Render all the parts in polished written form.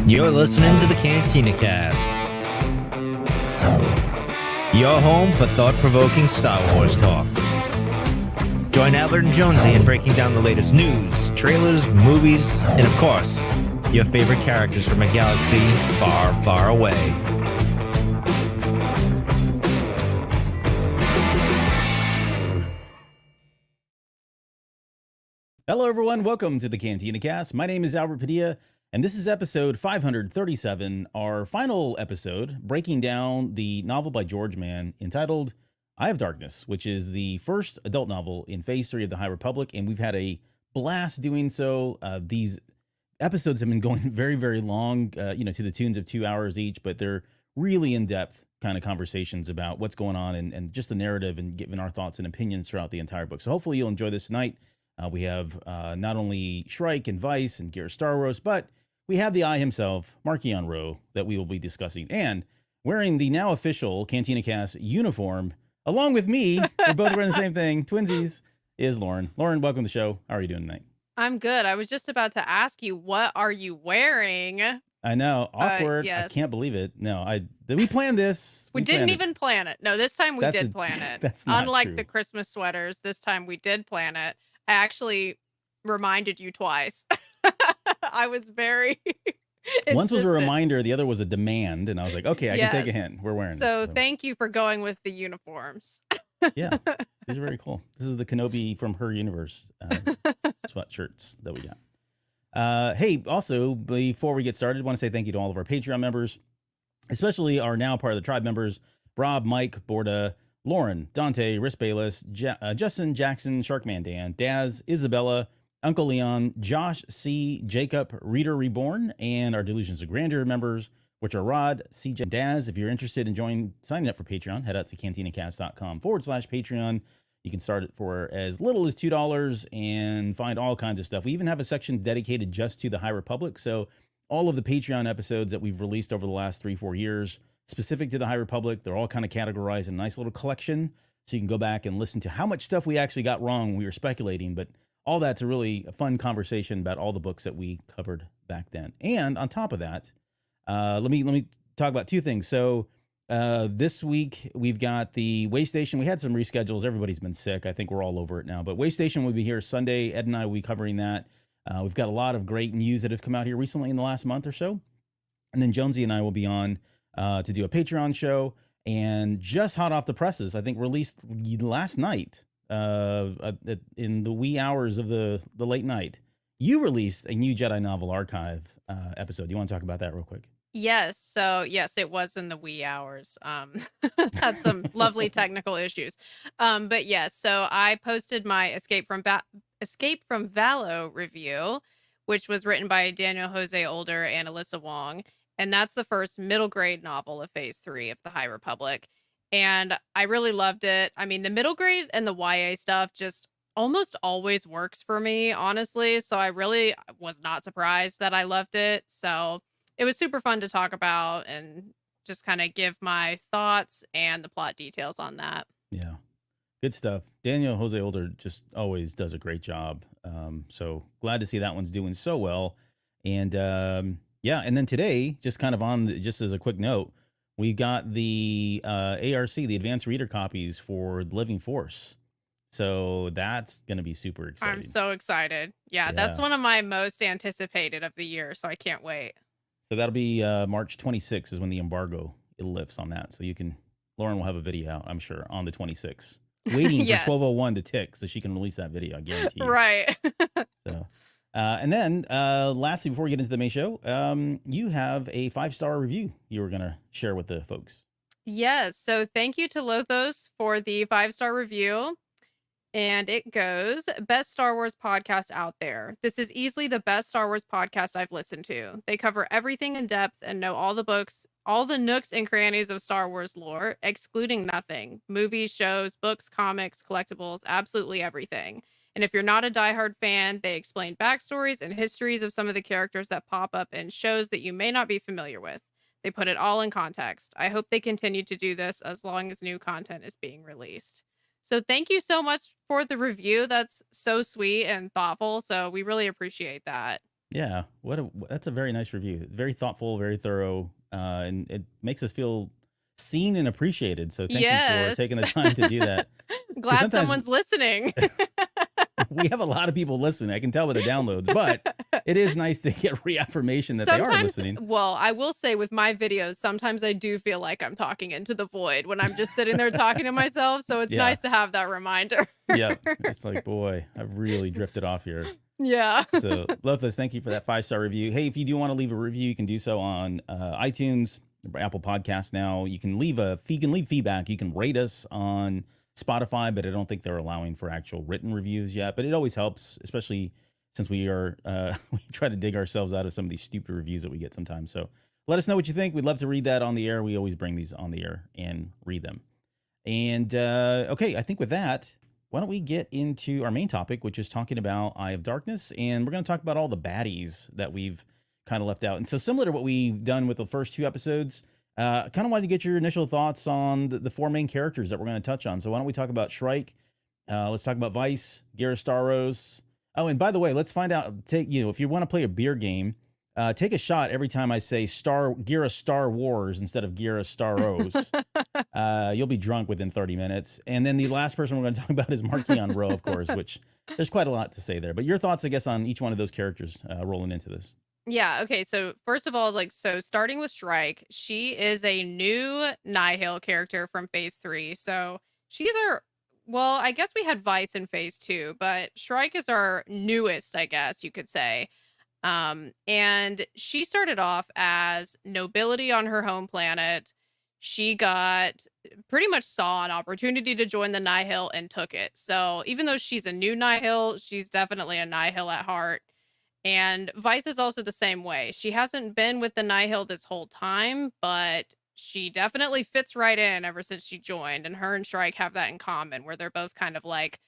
You're listening to the Cantina Cast, your home for thought-provoking Star Wars talk. Join Albert and Jonesy in breaking down the latest news, trailers, movies, and of course, your favorite characters from a galaxy far, far away. Hello, everyone. Welcome to the Cantina Cast. My name is Albert Padilla, and this is episode 537, our final episode, breaking down the novel by George Mann entitled Eye of Darkness, which is the first adult novel in Phase 3 of the High Republic, and we've had a blast doing so. These episodes have been going very, very long, to the tunes of 2 hours each, but they're really in-depth kind of conversations about what's going on and just the narrative and giving our thoughts and opinions throughout the entire book. So hopefully you'll enjoy this tonight. We have not only Shrike and Vice and Ghirra Starros, but we have the Eye himself, Marchion Ro, that we will be discussing. And wearing the now official Cantina Cast uniform, along with me, we're both wearing the same thing, twinsies, is Lauren. Lauren, welcome to the show. How are you doing tonight? I'm good. I was just about to ask you, what are you wearing? I know, awkward. Yes. I can't believe it. No, did we plan this? We didn't even plan it. No, this time we did plan it. That's not Unlike true. the Christmas sweaters, this time we did plan it. I actually reminded you twice. I was very Once was a insistent. reminder, the other was a demand, and I was like, okay, I can take a hint. We're wearing this. So thank you for going with the uniforms. Yeah, these are very cool. This is the Kenobi from Her Universe sweatshirts that we got. Hey, also, before we get started, I want to say thank you to all of our Patreon members, especially our now part of the tribe members, Rob, Mike, Borda, Lauren, Dante, Riss Bayless, Justin, Jackson, Sharkman Dan, Daz, Isabella, Uncle Leon, Josh C, Jacob, Reader Reborn, and our Delusions of Grandeur members, which are Rod, CJ, and Daz. If you're interested in signing up for Patreon, head out to cantinacast.com/Patreon. You can start it for as little as $2 and find all kinds of stuff. We even have a section dedicated just to the High Republic. So all of the Patreon episodes that we've released over the last 3-4 years, specific to the High Republic, they're all kind of categorized in a nice little collection. So you can go back and listen to how much stuff we actually got wrong when we were speculating. But all that's a really fun conversation about all the books that we covered back then. And on top of that, let me talk about two things. So this week we've got the Way Station. We had some reschedules. Everybody's been sick. I think we're all over it now. But Way Station will be here Sunday. Ed and I will be covering that. We've got a lot of great news that have come out here recently in the last month or so. And then Jonesy and I will be on to do a Patreon show. And just hot off the presses, I think released last night, in the wee hours of the late night, you released a new Jedi Novel Archive episode. You want to talk about that real quick? Yes. So yes, it was in the wee hours. Had some lovely technical issues. But yes, so I posted my Escape from Valo review, which was written by Daniel Jose Older and Alyssa Wong. And that's the first middle grade novel of Phase 3 of the High Republic. And I really loved it. I mean, the middle grade and the YA stuff just almost always works for me, honestly. So I really was not surprised that I loved it. So it was super fun to talk about and just kind of give my thoughts and the plot details on that. Yeah, good stuff. Daniel Jose Older just always does a great job. So glad to see that one's doing so well. And yeah, and then today, just kind of just as a quick note, we got the ARC, the advanced reader copies for The Living Force. So that's going to be super exciting. I'm so excited. Yeah, that's one of my most anticipated of the year. So I can't wait. So that'll be March 26th is when the embargo lifts on that. So Lauren will have a video out, I'm sure, on the 26th, waiting Yes. for 1201 to tick so she can release that video, I guarantee you. Right. So, and then lastly, before we get into the main show, you have a 5-star review you were going to share with the folks. Yes. So thank you to Lothos for the 5-star review. And it goes, best Star Wars podcast out there. This is easily the best Star Wars podcast I've listened to. They cover everything in depth and know all the books, all the nooks and crannies of Star Wars lore, excluding nothing. Movies, shows, books, comics, collectibles, absolutely everything. And if you're not a diehard fan, they explain backstories and histories of some of the characters that pop up in shows that you may not be familiar with. They put it all in context. I hope they continue to do this as long as new content is being released. So thank you so much for the review. That's so sweet and thoughtful. So we really appreciate that. Yeah, that's a very nice review. Very thoughtful, very thorough, and it makes us feel seen and appreciated. So thank you for Yes. taking the time to do that. Because Glad sometimes someone's listening. we have a lot of people listening. I can tell by the downloads, but it is nice to get reaffirmation that they are listening. Well, I will say with my videos, sometimes I do feel like I'm talking into the void when I'm just sitting there talking to myself. So it's Yeah. nice to have that reminder. Yeah, it's like, boy, I've really drifted off here. Yeah. So, Lothos, thank you for that 5-star review. Hey, if you do want to leave a review, you can do so on iTunes, Apple Podcasts now. You can leave feedback. You can rate us on Spotify, but I don't think they're allowing for actual written reviews yet. But it always helps, especially since we are we try to dig ourselves out of some of these stupid reviews that we get sometimes. So let us know what you think. We'd love to read that on the air. We always bring these on the air and read them. And okay, I think with that, why don't we get into our main topic, which is talking about Eye of Darkness. And we're going to talk about all the baddies that we've kind of left out. And so similar to what we've done with the first 2 episodes, kind of wanted to get your initial thoughts on the 4 main characters that we're going to touch on. So why don't we talk about Shrike? Let's talk about Vice, Ghirra Starros. Oh, and by the way, let's find out, if you want to play a beer game, take a shot every time I say Ghirra Star Wars instead of Ghirra Starros. You'll be drunk within 30 minutes. And then the last person we're going to talk about is Marchion Ro, of course, which there's quite a lot to say there. But your thoughts, I guess, on each one of those characters rolling into this. Yeah, okay. So first of all, starting with Shrike, she is a new Nihil character from phase 3. So she's I guess we had Vice in phase 2, but Shrike is our newest, I guess you could say. And she started off as nobility on her home planet. She pretty much saw an opportunity to join the Nihil and took it. So even though she's a new Nihil, she's definitely a Nihil at heart. And Vice is also the same way. She hasn't been with the Nihil this whole time, but she definitely fits right in ever since she joined. And her and Shrike have that in common, where they're both kind of like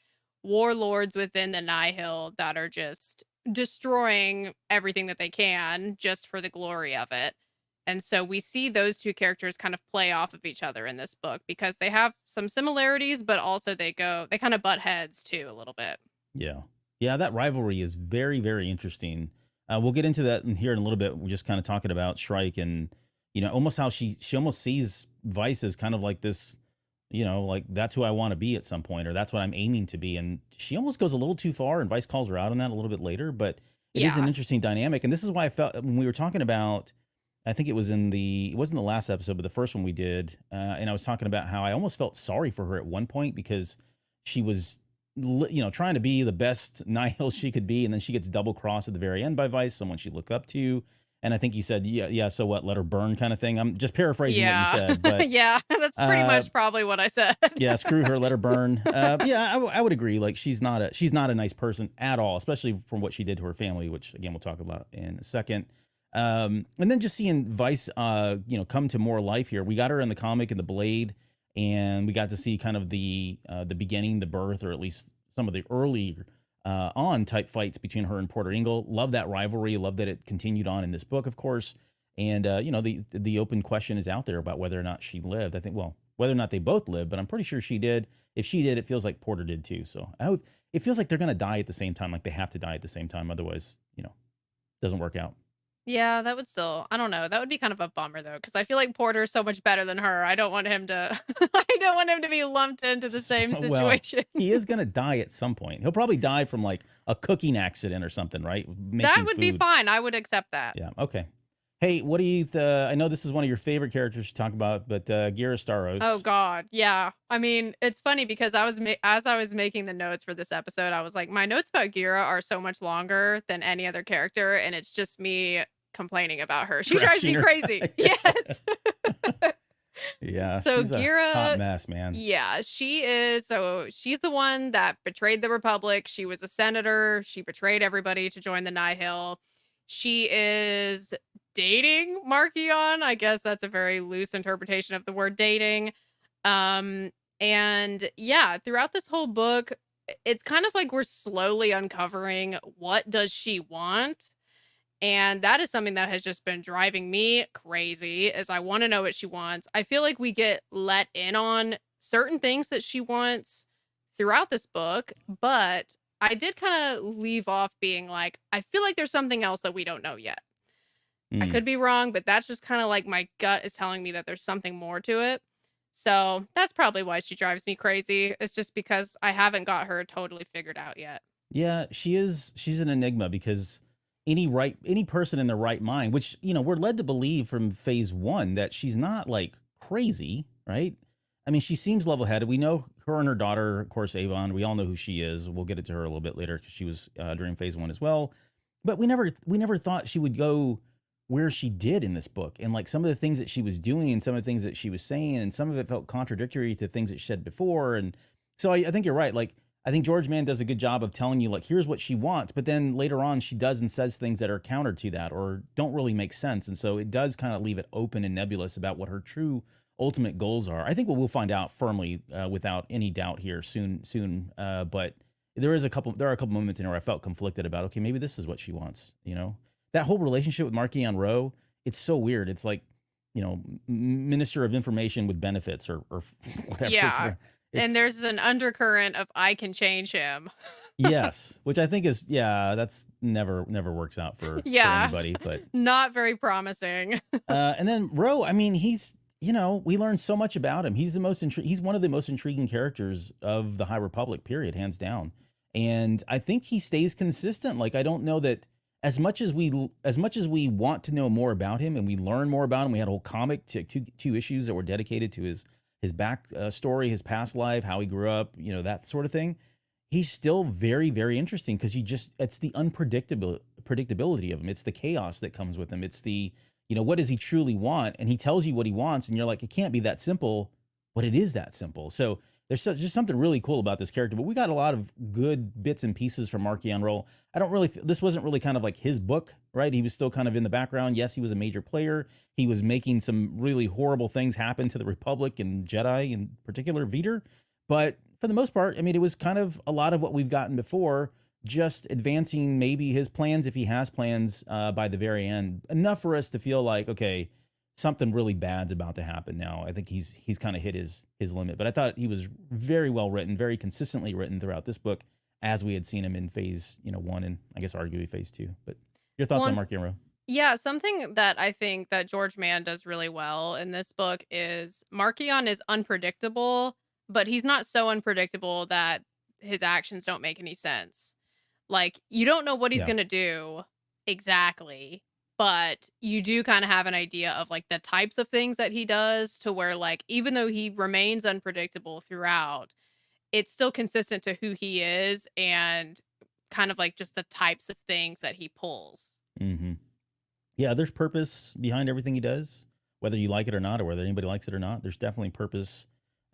warlords within the Nihil that are just destroying everything that they can just for the glory of it. And so we see those 2 characters kind of play off of each other in this book because they have some similarities, but also they kind of butt heads too a little bit. Yeah. Yeah, that rivalry is very, very interesting. We'll get into that here in a little bit. We're just kind of talking about Shrike and, almost how she almost sees Vice as kind of like this, like that's who I want to be at some point, or that's what I'm aiming to be. And she almost goes a little too far, and Vice calls her out on that a little bit later. But it is an interesting dynamic. And this is why I felt when we were talking about, I think it wasn't the last episode, but the first one we did. And I was talking about how I almost felt sorry for her at one point because she was trying to be the best Nihil she could be, and then she gets double crossed at the very end by Vice, someone she looked up to. And I think you said, yeah, so what, let her burn kind of thing. I'm just paraphrasing what you said. But yeah, that's pretty much probably what I said. Yeah, screw her, let her burn. I would agree. Like she's not a nice person at all, especially from what she did to her family, which again we'll talk about in a second. And then just seeing Vice, come to more life here. We got her in the comic in the Blade, and we got to see kind of the beginning, the birth, or at least some of the early on type fights between her and Porter Engle. Love that rivalry. Love that it continued on in this book, of course. And the open question is out there about whether or not she lived. I think, whether or not they both lived, but I'm pretty sure she did. If she did, it feels like Porter did too. So it feels like they're going to die at the same time. Like they have to die at the same time. Otherwise, it doesn't work out. Yeah, that would I don't know. That would be kind of a bummer though, because I feel like Porter's so much better than her. I don't want him to I don't want him to be lumped into the same situation. He is going to die at some point. He'll probably die from like a cooking accident or something, right? That would be fine. I would accept that. Yeah. Okay. Hey, what do you? I know this is one of your favorite characters to talk about, but Ghirra Starros. Oh God, yeah. I mean, it's funny because as I was making the notes for this episode, I was like, my notes about Ghirra are so much longer than any other character, and it's just me complaining about her. She drives me crazy. Yes. Yeah. So she's Ghirra, a hot mess, man. Yeah, she is. So she's the one that betrayed the Republic. She was a senator. She betrayed everybody to join the Nihil. She is dating Marchion. I guess that's a very loose interpretation of the word dating. And yeah, throughout this whole book, it's kind of like we're slowly uncovering what does she want. And that is something that has just been driving me crazy, is I want to know what she wants. I feel like we get let in on certain things that she wants throughout this book, but I did kind of leave off being like, I feel like there's something else that we don't know yet. I Mm. could be wrong, but that's just kind of like my gut is telling me that there's something more to it. So that's probably why she drives me crazy. It's just because I haven't got her totally figured out yet. Yeah, she's an enigma because any person in their right mind, which, we're led to believe from phase 1 that she's not like crazy, right? I mean, she seems level-headed. We know her and her daughter, of course, Avon. We all know who she is. We'll get it to her a little bit later because she was during phase 1 as well. But we never thought she would go where she did in this book, and like some of the things that she was doing and some of the things that she was saying, and some of it felt contradictory to things that she said before. And so I think you're right. Like, I think George Mann does a good job of telling you, like, here's what she wants, but then later on she does and says things that are counter to that or don't really make sense. And so it does kind of leave it open and nebulous about what her true ultimate goals are. I think we'll find out firmly, without any doubt here soon. But there are a couple moments in there where I felt conflicted about, okay, maybe this is what she wants. That whole relationship with Marchion Ro, it's so weird. It's like, minister of information with benefits or whatever. Yeah. It's, And there's an undercurrent of I can change him. yes, which I think is, that's never works out for anybody. But not very promising. and then Ro, I mean, he's, we learned so much about him. He's he's one of the most intriguing characters of the High Republic, period, hands down. And I think he stays consistent. Like, I don't know that as much as we want to know more about him and we learn more about him, we had a whole comic, two issues that were dedicated to his back story, his past life, how he grew up, that sort of thing. He's still very, very interesting because it's the predictability of him. It's the chaos that comes with him. It's the, what does he truly want? And he tells you what he wants and you're like, it can't be that simple, but it is that simple. So there's just something really cool about this character, but we got a lot of good bits and pieces from Marchion Ro. This wasn't really kind of like his book, right? He was still kind of in the background. Yes, he was a major player. He was making some really horrible things happen to the Republic and Jedi, in particular Vader. But for the most part, I mean, it was kind of a lot of what we've gotten before, just advancing maybe his plans, if he has plans, by the very end. Enough for us to feel like, okay, something really bad's about to happen now. I think he's kind of hit his limit. But I thought he was very well written, very consistently written throughout this book, as we had seen him in phase 1 and I guess arguably phase 2. But your thoughts on Marchion Ro? Yeah, something that I think that George Mann does really well in this book is Marchion is unpredictable, but he's not so unpredictable that his actions don't make any sense. Like, you don't know what he's going to do exactly, but you do kind of have an idea of like the types of things that he does, to where like, even though he remains unpredictable throughout, it's still consistent to who he is and kind of like just the types of things that he pulls. Mm-hmm. Yeah, there's purpose behind everything he does, whether you like it or not, or whether anybody likes it or not. There's definitely purpose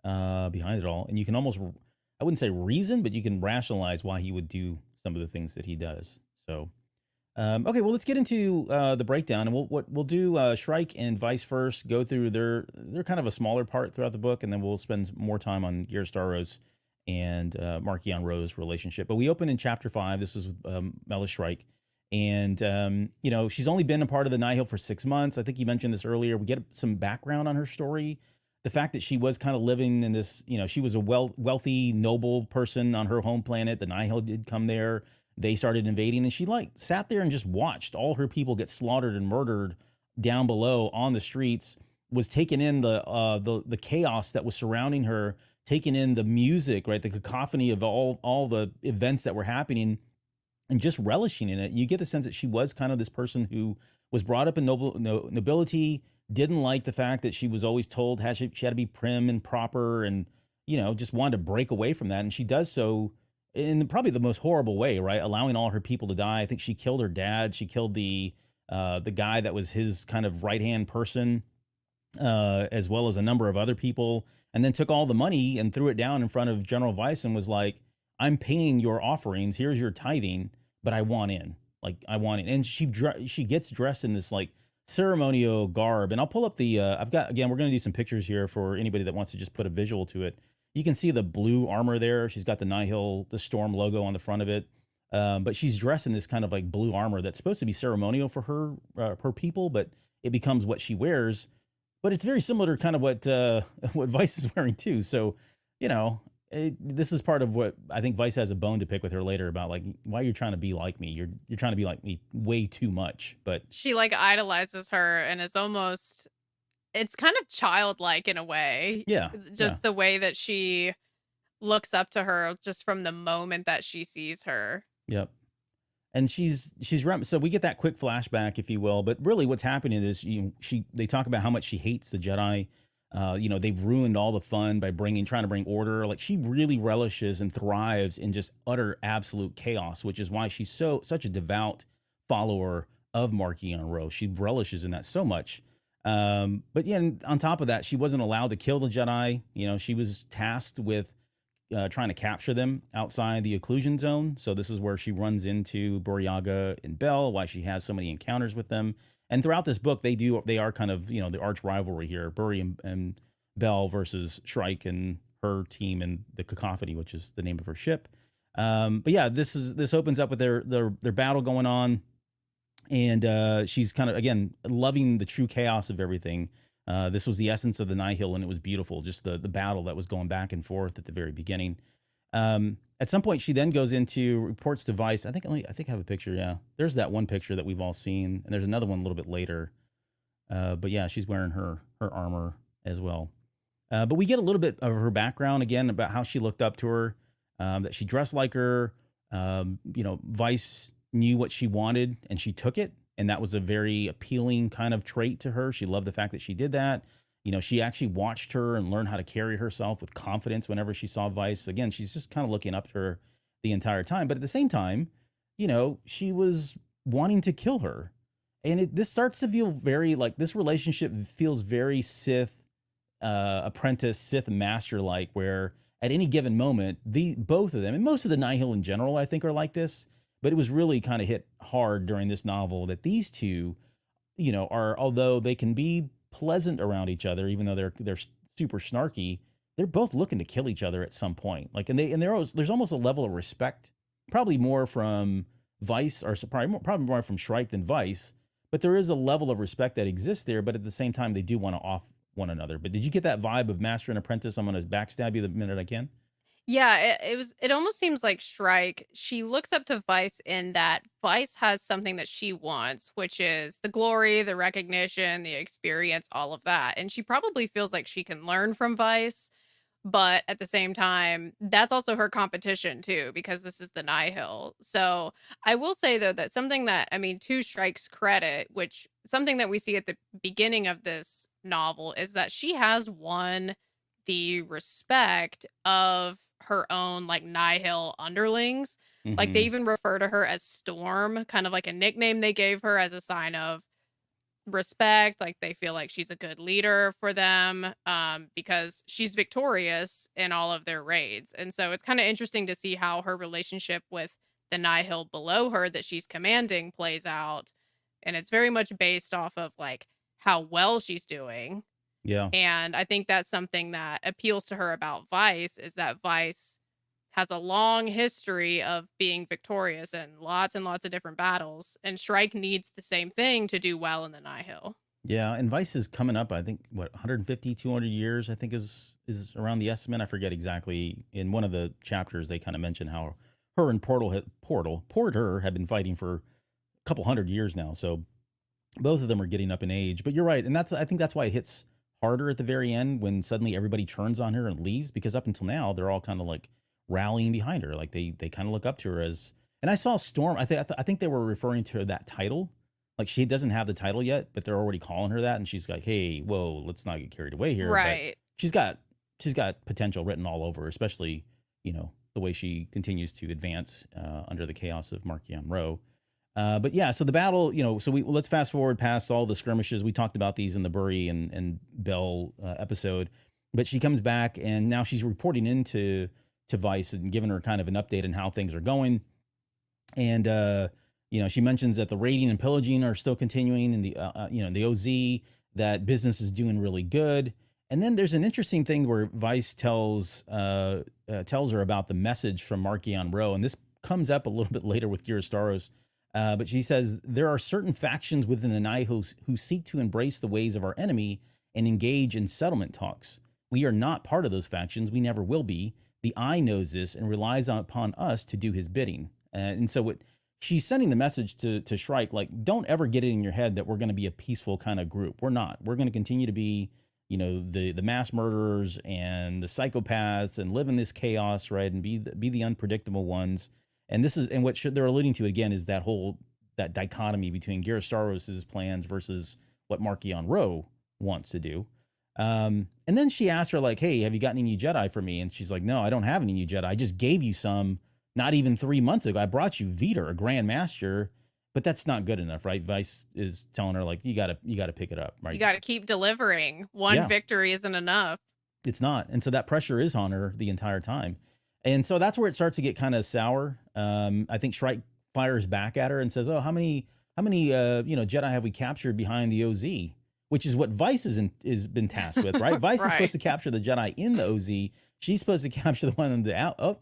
behind it all. And you can almost, I wouldn't say reason, but you can rationalize why he would do some of the things that he does. So, okay, well, let's get into the breakdown. And we'll do Shrike and Vice first, go through they're kind of a smaller part throughout the book, and then we'll spend more time on Ghirra Starros and Marchion Ro's relationship. But we open in chapter 5. This is Mela Shrike. And, she's only been a part of the Nihil for 6 months. I think you mentioned this earlier. We get some background on her story. The fact that she was kind of living in this, she was a wealthy, noble person on her home planet. The Nihil did come there. They started invading, and she sat there and just watched all her people get slaughtered and murdered down below on the streets, was taking in the chaos that was surrounding her, taking in the music, right? The cacophony of all the events that were happening, and just relishing in it. You get the sense that she was kind of this person who was brought up in nobility, didn't like the fact that she was always told she had to be prim and proper, and, just wanted to break away from that. And she does so in probably the most horrible way, right? Allowing all her people to die. I think she killed her dad. She killed the guy that was his kind of right-hand person, as well as a number of other people, and then took all the money and threw it down in front of General Weiss and was like, I'm paying your offerings. Here's your tithing, but I want in. Like, I want in. And she gets dressed in this like ceremonial garb. And I'll pull up the, we're going to do some pictures here for anybody that wants to just put a visual to it. You can see the blue armor there. She's got the Nihil, the Storm logo on the front of it. But she's dressed in this kind of like blue armor that's supposed to be ceremonial for her people, but it becomes what she wears. But it's very similar to kind of what Vice is wearing too. So, this is part of what I think Vice has a bone to pick with her later about, like, why you're trying to be like me. You're trying to be like me way too much. But She like idolizes her and is almost it's kind of childlike in a way. yeah, yeah, Just the way that she looks up to her just from the moment that she sees her. yep. And so we get that quick flashback, if you will. But really, what's happening is they talk about how much she hates the Jedi. They've ruined all the fun by trying to bring order. Like, she really relishes and thrives in just utter absolute chaos, which is why she's such a devout follower of Marchion Ro. She relishes in that so much. But yeah, and on top of that, she wasn't allowed to kill the Jedi. She was tasked with trying to capture them outside the occlusion zone. So this is where she runs into Burryaga and Bell, why she has so many encounters with them. And throughout this book, they are kind of, the arch rivalry here, Burry and Bell versus Shrike and her team and the Cacophony, which is the name of her ship. But yeah, this opens up with their battle going on. And she's kind of, again, loving the true chaos of everything. This was the essence of the Nihil, and it was beautiful. Just the battle that was going back and forth at the very beginning. At some point, she then goes into reports to Vice. I think I have a picture. Yeah, there's that one picture that we've all seen, and there's another one a little bit later. But yeah, she's wearing her armor as well. But we get a little bit of her background again about how she looked up to her, that she dressed like her. Vice knew what she wanted, and she took it. And that was a very appealing kind of trait to her. She loved the fact that she did that. She actually watched her and learned how to carry herself with confidence whenever she saw Vice. Again, she's just kind of looking up to her the entire time. But at the same time, she was wanting to kill her. And this starts to feel very like this relationship feels very Sith apprentice, Sith master like, where at any given moment, both of them, and most of the Nihil in general, I think, are like this. But it was really kind of hit hard during this novel that these two, are, although they can be pleasant around each other, even though they're super snarky, they're both looking to kill each other at some point. Like, there's almost a level of respect, probably more from Vice, or probably more from Shrike than Vice. But there is a level of respect that exists there. But at the same time, they do want to off one another. But did you get that vibe of master and apprentice? I'm going to backstab you the minute I can. Yeah, it almost seems like Shrike, she looks up to Vice in that Vice has something that she wants, which is the glory, the recognition, the experience, all of that. And she probably feels like she can learn from Vice, but at the same time, that's also her competition too, because this is the Nihil. So I will say though that something that, I mean, to Shrike's credit, which something that we see at the beginning of this novel is that she has won the respect of her own like Nihil underlings. Like they Mm-hmm. even refer to her as Storm, kind of like a nickname they gave her as a sign of respect. Like they feel like she's a good leader for them, because she's victorious in all of their raids. And so it's kind of interesting to see how her relationship with the Nihil below her that she's commanding plays out. And it's very much based off of like how well she's doing. Yeah. And I think that's something that appeals to her about Vice is that Vice has a long history of being victorious in lots and lots of different battles. And Shrike needs the same thing to do well in the Nihil. Yeah, and Vice is coming up, I think, 150, 200 years, I think is around the estimate. I forget exactly. In one of the chapters, they kind of mention how her and Porter had been fighting for a couple hundred years now. So both of them are getting up in age. But you're right, and I think that's why it hits harder at the very end when suddenly everybody turns on her and leaves, because up until now, they're all kind of like rallying behind her. Like they kind of look up to her as, and I saw Storm, I think they were referring to that title. Like she doesn't have the title yet, but they're already calling her that. And she's like, hey, whoa, let's not get carried away here. Right. But she's got potential written all over, especially, the way she continues to advance under the chaos of Marchion Ro. But yeah, so the battle, let's fast forward past all the skirmishes. We talked about these in the Burry and Bell episode, but she comes back and now she's reporting into Vice and giving her kind of an update on how things are going. And, she mentions that the raiding and pillaging are still continuing in the, the OZ, that business is doing really good. And then there's an interesting thing where Vice tells her about the message from Marchion Ro. And this comes up a little bit later with Ghirra Starros. But she says, there are certain factions within the Nihil who seek to embrace the ways of our enemy and engage in settlement talks. We are not part of those factions. We never will be. The Eye knows this and relies upon us to do his bidding. And so what she's sending the message to Shrike, like, don't ever get it in your head that we're going to be a peaceful kind of group. We're not. We're going to continue to be, you know, the mass murderers and the psychopaths and live in this chaos, right? And be the unpredictable ones. And this is, and what they're alluding to again is that dichotomy between Ghirra Starros' plans versus what Marchion Ro wants to do. And then she asked her, like, hey, have you got any new Jedi for me? And she's like, no, I don't have any new Jedi. I just gave you some not even 3 months ago. I brought you Vader, a Grand Master, but that's not good enough, right? Vice is telling her, like, you gotta pick it up, right? You got to keep delivering. One victory isn't enough. It's not. And so that pressure is on her the entire time. And so that's where it starts to get kind of sour. I think Shrike fires back at her and says, oh, how many Jedi have we captured behind the OZ? Which is what Vice is been tasked with, right? Vice is supposed to capture the Jedi in the OZ. She's supposed to capture the one on the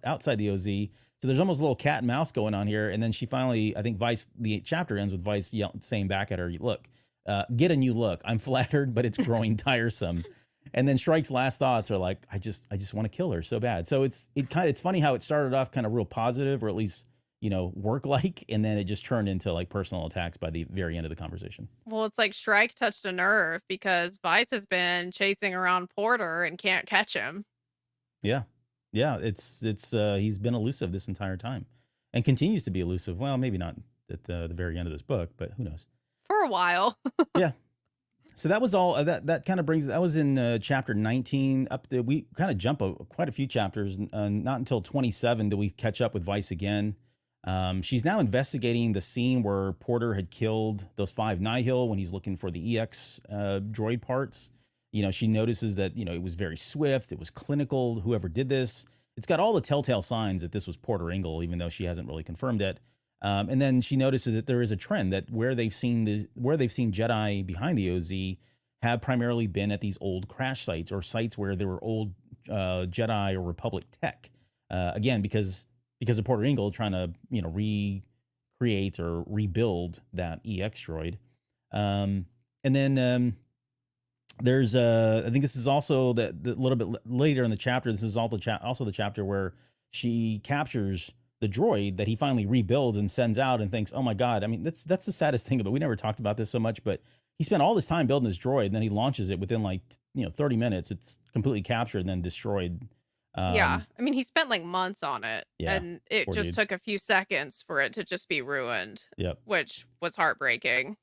outside the OZ. So there's almost a little cat and mouse going on here. And then she finally, I think Vice, the chapter ends with Vice saying back at her, look, get a new look. I'm flattered, but it's growing tiresome. And then Shrike's last thoughts are like, I just want to kill her so bad. So it's funny how it started off kind of real positive, or at least, you know, work-like, and then it just turned into like personal attacks by the very end of the conversation. Well, it's like Shrike touched a nerve because Vice has been chasing around Porter and can't catch him. Yeah. It's he's been elusive this entire time and continues to be elusive. Well, maybe not at the very end of this book, but who knows? For a while. Yeah. So that was all that kind of brings, that was in chapter 19 we kind of jump quite a few chapters. Not until 27 do we catch up with Vice again. She's now investigating the scene where Porter had killed those 5 Nihil when he's looking for the EX droid parts. You know, she notices that, you know, it was very swift. It was clinical. Whoever did this, it's got all the telltale signs that this was Porter Engle, even though she hasn't really confirmed it. And then she notices that there is a trend that where they've seen Jedi behind the OZ have primarily been at these old crash sites or sites where there were old Jedi or Republic tech. Again, because of Porter Engle trying to, you know, recreate or rebuild that EX droid. And then there's I think this is also the little bit later in the chapter. This is also the chapter where she captures the droid that he finally rebuilds and sends out and thinks, oh my God. I mean, that's the saddest thing, but we never talked about this so much, but he spent all this time building this droid and then he launches it within 30 minutes. It's completely captured and then destroyed. Yeah. I mean, he spent like months on it, Yeah, and it poor just dude. took a few seconds for it to just be ruined, Yep. which was heartbreaking.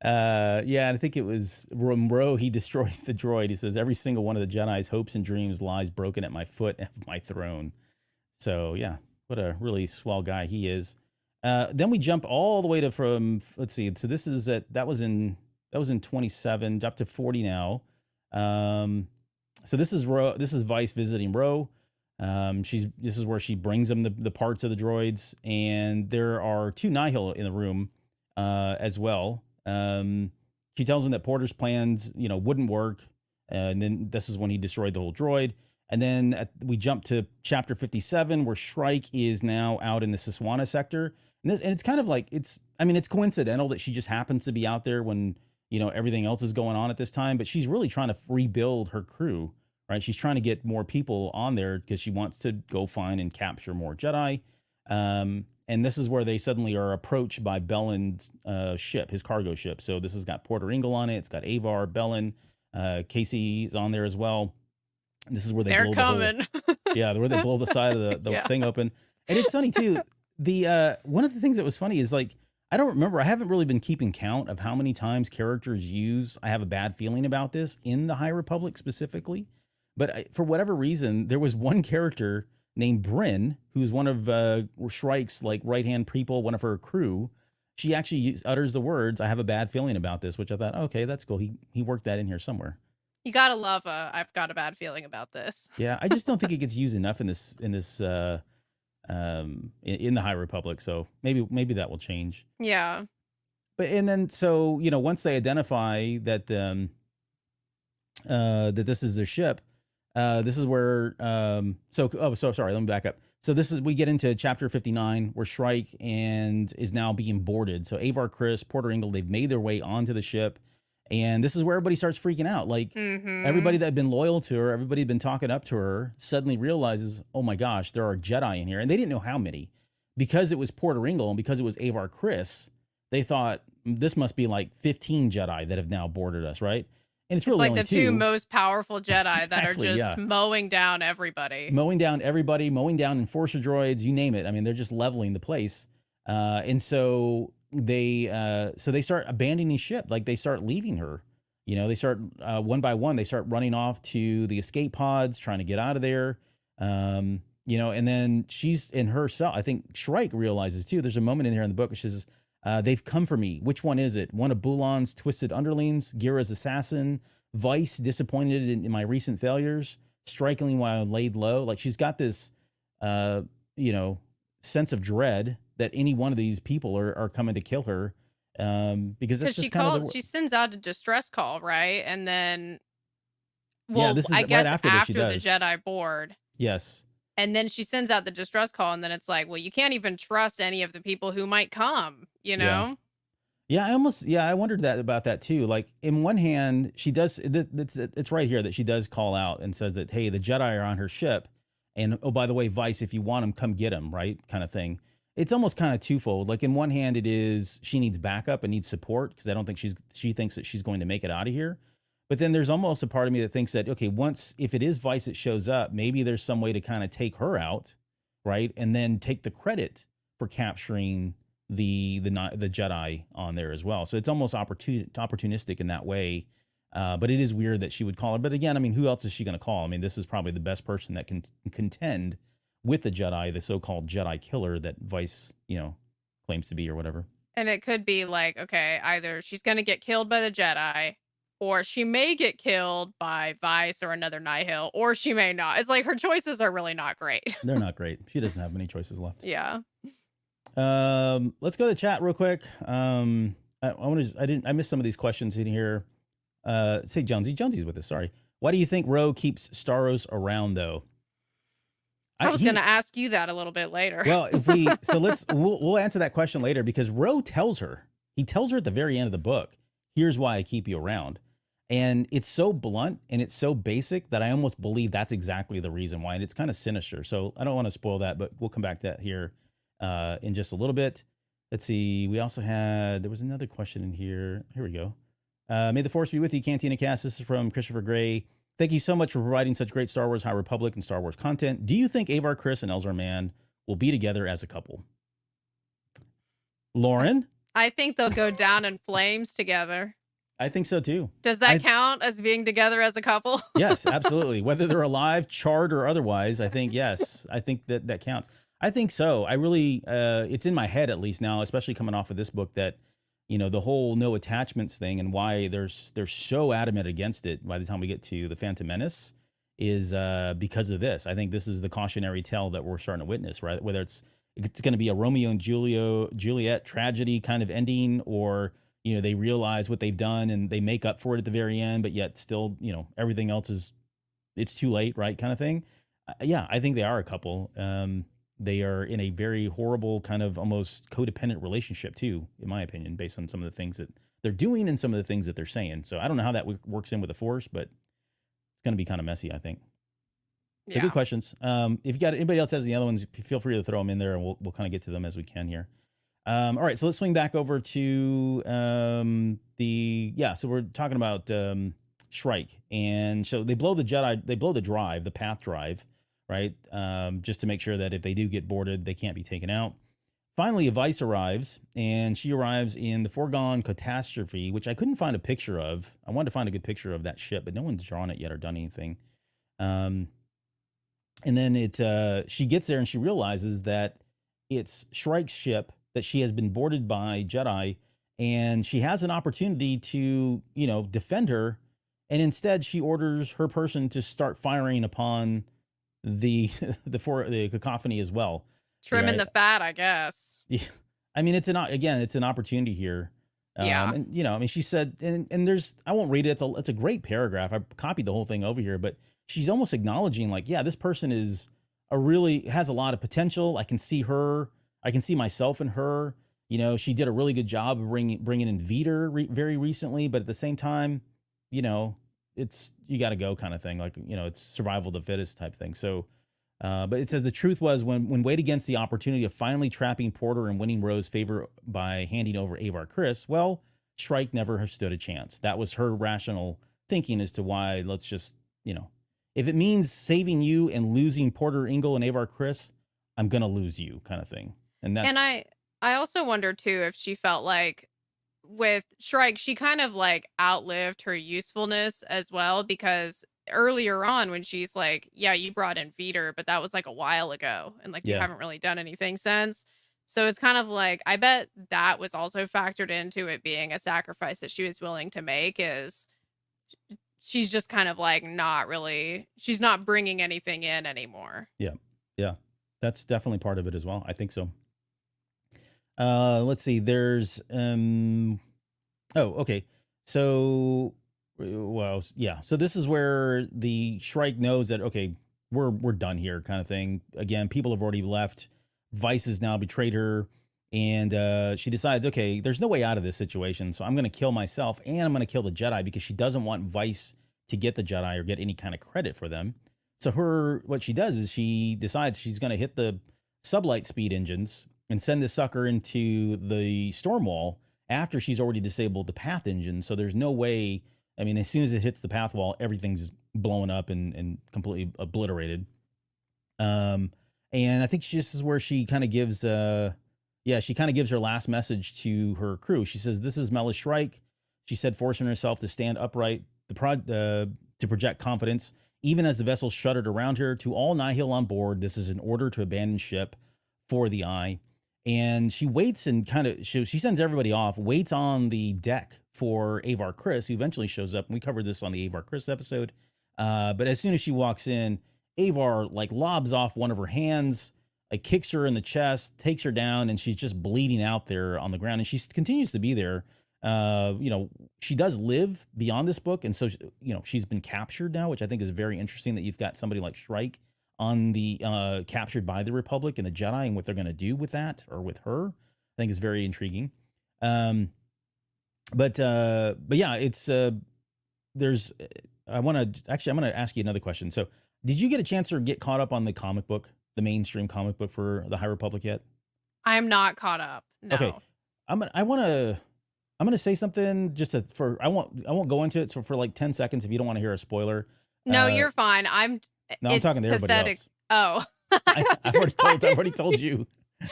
Yeah, and I think it was Ro. He destroys the droid. He says, every single one of the Jedi's hopes and dreams lies broken at my foot of my throne. So yeah, what a really swell guy he is. Then we jump all the way to let's see. So this is that was in 27 up to 40 now. So this is Ro. This is Vice visiting Ro. This is where she brings him the parts of the droids, and there are 2 Nihil in the room as well. She tells him that Porter's plans, you know, wouldn't work, and then this is when he destroyed the whole droid. And then we jump to chapter 57, where Shrike is now out in the Siswana sector, and it's kind of like it's coincidental that she just happens to be out there when, you know, everything else is going on at this time, but she's really trying to rebuild her crew, right? She's trying to get more people on there because she wants to go find and capture more Jedi. And this is where they suddenly are approached by Bellen's ship, his cargo ship. So this has got Porter Engle on it. It's got Avar, Bellen, Casey's on there as well. And this is where They're blow coming. where they blow the side of the Yeah. thing open. And it's funny too. The one of the things that was funny is, like, I don't remember. I haven't really been keeping count of how many times characters use "I have a bad feeling about this" in the High Republic specifically. But for whatever reason, there was one character named Bryn, who's one of Shrike's like right-hand people, one of her crew. She actually utters the words, "I have a bad feeling about this," which I thought, okay, that's cool. He worked that in here somewhere. You gotta love I've got a bad feeling about this. Yeah, I just don't think it gets used enough in the High Republic. So maybe that will change. Yeah. But and then so, you know, once they identify that that this is their ship, this is where so sorry, let me back up. So we get into chapter 59 where Shrike is now being boarded. So Avar, Chris, Porter Engle, they've made their way onto the ship, And this is where everybody starts freaking out. Like everybody that had been loyal to her, everybody had been talking up to her, suddenly realizes, oh my gosh, there are Jedi in here. And they didn't know how many. Because it was Porter Ringle and because it was Avar Kriss, they thought this must be like 15 Jedi that have now boarded us, right? And it's really like only the two two. most powerful Jedi that are Exactly, just mowing down everybody. Mowing down everybody, mowing down Enforcer droids, you name it. I mean, they're just leveling the place. And so they start abandoning ship. Like they start leaving her. You know, they start one by one, they start running off to the escape pods, trying to get out of there. You know, and then she's in herself. I think Shrike realizes too. There's a moment in here in the book where she says, they've come for me. Which one is it? One of Bulan's twisted underlings, Ghirra's assassin, Vice, disappointed in my recent failures, strikingly while laid low. Like she's got this, you know, sense of dread that any one of these people are coming to kill her. Because that's just she sends out a distress call, right? And then, this is I guess right after the Jedi board. Yes. And then she sends out the distress call, and then it's like, well, you can't even trust any of the people who might come, you know? Yeah, I wondered about that too. Like, in one hand, she does, it's right here that she does call out and says that, hey, the Jedi are on her ship. And, oh, by the way, Vice, if you want them, come get them, right? Kind of thing. It's almost kind of twofold. Like, in one hand, it is she needs backup and needs support because I don't think she thinks that she's going to make it out of here. But then there's almost a part of me that thinks that, okay, if it is Vice that shows up, maybe there's some way to kind of take her out, right? And then take the credit for capturing the Jedi on there as well. So it's almost opportunistic in that way. But it is weird that she would call her. But again, I mean, who else is she going to call? I mean, this is probably the best person that can contend with the Jedi, the so-called Jedi killer that Vice, you know, claims to be or whatever. And it could be like, okay, either she's going to get killed by the Jedi, or she may get killed by Vice or another Nihil, or she may not. It's like her choices are really not great. They're not great. She doesn't have many choices left. Yeah. Let's go to the chat real quick. I missed some of these questions in here. Say Jonesy's with us. Sorry. Why do you think Ro keeps Starros around though? I was going to ask you that a little bit later. Well, we'll answer that question later because Ro tells her at the very end of the book, here's why I keep you around. And it's so blunt and it's so basic that I almost believe that's exactly the reason why. And it's kind of sinister. So I don't want to spoil that, but we'll come back to that here in just a little bit. Let's see. There was another question in here. Here we go. May the Force be with you, Cantina Cast. This is from Christopher Gray. Thank you so much for providing such great Star Wars High Republic and Star Wars content. Do you think Avar Kriss and Elzar Mann will be together as a couple? Lauren? I think they'll go down in flames together. I think so too. Does that count as being together as a couple? Yes, absolutely. Whether they're alive, charred, or otherwise, I think yes. I think that counts. I think so. I really, it's in my head at least now, especially coming off of this book, that you know the whole no attachments thing and why they're so adamant against it. By the time we get to the Phantom Menace, is because of this. I think this is the cautionary tale that we're starting to witness, right? Whether it's going to be a Romeo and Juliet tragedy kind of ending, or you know they realize what they've done and they make up for it at the very end, but yet still, you know, everything else it's too late, right? Kind of thing. Yeah, I think they are a couple. They are in a very horrible kind of almost codependent relationship too, in my opinion, based on some of the things that they're doing and some of the things that they're saying. So I don't know how that works in with the Force, but it's going to be kind of messy, I think. Yeah. So good questions. If you got anybody else has the other ones, feel free to throw them in there, and we'll kind of get to them as we can here. All right, so let's swing back over to so we're talking about Shrike, and so they blow the drive, the path drive, right? Just to make sure that if they do get boarded, they can't be taken out. Finally, a Vice arrives, and she arrives in the Foregone Catastrophe, which I couldn't find a picture of. I wanted to find a good picture of that ship, but no one's drawn it yet or done anything. And then she gets there and she realizes that it's Shrike's ship, that she has been boarded by Jedi, and she has an opportunity to, you know, defend her. And instead she orders her person to start firing upon the cacophony as well. Trimming the fat, I guess. Yeah. I mean, it's an opportunity here. And you know, I mean, she said, and there's, I won't read it. It's a great paragraph. I copied the whole thing over here, but she's almost acknowledging like, yeah, this person has a lot of potential. I can see her. I can see myself in her. she did a really good job of bringing in Veter very recently, but at the same time, it's you got to go kind of thing. Like, it's survival of the fittest type thing. So, but it says the truth was when weighed against the opportunity of finally trapping Porter and winning Ro's favor by handing over Avar Kriss, well, Shrike never have stood a chance. That was her rational thinking as to why let's just, if it means saving you and losing Porter Ingle and Avar Kriss, I'm going to lose you kind of thing. And I also wonder too if she felt like with Shrike, she kind of like outlived her usefulness as well, because earlier on when she's like, yeah, you brought in Veter, but that was like a while ago and like you yeah, haven't really done anything since. So it's kind of like I bet that was also factored into it being a sacrifice that she was willing to make, is she's just kind of like she's not bringing anything in anymore. yeah, yeah. That's definitely part of it as well. I think so. Let's see. There's okay. So well, yeah. So this is where the Shrike knows that okay, we're done here, kind of thing. Again, people have already left. Vice has now betrayed her, and she decides, okay, there's no way out of this situation, so I'm going to kill myself and I'm going to kill the Jedi because she doesn't want Vice to get the Jedi or get any kind of credit for them. So what she does is she decides she's going to hit the sublight speed engines and send this sucker into the storm wall after she's already disabled the path engine. So there's no way. I mean, as soon as it hits the path wall, everything's blowing up and completely obliterated. And I think this is where she kind of gives, she kind of gives her last message to her crew. She says, "This is Mela Shrike." She said, forcing herself to stand upright, to project confidence, even as the vessel shuddered around her. "To all Nihil on board, this is an order to abandon ship for the Eye." And she waits and she sends everybody off, waits on the deck for Avar Kriss, who eventually shows up. And we covered this on the Avar Kriss episode. But as soon as she walks in, Avar like lobs off one of her hands, like kicks her in the chest, takes her down, and she's just bleeding out there on the ground. And she continues to be there. She does live beyond this book. And so, she's been captured now, which I think is very interesting that you've got somebody like Shrike on the captured by the Republic and the Jedi, and what they're going to do with that or with her, I think is very intriguing. But yeah, it's there's I'm going to ask you another question. So did you get a chance to get caught up on the comic book, the mainstream comic book for the High Republic yet? I'm not caught up. No. Okay. I'm going to say something I won't go into it for like 10 seconds if you don't want to hear a spoiler. No, you're fine. I'm talking to everybody else. Oh. I've already told you.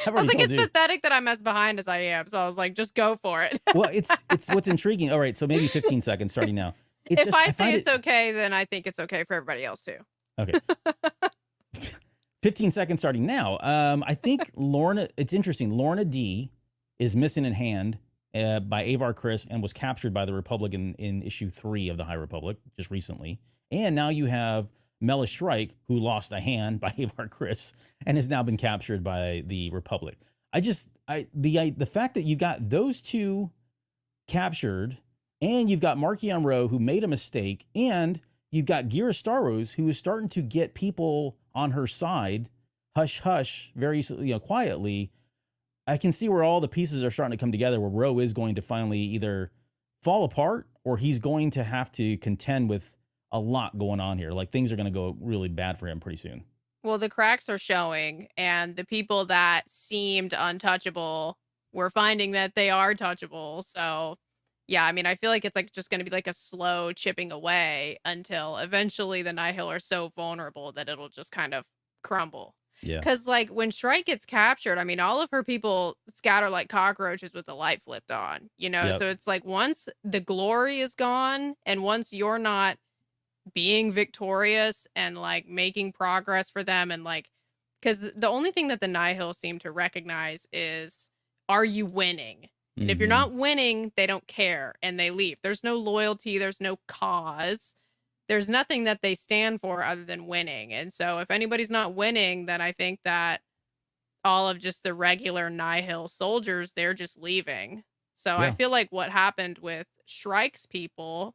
I was like, it's pathetic that I'm as behind as I am. So I was like, just go for it. Well, it's what's intriguing. All right, so maybe 15 seconds starting now. If I say it's okay, then I think it's okay for everybody else too. Okay. 15 seconds starting now. I think it's interesting. Lorna D is missing in hand by Avar Kriss and was captured by the Republic in issue 3 of the High Republic just recently. And now you have Mela Shrike, who lost a hand by Avar Kriss and has now been captured by the Republic. The fact that you got those two captured, and you've got Marchion Ro, who made a mistake, and you've got Ghirra Starros, who is starting to get people on her side, hush hush, very quietly. I can see where all the pieces are starting to come together, where Ro is going to finally either fall apart or he's going to have to contend with a lot going on here. Like things are going to go really bad for him pretty soon. Well, the cracks are showing, and the people that seemed untouchable, we're finding that they are touchable. So yeah, I mean, I feel like it's like just going to be like a slow chipping away until eventually the Nihil are so vulnerable that it'll just kind of crumble. Yeah. Because like when Shrike gets captured, I mean, all of her people scatter like cockroaches with the light flipped on, Yep. So it's like once the glory is gone and once you're not being victorious and like making progress for them, and like, because the only thing that the Nihil seem to recognize is, are you winning? And if you're not winning, they don't care and they leave. There's no loyalty. There's no cause. There's nothing that they stand for other than winning. And so if anybody's not winning, then I think that all of just the regular Nihil soldiers, they're just leaving. So I feel like what happened with Shrike's people,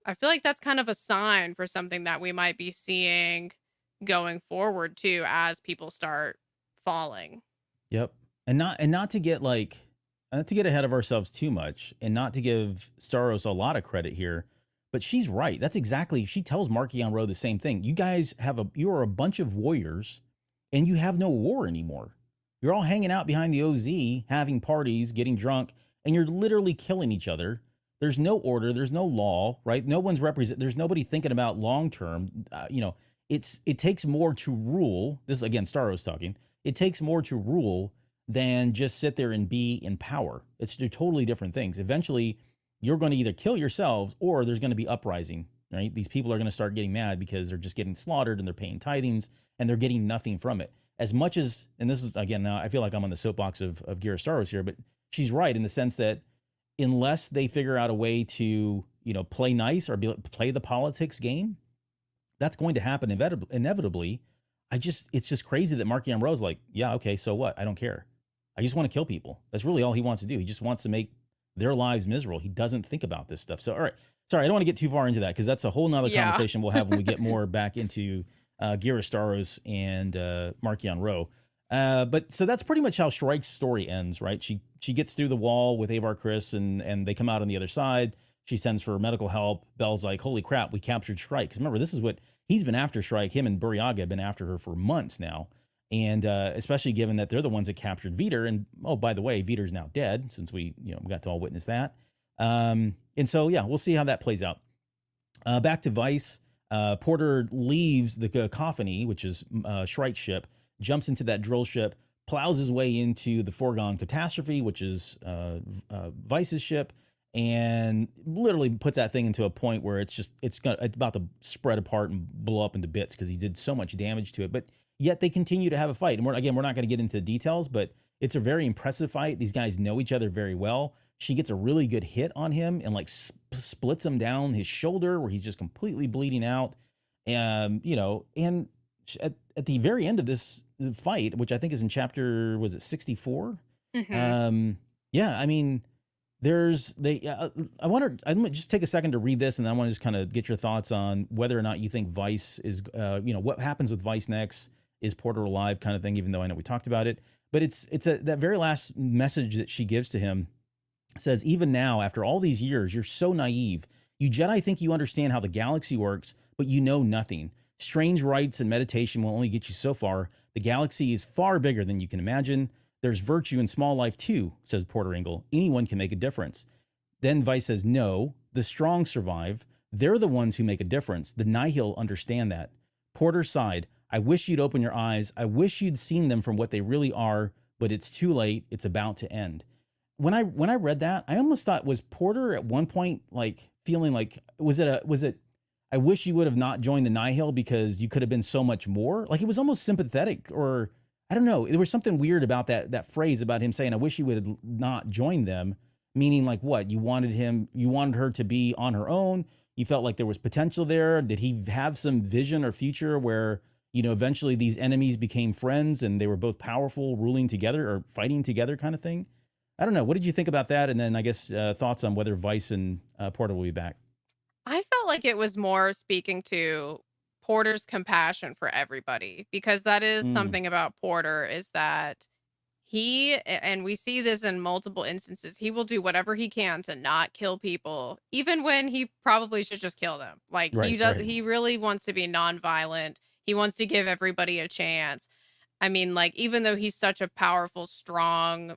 I feel like that's kind of a sign for something that we might be seeing going forward too, as people start falling. Yep. And not to get like not to get ahead of ourselves too much and not to give Starros a lot of credit here, but she's right. That's exactly, she tells Marchion Ro the same thing. You guys you are a bunch of warriors and you have no war anymore. You're all hanging out behind the OZ, having parties, getting drunk, and you're literally killing each other. There's no order. There's no law, right? No one's there's nobody thinking about long term. It takes more to rule. This is again Starros talking. It takes more to rule than just sit there and be in power. They're totally different things. Eventually, you're going to either kill yourselves or there's going to be uprising, right? These people are going to start getting mad because they're just getting slaughtered and they're paying tithings and they're getting nothing from it. As much as, and this is, again, now I feel like I'm on the soapbox of Ghirra Starros here, but she's right in the sense that unless they figure out a way to, play nice or play the politics game, that's going to happen inevitably. It's just crazy that Marchion Ro's like, yeah, okay, so what? I don't care. I just want to kill people. That's really all he wants to do. He just wants to make their lives miserable. He doesn't think about this stuff. So, all right. Sorry, I don't want to get too far into that because that's a whole nother conversation we'll have when we get more back into Ghirra Starros and Marchion Ro. But so that's pretty much how Shrike's story ends, right? She gets through the wall with Avar Kriss and they come out on the other side. She sends for medical help. Belle's like, holy crap, we captured Shrike. Because remember, this is what he's been after Shrike. Him and Buryaga have been after her for months now. And especially given that they're the ones that captured Vitor. And, oh, by the way, Vitor's now dead since we got to all witness that. And so, yeah, we'll see how that plays out. Back to Vice. Porter leaves the Cacophony, which is Shrike's ship, jumps into that drill ship, plows his way into the Foregone Catastrophe, which is Vice's ship, and literally puts that thing into a point where it's about to spread apart and blow up into bits because he did so much damage to it. But yet they continue to have a fight. And we're not going to get into details, but it's a very impressive fight. These guys know each other very well. She gets a really good hit on him and like splits him down his shoulder where he's just completely bleeding out. And at the very end of this fight, which I think is in chapter, was it 64? Mm-hmm. Yeah, I mean, I'm gonna just take a second to read this, and then I want to just kind of get your thoughts on whether or not you think Vice is, what happens with Vice next. Is Porter alive, kind of thing, even though I know we talked about it. But that very last message that she gives to him says, even now, after all these years, you're so naive. You Jedi think you understand how the galaxy works, but you know nothing. Strange rites and meditation will only get you so far. The galaxy is far bigger than you can imagine. There's virtue in small life too, says Porter Engle. Anyone can make a difference. Then Vice says, no, the strong survive. They're the ones who make a difference. The Nihil understand that. Porter sighed. I wish you'd open your eyes. I wish you'd seen them from what they really are, but it's too late. It's about to end. When I read that, I almost thought, was Porter at one point like feeling like, was it I wish you would have not joined the Nihil because you could have been so much more? Like, it was almost sympathetic, or I don't know. There was something weird about that phrase about him saying, I wish you would have not joined them. Meaning like what? You wanted her to be on her own. You felt like there was potential there. Did he have some vision or future where, eventually these enemies became friends and they were both powerful, ruling together or fighting together kind of thing? I don't know. What did you think about that? And then I guess thoughts on whether Vice and Porter will be back. I felt like it was more speaking to Porter's compassion for everybody, because that is Mm, something about Porter, is that and we see this in multiple instances, he will do whatever he can to not kill people, even when he probably should just kill them. Like, right. he really wants to be nonviolent. He wants to give everybody a chance. I mean, like, even though he's such a powerful, strong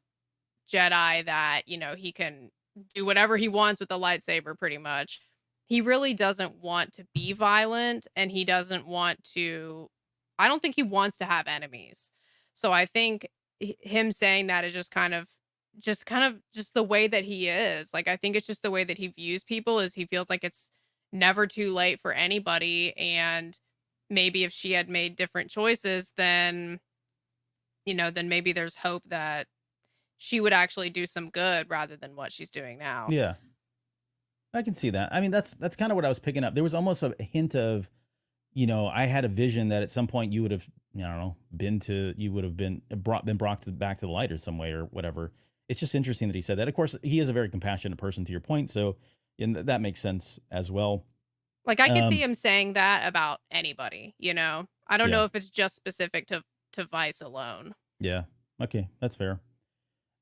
Jedi that, he can do whatever he wants with the lightsaber pretty much, he really doesn't want to be violent, and he doesn't want to, I don't think he wants to have enemies. So I think him saying that is just the way that he is. Like, I think it's just the way that he views people, is he feels like it's never too late for anybody. And maybe if she had made different choices, then maybe there's hope that she would actually do some good rather than what she's doing now. Yeah, I can see that. I mean, that's kind of what I was picking up. There was almost a hint of, I had a vision that at some point you would have, I don't know, you would have been brought back to the light or some way or whatever. It's just interesting that he said that. Of course, he is a very compassionate person, to your point. So, and that makes sense as well. Like, I could see Um, him saying that about anybody, I don't yeah, know if it's just specific to Vice alone. yeah. Okay, that's fair.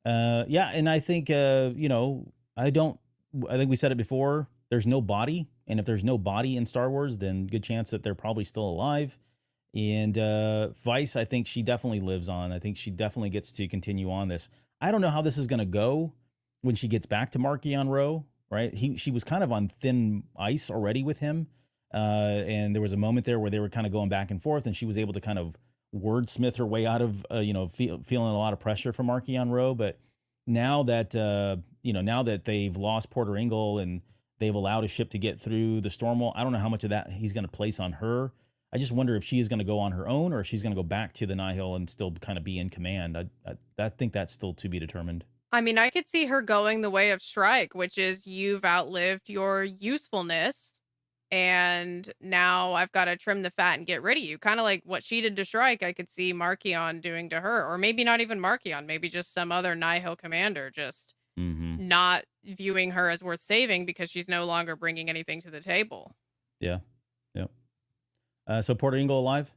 Yeah, and I think I think we said it before. There's no body, and if there's no body in Star Wars, then good chance that they're probably still alive. And Vice, I think she definitely lives on. I think she definitely gets to continue on this. I don't know how this is going to go when she gets back to Marchion Ro, right? She was kind of on thin ice already with him. And there was a moment there where they were kind of going back and forth, and she was able to kind of wordsmith her way out of, feeling a lot of pressure from Marchion Ro. But now that, now that they've lost Porter Engle and they've allowed a ship to get through the storm wall, I don't know how much of that he's going to place on her. I just wonder if she is going to go on her own or if she's going to go back to the Nihil and still kind of be in command. I think that's still to be determined. I mean, I could see her going the way of Shrike, which is you've outlived your usefulness, and now I've got to trim the fat and get rid of you. Kind of like what she did to Shrike, I could see Marchion doing to her. Or maybe not even Marchion, maybe just some other Nihil commander just not viewing her as worth saving because she's no longer bringing anything to the table. Yeah. Yep. So Porter Engle alive?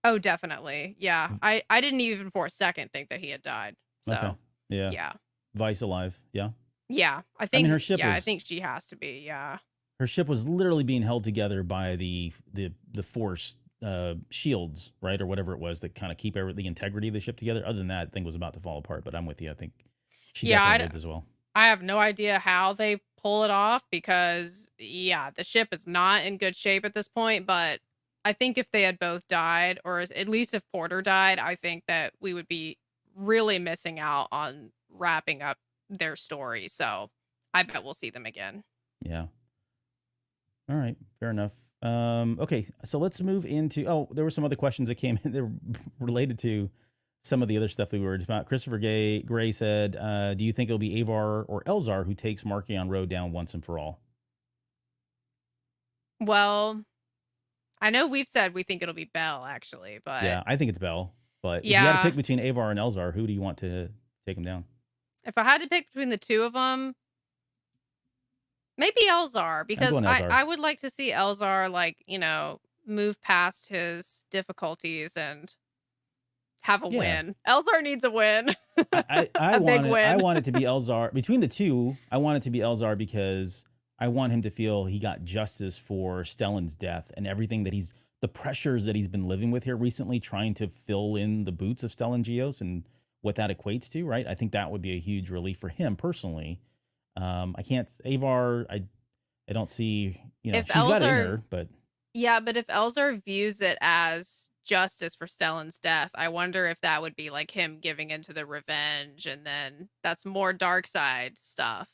Oh, definitely. Yeah. I didn't even for a second think that he had died. So, Okay. Yeah. yeah. Vice alive. Yeah. Yeah. I think her ship I was, think she has to be. Yeah. her ship was literally being held together by the force shields, right? Or whatever it was that kind of keep the integrity of the ship together. Other than that, thing was about to fall apart, but I'm with you. I think she definitely lived as well. I have no idea how they pull it off because, the ship is not in good shape at this point. But I think if they had both died, or at least if Porter died, I think that we would be really missing out on wrapping up their story. So I bet we'll see them again. Yeah. All right. Fair enough. Okay. So let's move into, there were some other questions that came in that were related to some of the other stuff that we were about. Christopher Gray said, do you think it'll be Avar or Elzar who takes Marchion Ro down once and for all? Well, I know we've said we think it'll be Bell, actually, but yeah, I think it's Bell. But if you had to pick between Avar and Elzar, who do you want to take him down? If I had to pick between the two of them, maybe Elzar, because I would like to see Elzar, move past his difficulties and have a win. Elzar needs a win. I big win. I want it to be Elzar. Between the two, I want it to be Elzar because I want him to feel he got justice for Stellan's death and everything that the pressures that he's been living with here recently, trying to fill in the boots of Stellan Gios and what that equates to, right? I think that would be a huge relief for him personally. I can't, Avar, I don't see, she's got it in her, but. Yeah, but if Elzar views it as justice for Stellan's death, I wonder if that would be like him giving into the revenge, and then that's more dark side stuff.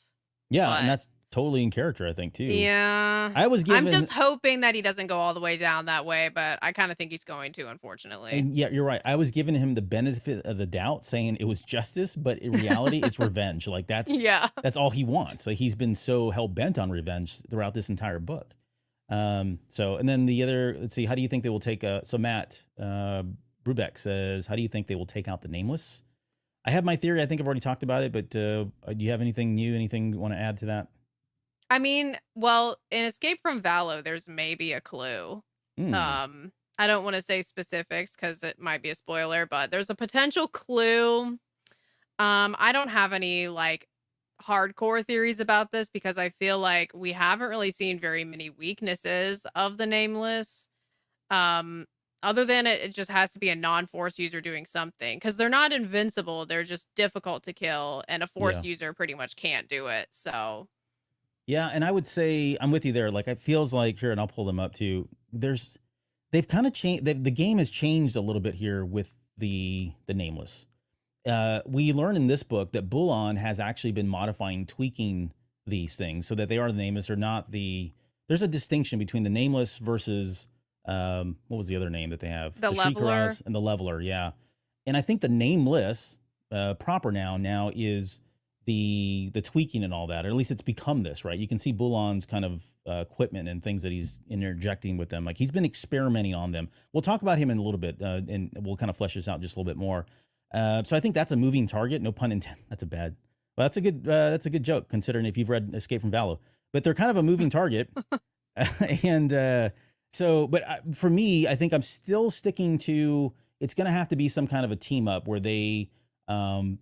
Yeah, and that's totally in character, I think, too. Yeah. I'm just hoping that he doesn't go all the way down that way, but I kind of think he's going to, unfortunately. And yeah, you're right. I was giving him the benefit of the doubt, saying it was justice, but in reality, it's revenge. Like that's all he wants. Like he's been so hell bent on revenge throughout this entire book. And then the other, let's see, how do you think they will take so Matt Brubeck says, how do you think they will take out the Nameless? I have my theory. I think I've already talked about it, but do you have anything new, anything you want to add to that? I mean, well, in Escape from Valo, there's maybe a clue. I don't want to say specifics because it might be a spoiler, but there's a potential clue. I don't have any hardcore theories about this because I feel like we haven't really seen very many weaknesses of the Nameless. Other than it just has to be a non-force user doing something, because they're not invincible. They're just difficult to kill, and a force user pretty much can't do it. So. Yeah, and I would say I'm with you there. Like it feels like here, and I'll pull them up too. They've kind of changed. The game has changed a little bit here with the Nameless. We learn in this book that Bulan has actually been modifying, tweaking these things so that they are the Nameless or not the. There's a distinction between the Nameless versus what was the other name that they have? The Leveler and the Leveler. Yeah, and I think the Nameless proper now is the tweaking and all that, or at least it's become this, right? You can see Bulan's kind of equipment and things that he's interjecting with them. Like he's been experimenting on them. We'll talk about him in a little bit, and we'll kind of flesh this out just a little bit more. So I think that's a moving target. No pun intended. That's a good joke considering if you've read Escape from Valo. But they're kind of a moving target, and for me, I think I'm still sticking to it's going to have to be some kind of a team up where they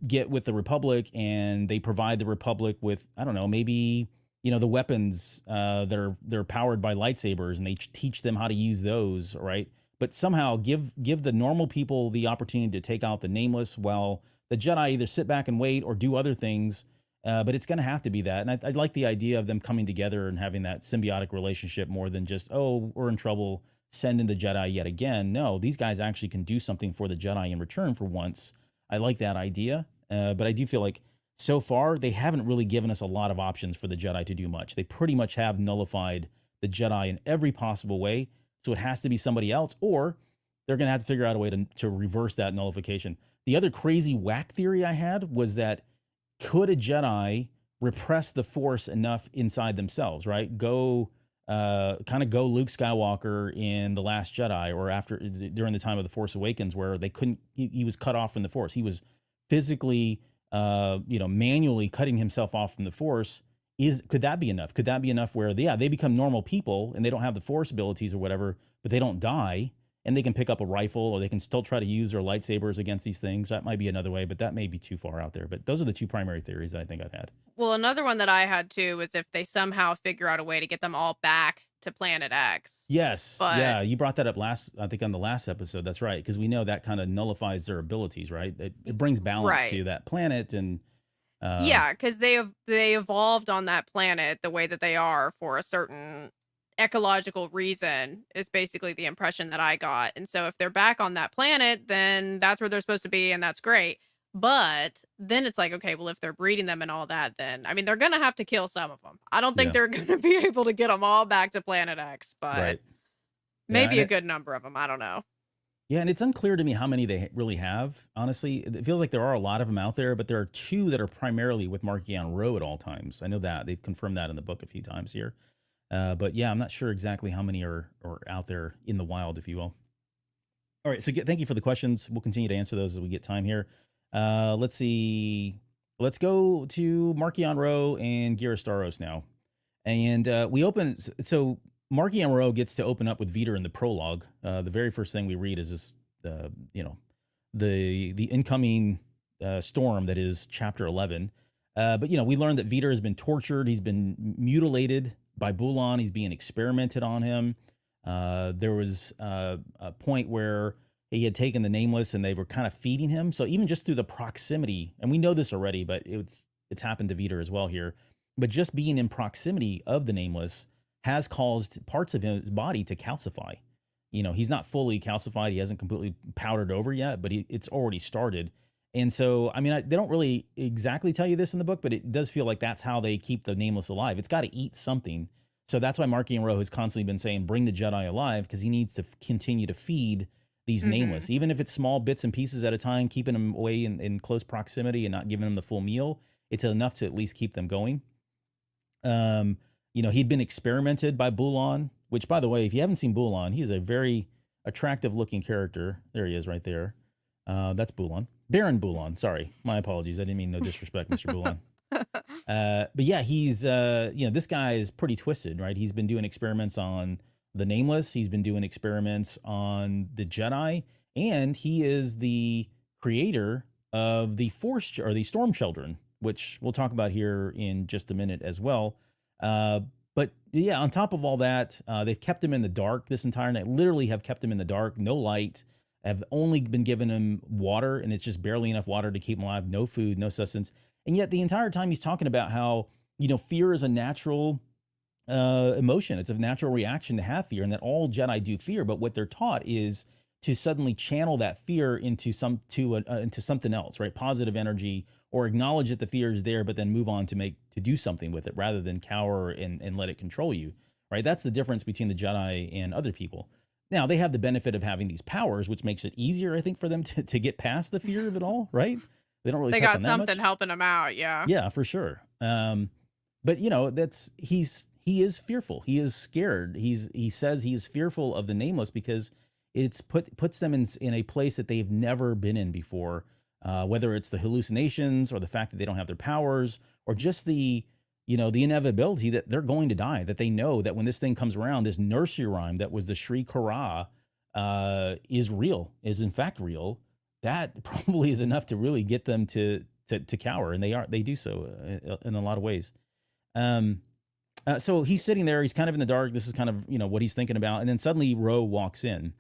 get with the Republic, and they provide the Republic with, I don't know, maybe, the weapons they're powered by lightsabers, and they teach them how to use those, right? But somehow give the normal people the opportunity to take out the Nameless, while the Jedi either sit back and wait or do other things. But it's going to have to be that. And I like the idea of them coming together and having that symbiotic relationship more than just, oh, we're in trouble, send in the Jedi yet again. No, these guys actually can do something for the Jedi in return for once. I like that idea. But I do feel like so far they haven't really given us a lot of options for the Jedi to do much. They pretty much have nullified the Jedi in every possible way. So it has to be somebody else, or they're going to have to figure out a way to reverse that nullification. The other crazy whack theory I had was that, could a Jedi repress the Force enough inside themselves, right? Go Luke Skywalker in The Last Jedi, or during the time of The Force Awakens, where they couldn't, he was cut off from the Force. He was physically, manually cutting himself off from the Force. Could that be enough? Could that be enough where, they become normal people and they don't have the Force abilities or whatever, but they don't die, and they can pick up a rifle, or they can still try to use their lightsabers against these things? That might be another way, but that may be too far out there. But those are the two primary theories that I think I've had. Well, another one that I had too was if they somehow figure out a way to get them all back to Planet X. Yes. But Yeah. You brought that up I think on the last episode. That's right. Because we know that kind of nullifies their abilities, right? It brings balance to that planet. And yeah, because they evolved on that planet the way that they are for a certain ecological reason, is basically the impression that I got. And so if they're back on that planet, then that's where they're supposed to be, and that's great. But then it's like, okay, well, if they're breeding them and all that, then, I mean, they're going to have to kill some of them. I don't think they're going to be able to get them all back to Planet X, but maybe a good number of them. I don't know. Yeah, and it's unclear to me how many they really have. Honestly, it feels like there are a lot of them out there, but there are two that are primarily with Marchion Ro at all times. I know that. They've confirmed that in the book a few times here. But yeah, I'm not sure exactly how many are out there in the wild, if you will. All right, so thank you for the questions. We'll continue to answer those as we get time here. Let's see. Let's go to Marchion Ro and Ghirra Starros now. And we open. So Marchion Ro gets to open up with Vader in the prologue. The very first thing we read is this, the incoming storm that is chapter 11. But we learned that Vader has been tortured. He's been mutilated by Bulan. He's being experimented on him. There was a point where he had taken the Nameless and they were kind of feeding him. So even just through the proximity, and we know this already, but it's happened to Vader as well here. But just being in proximity of the Nameless has caused parts of his body to calcify. He's not fully calcified. He hasn't completely powdered over yet, but it's already started. And so, I mean, they don't really exactly tell you this in the book, but it does feel like that's how they keep the Nameless alive. It's got to eat something. So that's why Marchion Ro has constantly been saying, bring the Jedi alive, because he needs to continue to feed these Nameless, even if it's small bits and pieces at a time, keeping them away in close proximity and not giving them the full meal. It's enough to at least keep them going. He'd been experimented by Bulan, which, by the way, if you haven't seen Bulan, he's a very attractive looking character. There he is right there. That's Bulan. Baron Bulan. Sorry. My apologies. I didn't mean no disrespect, Mr. Bulan. But yeah, he's, this guy is pretty twisted, right? He's been doing experiments on the Nameless. He's been doing experiments on the Jedi, and he is the creator of the Force, or the Storm Children, which we'll talk about here in just a minute as well. But yeah, on top of all that, they've kept him in the dark this entire night. Literally have kept him in the dark, no light. Have only been giving him water, and it's just barely enough water to keep him alive. No food, no sustenance. And yet the entire time he's talking about how, fear is a natural emotion. It's a natural reaction to have fear, and that all Jedi do fear. But what they're taught is to suddenly channel that fear into something else, right? Positive energy, or acknowledge that the fear is there, but then move on to do something with it, rather than cower and let it control you, right? That's the difference between the Jedi and other people. Now, they have the benefit of having these powers, which makes it easier, I think, for them to get past the fear of it all, right? They don't really They touch got on that something much. helping them out, yeah. Yeah, for sure. But he is fearful. He is scared. He says he is fearful of the Nameless because it's puts them in a place that they've never been in before. Whether it's the hallucinations, or the fact that they don't have their powers, or just the inevitability that they're going to die, that they know that when this thing comes around, this nursery rhyme that was the Shri Kara is in fact real, that probably is enough to really get them to cower, and they do so in a lot of ways. So he's sitting there, he's kind of in the dark. This is kind of, what he's thinking about. And then suddenly Ro walks in.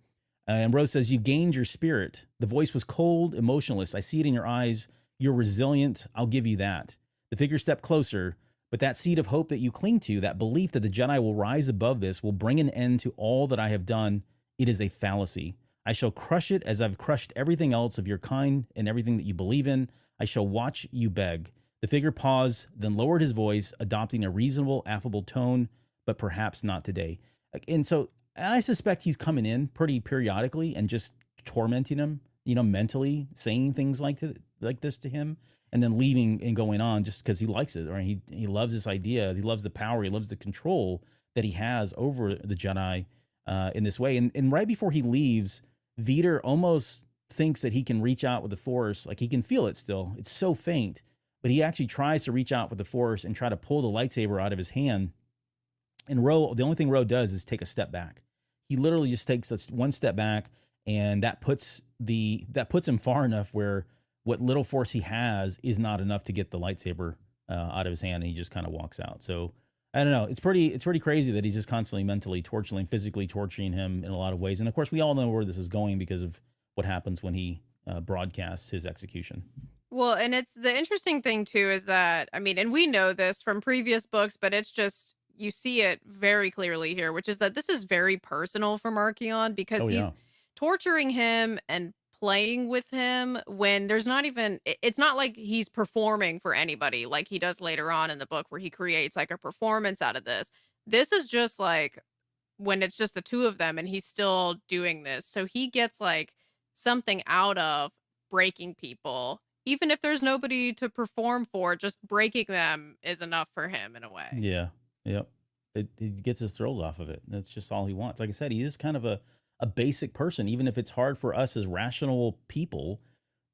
And Ro says, "You gained your spirit. The voice was cold, emotionless. I see it in your eyes. You're resilient. I'll give you that." The figure stepped closer, but that seed of hope that you cling to, that belief that the Jedi will rise above this, will bring an end to all that I have done. It is a fallacy. I shall crush it as I've crushed everything else of your kind and everything that you believe in. I shall watch you beg. The figure paused, then lowered his voice, adopting a reasonable, affable tone, but perhaps not today. And so I suspect he's coming in pretty periodically and just tormenting him, mentally, saying things like this to him, and then leaving and going on just because he likes it, right? He loves this idea. He loves the power. He loves the control that he has over the Jedi in this way. And right before he leaves, Vader almost thinks that he can reach out with the Force. Like, he can feel it still. It's so faint, but he actually tries to reach out with the Force and try to pull the lightsaber out of his hand. And the only thing Ro does is take a step back. He literally just takes one step back, and that puts him far enough where what little force he has is not enough to get the lightsaber out of his hand, and he just kind of walks out. So I don't know. It's pretty crazy that he's just constantly mentally torturing, physically torturing him in a lot of ways. And of course, we all know where this is going because of what happens when he broadcasts his execution. Well, and it's the interesting thing too is that, I mean, and we know this from previous books, but it's just, you see it very clearly here, which is that this is very personal for Marchion because he's torturing him and playing with him when there's not even, it's not like he's performing for anybody like he does later on in the book where he creates like a performance out of this. This is just like when it's just the two of them and he's still doing this. So he gets like something out of breaking people. Even if there's nobody to perform for, just breaking them is enough for him in a way. Yeah. Yep. It gets his thrills off of it. That's just all he wants. Like I said, he is kind of a basic person, even if it's hard for us as rational people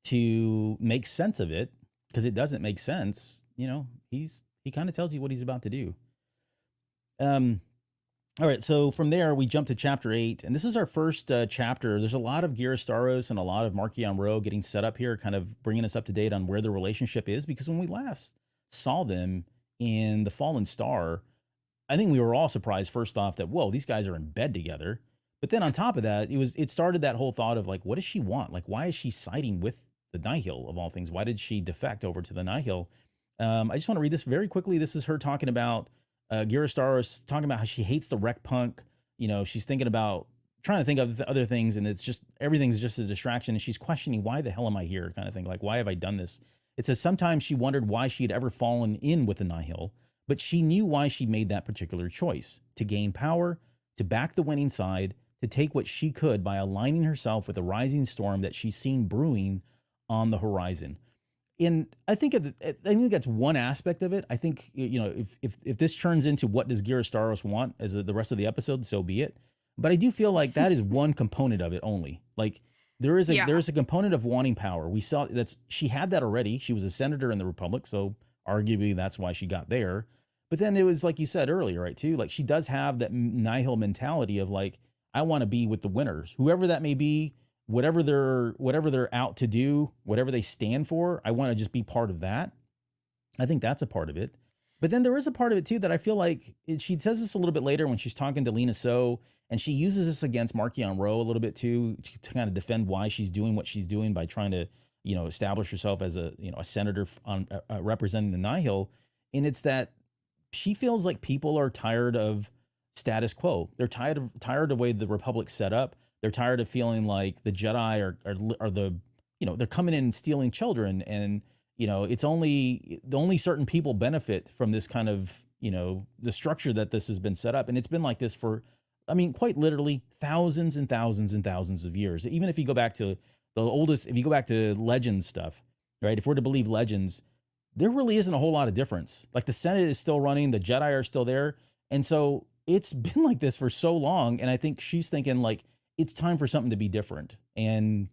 to make sense of it, because it doesn't make sense. He kind of tells you what he's about to do. All right, so from there, we jump to chapter 8, and this is our first chapter. There's a lot of Ghirra Starros and a lot of Marchion Ro getting set up here, kind of bringing us up to date on where the relationship is, because when we last saw them in The Fallen Star, I think we were all surprised, first off, that, whoa, these guys are in bed together. But then on top of that, it started that whole thought of, like, what does she want? Like, why is she siding with the Nihil, of all things? Why did she defect over to the Nihil? I just want to read this very quickly. This is her talking about Ghirra Starros, talking about how she hates the wreck punk. She's thinking about trying to think of other things, and it's just, everything's just a distraction. And she's questioning, why the hell am I here? Kind of thing. Like, why have I done this? It says sometimes she wondered why she had ever fallen in with the Nihil, but she knew why she made that particular choice: to gain power, to back the winning side, to take what she could by aligning herself with the rising storm that she's seen brewing on the horizon. And I think that's one aspect of it. I think, if this turns into what does Ghirra Starros want as the rest of the episode, so be it. But I do feel like that is one component of it only. Like, there is a component of wanting power. We saw she had that already. She was a senator in the Republic, so arguably that's why she got there. But then it was like you said earlier, right, too? Like, she does have that Nihil mentality of, like, I want to be with the winners, whoever that may be, whatever they're out to do, whatever they stand for. I want to just be part of that. I think that's a part of it. But then there is a part of it too that I feel like she says this a little bit later when she's talking to Lena So, and she uses this against Marchion Ro a little bit too, to kind of defend why she's doing what she's doing by trying to, establish herself as a senator on representing the Nihil. And it's that she feels like people are tired of status quo. They're tired of the way the Republic's set up. They're tired of feeling like the Jedi are the, they're coming in and stealing children, and it's only certain people benefit from this kind of, the structure that this has been set up. And it's been like this for, quite literally thousands and thousands and thousands of years. Even if you go back to if you go back to Legends stuff, right? If we're to believe Legends, there really isn't a whole lot of difference. Like, the Senate is still running, the Jedi are still there. And so it's been like this for so long. And I think she's thinking, like, it's time for something to be different. And,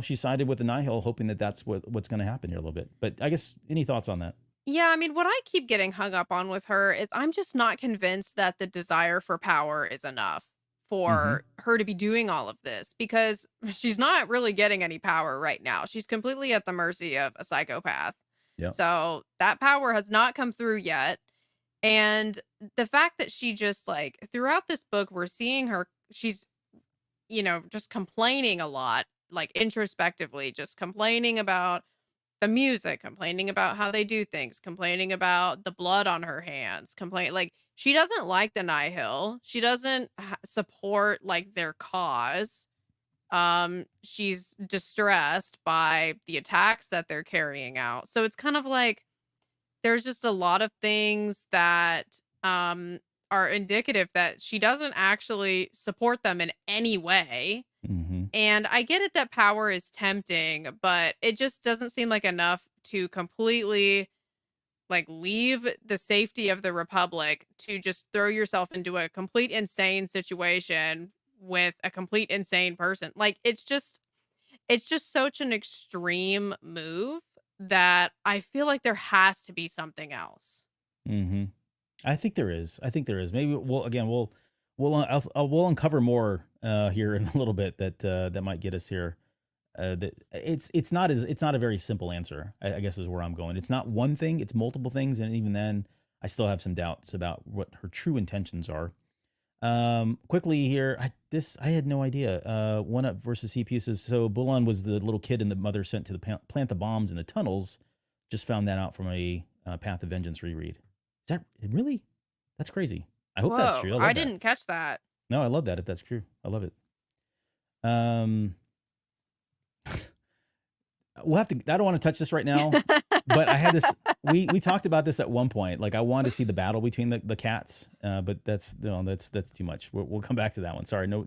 she sided with the Nihil, hoping that that's what's going to happen here a little bit. But I guess, any thoughts on that? Yeah, what I keep getting hung up on with her is I'm just not convinced that the desire for power is enough for her to be doing all of this, because she's not really getting any power right now. She's completely at the mercy of a psychopath. Yeah. So that power has not come through yet. And the fact that she just like throughout this book, we're seeing her, she's, just complaining a lot, like introspectively, just complaining about the music, complaining about how they do things, complaining about the blood on her hands, like she doesn't like the Nihil. She doesn't support like their cause. She's distressed by the attacks that they're carrying out. So it's kind of like there's just a lot of things that are indicative that she doesn't actually support them in any way. And I get it that power is tempting, but it just doesn't seem like enough to completely like leave the safety of the Republic to just throw yourself into a complete insane situation with a complete insane person. Like it's just such an extreme move that I feel like there has to be something else. I think there is. Maybe we'll uncover more here in a little bit that might get us here. That it's not a very simple answer. I guess is where I'm going. It's not one thing. It's multiple things, and even then, I still have some doubts about what her true intentions are. Quickly here, I had no idea. One Up versus CPU says, so Bulan was the little kid and the mother sent to the plant the bombs in the tunnels. Just found that out from a Path of Vengeance reread. Is that really? That's crazy. I hope that's true. I didn't catch that. No, I love that. If that's true, I love it. We'll have to. I don't want to touch this right now, but I had this. We talked about this at one point. Like I wanted to see the battle between the cats, but that's too much. We'll come back to that one. Sorry, no.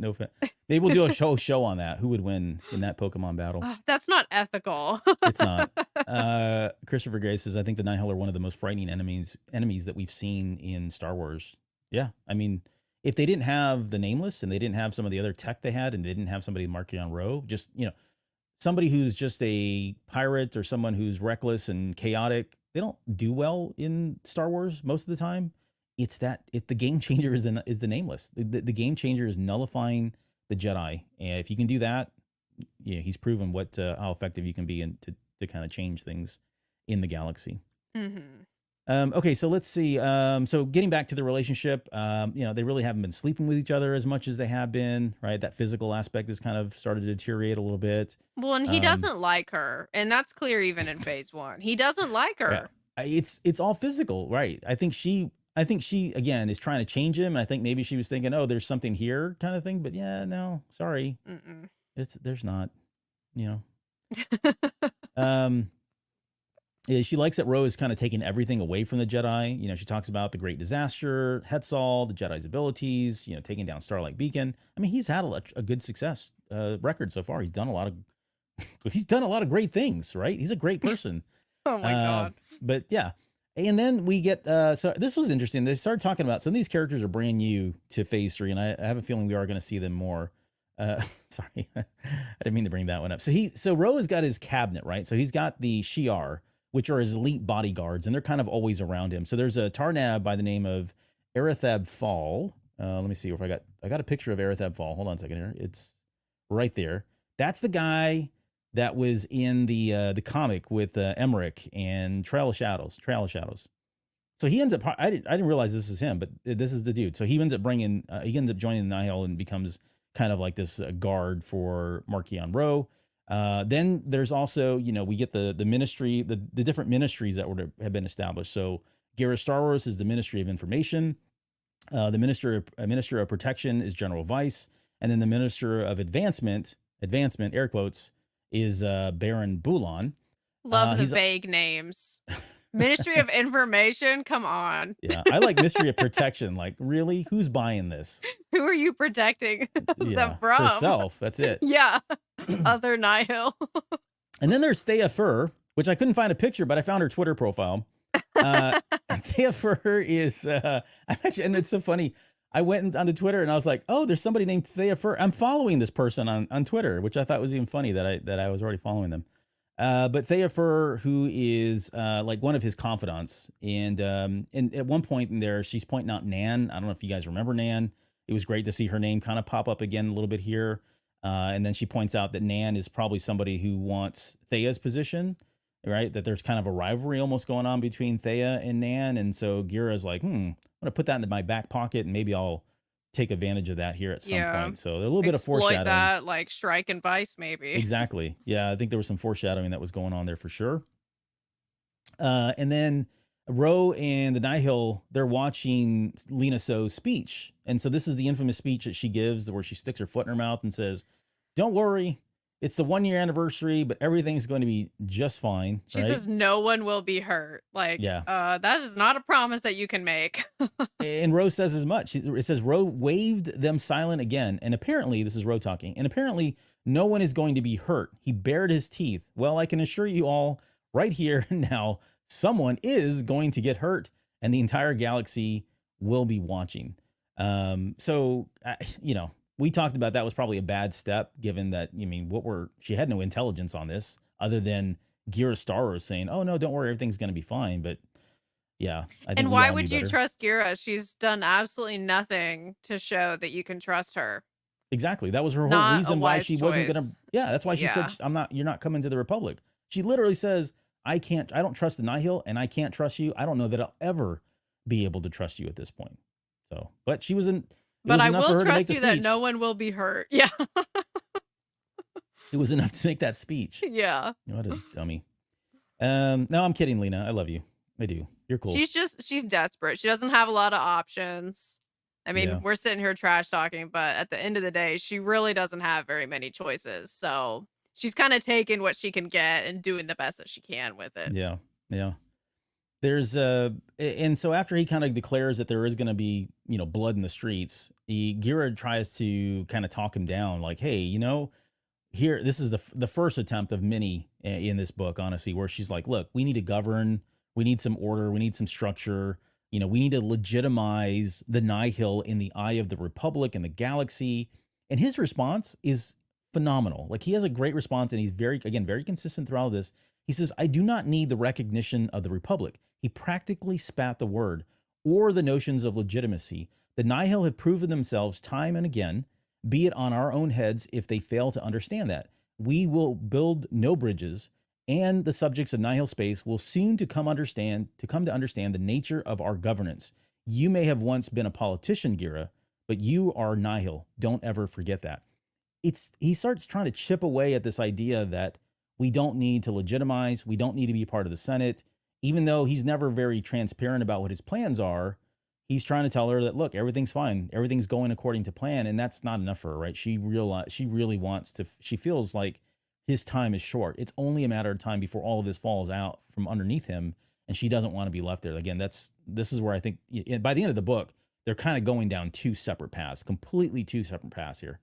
Maybe we'll do a show on that. Who would win in that Pokemon battle? That's not ethical. It's not. Christopher Gray says, I think the Nihil are one of the most frightening enemies that we've seen in Star Wars. Yeah, I mean, if they didn't have the Nameless and they didn't have some of the other tech they had, and they didn't have somebody Marchion Ro, just somebody who's just a pirate or someone who's reckless and chaotic, they don't do well in Star Wars most of the time. The game changer is the Nameless. The game changer is nullifying the Jedi, and if you can do that, he's proven how effective you can be to kind of change things in the galaxy. Okay, so let's see. So getting back to the relationship, they really haven't been sleeping with each other as much as they have been, right? That physical aspect has kind of started to deteriorate a little bit. Well, and he doesn't like her, and that's clear even in phase 1. He doesn't like her. Yeah. It's all physical, right? I think she again is trying to change him. And I think maybe she was thinking, oh, there's something here, kind of thing. But yeah, no, sorry, there's not. She likes that Ro is kind of taking everything away from the Jedi. She talks about the great disaster, Hetzal, the Jedi's abilities, taking down Starlight Beacon. I mean, he's had a good success record so far. He's done a lot of great things, right? He's a great person. Oh my God. But yeah. And then we get, so this was interesting. They started talking about, some of these characters are brand new to phase 3, and I have a feeling we are going to see them more. Sorry, I didn't mean to bring that one up. So Ro has got his cabinet, right? So he's got the Shi'ar, which are his elite bodyguards, and they're kind of always around him. So there's a Tarnab by the name of Erethab Fall. Let me see if I got a picture of Erethab Fall. Hold on a second here. It's right there. That's the guy that was in the comic with Emmerich and Trail of Shadows. So he ends up. I didn't realize this was him, but this is the dude. So he ends up joining the Nihil and becomes kind of like this guard for Marchion Ro. Then there's also, we get the ministry, the different ministries that have been established. So Ghirra Starros is the Ministry of Information. The Minister of Protection is General Vice. And then the Minister of Advancement, air quotes, is Baron Bulan. Love the vague names. Ministry of Information? Come on. Yeah, I like Ministry of Protection. Like, really? Who's buying this? Who are you protecting them from? Herself. That's it. Yeah. Other Nihil. And then there's Thea Fur, which I couldn't find a picture, but I found her Twitter profile. Thea Fur is, and it's so funny. I went onto Twitter and I was like, oh, there's somebody named Thea Fur. I'm following this person on Twitter, which I thought was even funny that I was already following them. But Thea Fur, who is like one of his confidants, and at one point in there, she's pointing out Nan. I don't know if you guys remember Nan. It was great to see her name kind of pop up again a little bit here. And then she points out that Nan is probably somebody who wants Thea's position, right? That there's kind of a rivalry almost going on between Thea and Nan. And so Ghirra's like, I'm going to put that into my back pocket and maybe I'll take advantage of that here at some point. So a little bit of foreshadowing. That, like Strike and Vice, maybe. Exactly. Yeah, I think there was some foreshadowing that was going on there for sure. And then Ro and the Nihil, they're watching Lena So's speech. And so this is the infamous speech that she gives where she sticks her foot in her mouth and says, don't worry, it's the 1-year anniversary, but everything's going to be just fine. She says no one will be hurt. Like, that is not a promise that you can make. And Ro says as much. It says Ro waved them silent again. And apparently, this is Ro talking, and apparently no one is going to be hurt. He bared his teeth. Well, I can assure you all right here and now, someone is going to get hurt and the entire galaxy will be watching. So, we talked about that was probably a bad step, given that, she had no intelligence on this other than Ghirra Starros saying, oh, no, don't worry, everything's going to be fine. But yeah. And why would you trust Ghirra? She's done absolutely nothing to show that you can trust her. Exactly. That was her whole reason why she wasn't going to. Yeah, that's why she said, you're not coming to the Republic. She literally says, I don't trust the Nihil and I can't trust you. I don't know that I'll ever be able to trust you at this point. So, but she wasn't. But I will trust you that no one will be hurt. Yeah. It was enough to make that speech. Yeah. What a dummy. No, I'm kidding, Lena. I love you. I do. You're cool. She's desperate. She doesn't have a lot of options. I mean, we're sitting here trash talking, but at the end of the day, she really doesn't have very many choices. So she's kind of taking what she can get and doing the best that she can with it. Yeah. Yeah. There's and so after he kind of declares that there is going to be, blood in the streets, Ghirra tries to kind of talk him down like, hey, here, this is the first attempt of many in this book, honestly, where she's like, look, we need to govern. We need some order. We need some structure. We need to legitimize the Nihil in the eye of the Republic and the galaxy. And his response is phenomenal. Like, he has a great response, and he's very consistent throughout this. He says, I do not need the recognition of the Republic. He practically spat the word or the notions of legitimacy. The Nihil have proven themselves time and again, be it on our own heads if they fail to understand that. We will build no bridges, and the subjects of Nihil space will soon come to understand the nature of our governance. You may have once been a politician, Ghirra, but you are Nihil. Don't ever forget that. He starts trying to chip away at this idea that we don't need to legitimize. We don't need to be part of the Senate. Even though he's never very transparent about what his plans are, he's trying to tell her that, look, everything's fine. Everything's going according to plan. And that's not enough for her, right? She really wants to, she feels like his time is short. It's only a matter of time before all of this falls out from underneath him. And she doesn't want to be left there. Again, this is where I think by the end of the book, they're kind of going down completely two separate paths here.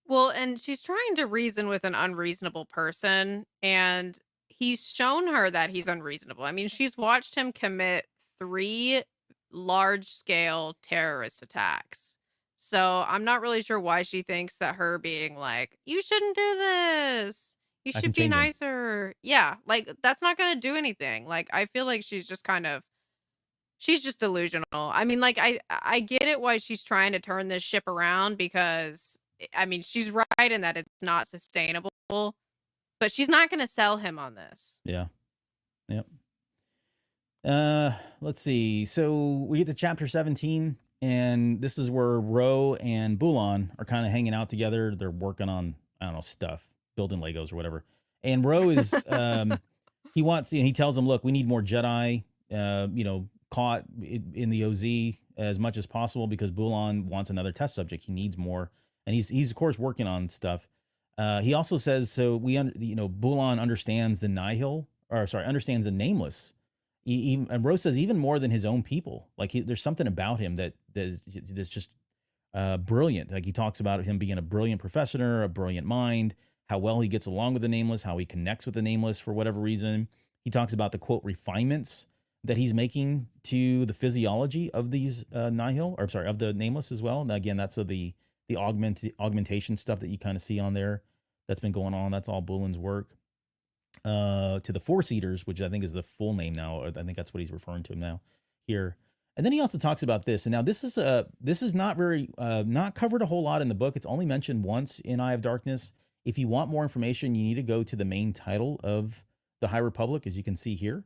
Well, and she's trying to reason with an unreasonable person, and he's shown her that he's unreasonable. I mean, she's watched him commit 3 large-scale terrorist attacks. So I'm not really sure why she thinks that her being like, you shouldn't do this. You should be nicer. Yeah, like, that's not going to do anything. Like, I feel like she's just delusional. I mean, like, I get it why she's trying to turn this ship around because, I mean, she's right in that it's not sustainable, but she's not going to sell him on this. Yeah. Yep. Let's see. So we get to chapter 17, and this is where Ro and Bulan are kind of hanging out together. They're working on, I don't know, stuff, building Legos or whatever. And Ro is, he tells them, look, we need more Jedi, caught in the OZ as much as possible because Bulan wants another test subject. He needs more. And he's of course working on stuff. He also says, so Bulan understands the understands the nameless. And Rose says even more than his own people. Like there's something about him that's just brilliant. Like he talks about him being a brilliant professor, a brilliant mind, how well he gets along with the nameless, how he connects with the nameless for whatever reason. He talks about the quote refinements that he's making to the physiology of these of the nameless as well. And again, that's the augmentation stuff that you kind of see on there that's been going on. That's all Bulan's work. To the Force Eaters, which I think is the full name now. I think that's what he's referring to now here. And then he also talks about this. And now this is not very not covered a whole lot in the book. It's only mentioned once in Eye of Darkness. If you want more information, you need to go to the main title of the High Republic, as you can see here.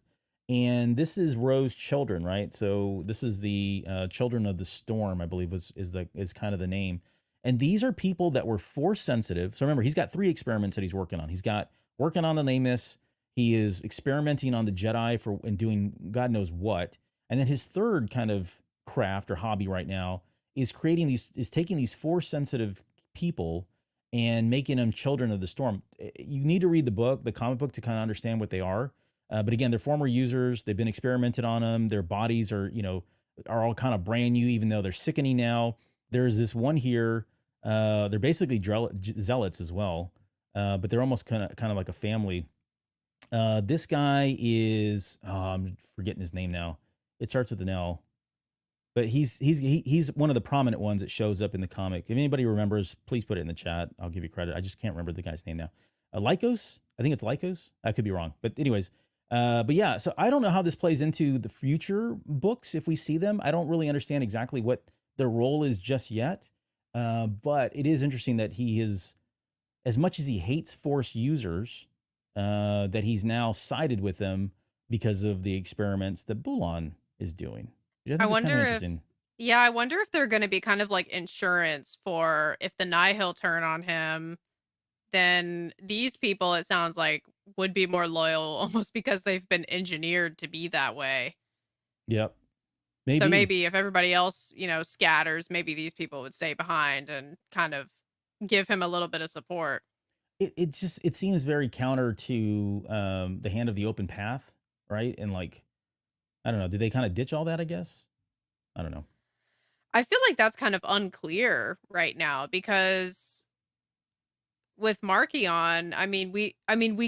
And this is Ro's children, right? So this is the Children of the Storm, I believe is kind of the name. And these are people that were force sensitive. So remember, he's got 3 experiments that he's working on. He's got working on the Nameless. He is experimenting on the Jedi and doing God knows what. And then his third kind of craft or hobby right now is taking these force sensitive people and making them children of the storm. You need to read the comic book, to kind of understand what they are. But again, they're former users. They've been experimented on them. Their bodies are all kind of brand new, even though they're sickening now. There's this one here. They're basically zealots as well, but they're almost kind of like a family. This guy is, I'm forgetting his name now. It starts with an L, but he's one of the prominent ones that shows up in the comic. If anybody remembers, please put it in the chat. I'll give you credit. I just can't remember the guy's name now. Lycos, I think it's Lycos. I could be wrong, but anyways, but yeah. So I don't know how this plays into the future books if we see them. I don't really understand exactly what their role is just yet, but it is interesting that he is, as much as he hates Force users, that he's now sided with them because of the experiments that Bulan is doing. Which I I think is kind of wonder if, interesting. yeah, I wonder if they're going to be kind of like insurance for if the Nihil turn on him, then these people, it sounds like, would be more loyal almost because they've been engineered to be that way. Yep. So maybe if everybody else, scatters, maybe these people would stay behind and kind of give him a little bit of support. It seems very counter to the Hand of the Open Path, right? And like, I don't know, did they kind of ditch all that, I guess? I don't know. I feel like that's kind of unclear right now because with Marchion, I mean, we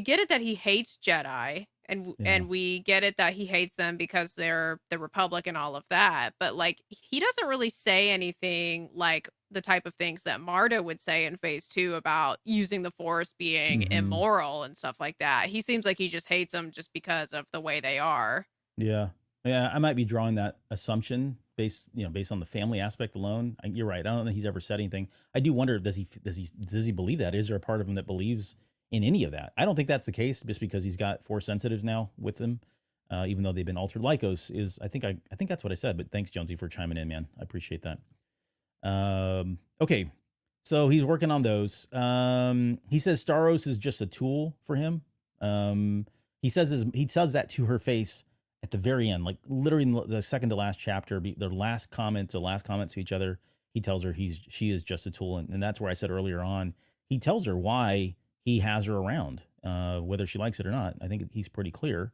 get it that he hates Jedi and we get it that he hates them because they're the Republic and all of that. But like, he doesn't really say anything like the type of things that Marta would say in Phase 2 about using the Force being immoral and stuff like that. He seems like he just hates them just because of the way they are. Yeah. I might be drawing that assumption based on the family aspect alone. You're right. I don't think he's ever said anything. I do wonder, does he believe that? Is there a part of him that believes in any of that? I don't think that's the case, just because he's got Force sensitives now with him, even though they've been altered. Lycos is, I think that's what I said. But thanks, Jonesy, for chiming in, man. I appreciate that. Okay, so he's working on those. He says Starros is just a tool for him. He says that to her face at the very end, like literally in the second to last chapter, their last comments to each other. He tells her she is just a tool, and that's where I said earlier on. He tells her why he has her around, whether she likes it or not. I think he's pretty clear.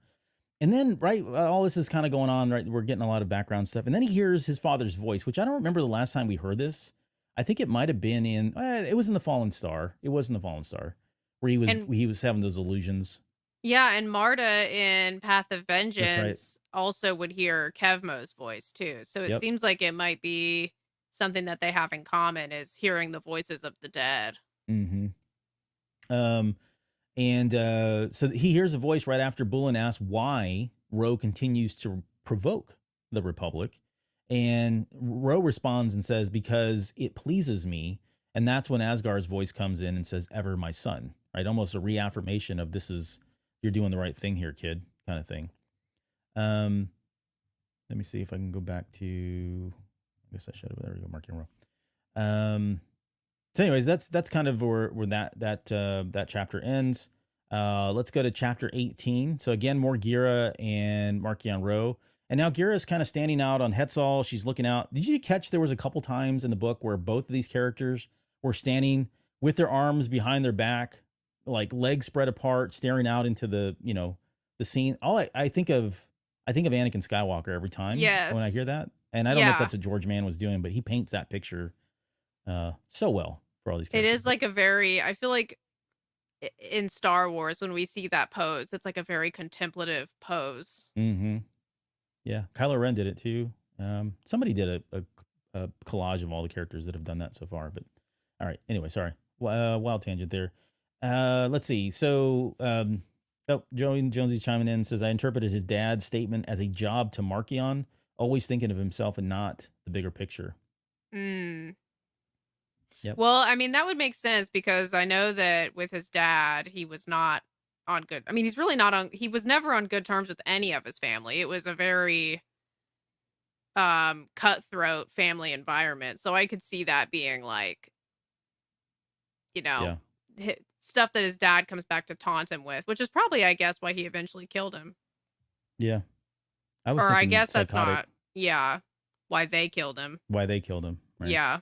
And then, right, all this is kind of going on, right? We're getting a lot of background stuff. And then he hears his father's voice, which I don't remember the last time we heard this. I think it might have been it was in The Fallen Star. It was in The Fallen Star, where he was having those illusions. Yeah, and Marta in Path of Vengeance also would hear Kevmo's voice too. So it seems like it might be something that they have in common, is hearing the voices of the dead. Mm-hmm. So he hears a voice right after Bullen asks why Ro continues to provoke the Republic. And Ro responds and says, because it pleases me. And that's when Asgar's voice comes in and says, ever my son, right? Almost a reaffirmation of you're doing the right thing here, kid, kind of thing. Let me see if I can go back to, I guess I should have, there we go, Marchion Ro. So anyways, that's kind of where that chapter ends. Let's go to chapter 18. So again, more Ghirra and Marchion Ro. And now Ghirra is kind of standing out on Hetzal. She's looking out. Did you catch there was a couple times in the book where both of these characters were standing with their arms behind their back, like legs spread apart, staring out into the scene? I think of Anakin Skywalker every time when I hear that. And I don't know if that's what George Mann was doing, but he paints that picture so well for all these characters. It is like I feel like in Star Wars, when we see that pose, it's like a very contemplative pose. Mm-hmm. Yeah, Kylo Ren did it too. Somebody did a collage of all the characters that have done that so far. But all right, anyway, sorry, wild tangent there. Let's see. So, Jonesy's chiming in and says, I interpreted his dad's statement as a job to Marchion. always thinking of himself and not the bigger picture. Mm. Yep. Well, I mean, that would make sense because I know that with his dad, he was not on good. I mean, he's really not on. He was never on good terms with any of his family. It was a very cutthroat family environment. So I could see that being like, you know, Yeah. stuff that his dad comes back to taunt him with, which is probably, I guess, why he eventually killed him. Yeah. I was Or I thinking guess that's psychotic. not. Yeah, why they killed him. Why they killed him. Right. Yeah.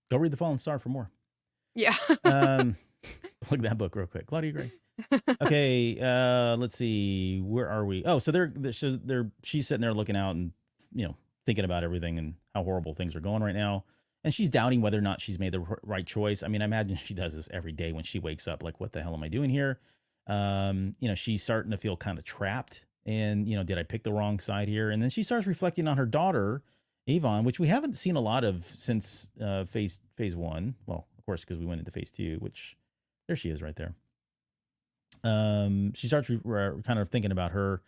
Go read The Fallen Star for more. Yeah. Plug that book real quick. Claudia Gray. Okay, let's see. Where are we? Oh, so she's sitting there looking out and, thinking about everything and how horrible things are going right now. And she's doubting whether or not she's made the right choice. I mean, I imagine she does this every day when she wakes up, like, what the hell am I doing here? She's starting to feel kind of trapped. And, did I pick the wrong side here? And then she starts reflecting on her daughter, Avon, which we haven't seen a lot of since phase 1. Well, of course, because we went into phase 2, which there she is right there. She starts kind of thinking about her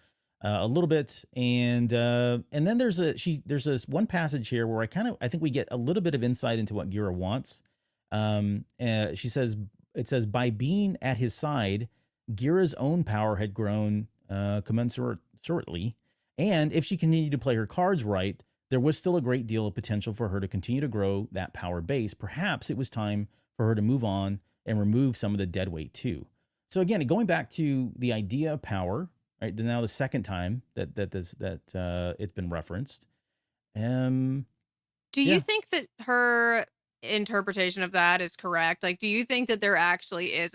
a little bit, and then there's this one passage here where I think we get a little bit of insight into what Ghirra wants. She says, it says, by being at his side, Ghirra's own power had grown commensurately, and if she continued to play her cards right, there was still a great deal of potential for her to continue to grow that power base. Perhaps it was time for her to move on and remove some of the dead weight too. So again, going back to the idea of power, right? Now the second time that it's been referenced. Do you think that her interpretation of that is correct? Like, do you think that there actually is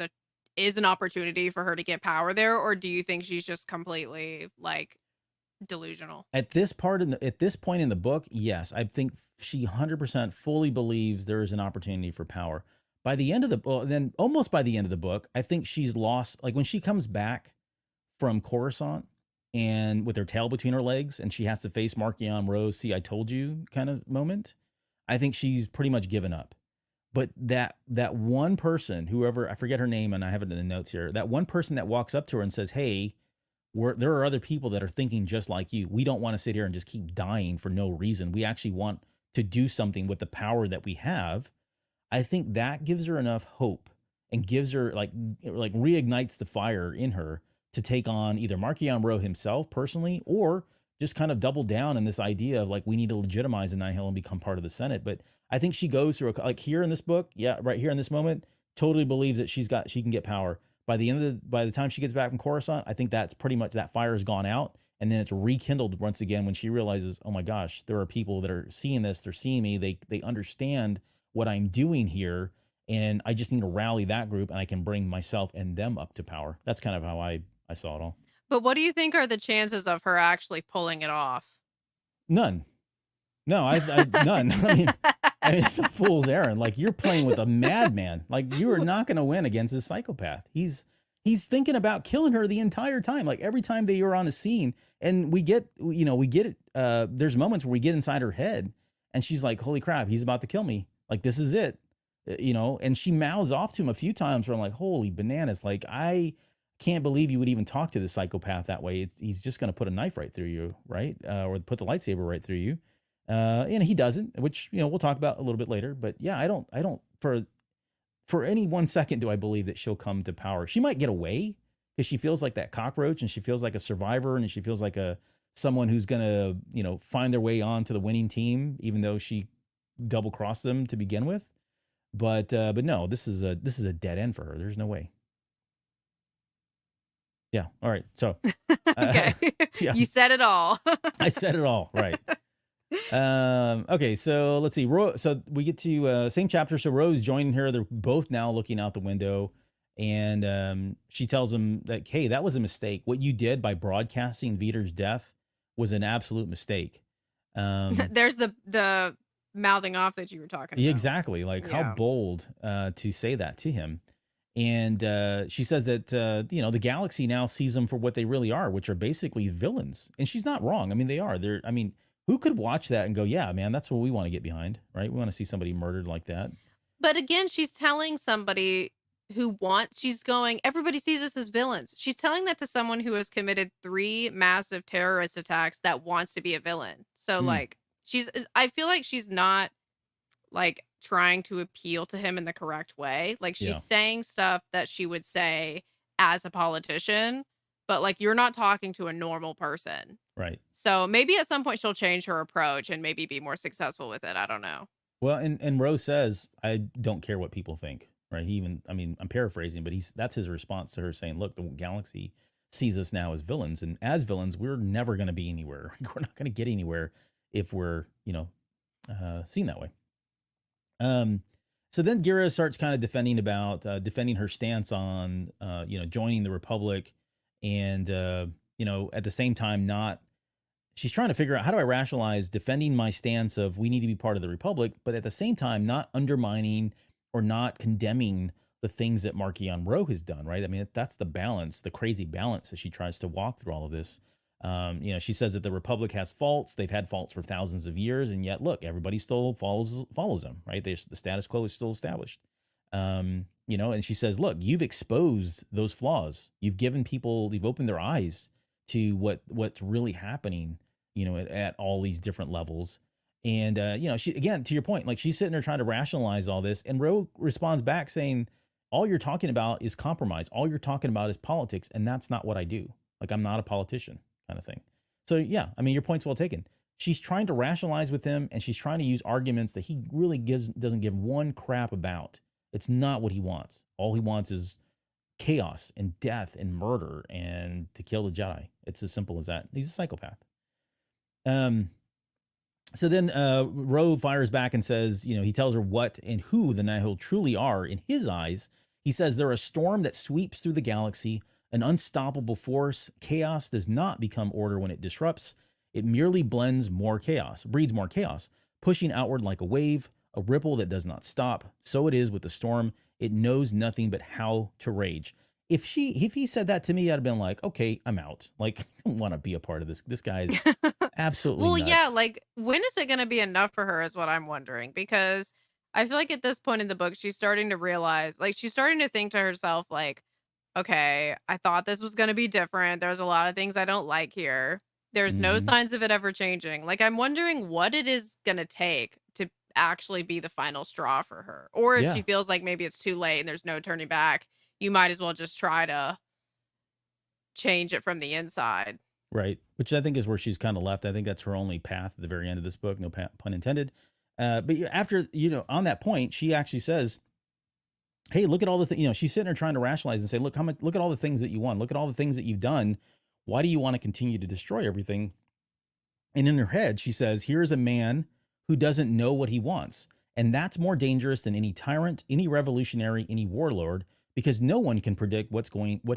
an opportunity for her to get power there, or do you think she's just completely like delusional? At this point in the book, yes, I think she 100% fully believes there is an opportunity for power. By the end of almost by the end of the book, I think she's lost. Like when she comes back from Coruscant and with her tail between her legs, and she has to face Marchion Ro, see, I told you kind of moment. I think she's pretty much given up. But that one person, whoever, I forget her name, and I have it in the notes here. That one person that walks up to her and says, "Hey, there are other people that are thinking just like you. We don't want to sit here and just keep dying for no reason. We actually want to do something with the power that we have." I think that gives her enough hope and gives her like reignites the fire in her to take on either Marchion Ro himself personally, or just kind of double down in this idea of like, we need to legitimize the Nihil and become part of the Senate. But I think she goes through like here in this book. Yeah. Right here in this moment, totally believes that she can get power by the time she gets back from Coruscant. I think that's pretty much, that fire has gone out, and then it's rekindled once again when she realizes, oh my gosh, there are people that are seeing this. They're seeing me. They understand what I'm doing here, and I just need to rally that group, and I can bring myself and them up to power. That's kind of how I saw it all. But what do you think are the chances of her actually pulling it off? None. No, I none. I mean, it's a fool's errand. Like, you're playing with a madman. Like, you are not going to win against this psychopath. He's thinking about killing her the entire time. Like every time they are on a scene, and we get it. There's moments where we get inside her head, and she's like, "Holy crap, he's about to kill me. Like, this is it." And she mouths off to him a few times where I'm like, holy bananas. Like, I can't believe you would even talk to the psychopath that way. He's just going to put a knife right through you, right? Or put the lightsaber right through you. And he doesn't, which, we'll talk about a little bit later. But yeah, I don't for any 1 second do I believe that she'll come to power. She might get away because she feels like that cockroach, and she feels like a survivor, and she feels like someone who's going to, find their way on to the winning team, even though she double crossed them to begin with. But no, this is a dead end for her. There's no way. Yeah. All right. So, okay. Yeah. You said it all. I said it all. Right. Okay. So let's see. So we get to same chapter. So Rose joining her. They're both now looking out the window, and she tells him that, hey, that was a mistake. What you did by broadcasting Vader's death was an absolute mistake. There's the mouthing off that you were talking about. Exactly. Like, how bold to say that to him. And she says that, the galaxy now sees them for what they really are, which are basically villains. And she's not wrong. I mean, they are. Who could watch that and go, yeah, man, that's what we want to get behind, right? We want to see somebody murdered like that. But again, she's telling somebody she's going, everybody sees us as villains. She's telling that to someone who has committed 3 massive terrorist attacks that wants to be a villain. So, Mm, like, I feel like she's not, like, trying to appeal to him in the correct way. Like, she's yeah, saying stuff that she would say as a politician, but, like, you're not talking to a normal person. right. So, maybe at some point she'll change her approach and maybe be more successful with it. I don't know. Well, and Rose says, I don't care what people think, right? He even, I mean, I'm paraphrasing, but that's his response to her saying, look, the galaxy sees us now as villains, and as villains, we're never going to be anywhere. We're not going to get anywhere if we're, seen that way. So then Ghirra starts kind of defending her stance on, joining the Republic, and at the same time, not. She's trying to figure out, how do I rationalize defending my stance of we need to be part of the Republic, but at the same time not undermining or not condemning the things that Marchion Ro has done, right? I mean, that's the balance, the crazy balance that she tries to walk through all of this. She says that the Republic has faults. They've had faults for thousands of years, and yet, look, everybody still follows them, right? The status quo is still established. And she says, look, you've exposed those flaws. You've opened their eyes to what's really happening, at all these different levels. And, she, again, to your point, like, she's sitting there trying to rationalize all this, and Ro responds back saying, all you're talking about is compromise. All you're talking about is politics. And that's not what I do. Like, I'm not a politician, kind of thing. So yeah, I mean, your point's well taken. She's trying to rationalize with him, and she's trying to use arguments that he really doesn't give one crap about. It's not what he wants. All he wants is chaos and death and murder and to kill the Jedi. It's as simple as that. He's a psychopath. So then Ro fires back and says, he tells her what and who the Nihil truly are in his eyes. He says they're a storm that sweeps through the galaxy, an unstoppable force. Chaos does not become order when it disrupts. It merely breeds more chaos, pushing outward like a wave, a ripple that does not stop. So it is with the storm. It knows nothing but how to rage. If he said that to me, I'd have been like, okay, I'm out. Like, I don't want to be a part of this. This guy's absolutely Well, nuts. yeah, like, when is it gonna be enough for her is what I'm wondering, because I feel like at this point in the book, she's starting to realize, like, she's starting to think to herself, like, okay, I thought this was gonna be different. There's a lot of things I don't like here. There's no Hmm. signs of it ever changing. Like, I'm wondering what it is gonna take to actually be the final straw for her. Or if Yeah, she feels like maybe it's too late and there's no turning back, you might as well just try to change it from the inside. right. Which I think is where she's kind of left. I think that's her only path at the very end of this book. No pun intended. But after, on that point, she actually says, hey, look at all the things, she's sitting there trying to rationalize and say, look, look at all the things that you won. Look at all the things that you've done. Why do you want to continue to destroy everything? And in her head, she says, here's a man who doesn't know what he wants. And that's more dangerous than any tyrant, any revolutionary, any warlord, because no one can predict what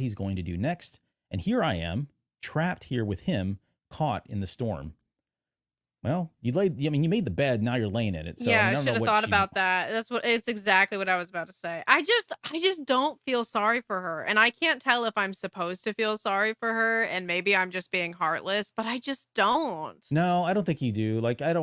he's going to do next. And here I am, trapped here with him, caught in the storm. Well, you made the bed, now you're laying in it. So I Yeah, mean, I I don't know should have what thought about that. It's exactly what I was about to say. I just don't feel sorry for her. And I can't tell if I'm supposed to feel sorry for her and maybe I'm just being heartless, but I just don't. No, I don't think you do. Like, I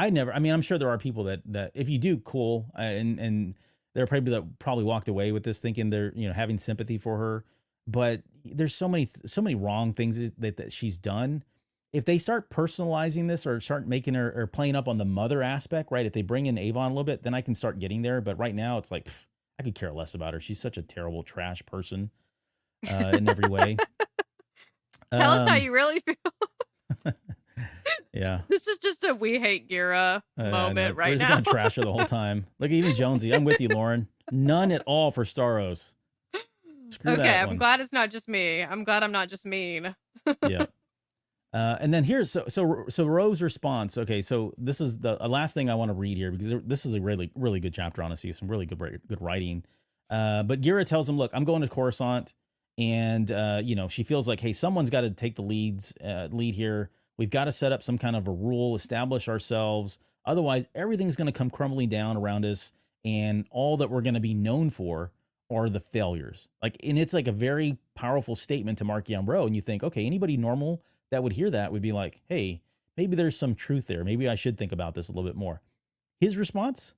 mean, I'm sure there are people that if you do, cool. And there are people that probably walked away with this thinking they're, having sympathy for her. But there's so many wrong things that she's done. If they start personalizing this or start making her or playing up on the mother aspect, right? If they bring in Avon a little bit, then I can start getting there. But right now it's like, I could care less about her. She's such a terrible trash person, in every way. Tell us how Um, you really feel. yeah. This is just a we hate Ghirra I know. moment We're right just now. gonna trash her the whole time. Like, even Jonesy, I'm with you, Lauren. None at all for Starros. Screw Okay, that I'm one. glad it's not just me. I'm glad I'm not just mean. Yeah. And then here's so Ro's response. Okay, so this is the last thing I want to read here because this is a really really good chapter. Honestly, some really good writing. But Ghirra tells him, "Look, I'm going to Coruscant, and she feels like, hey, someone's got to take the lead here. We've got to set up some kind of a rule, establish ourselves. Otherwise, everything's going to come crumbling down around us, and all that we're going to be known for are the failures." Like, and it's like a very powerful statement to Marchion Ro, and you think, okay, anybody normal that would hear that would be like, hey, maybe there's some truth there. Maybe I should think about this a little bit more. His response,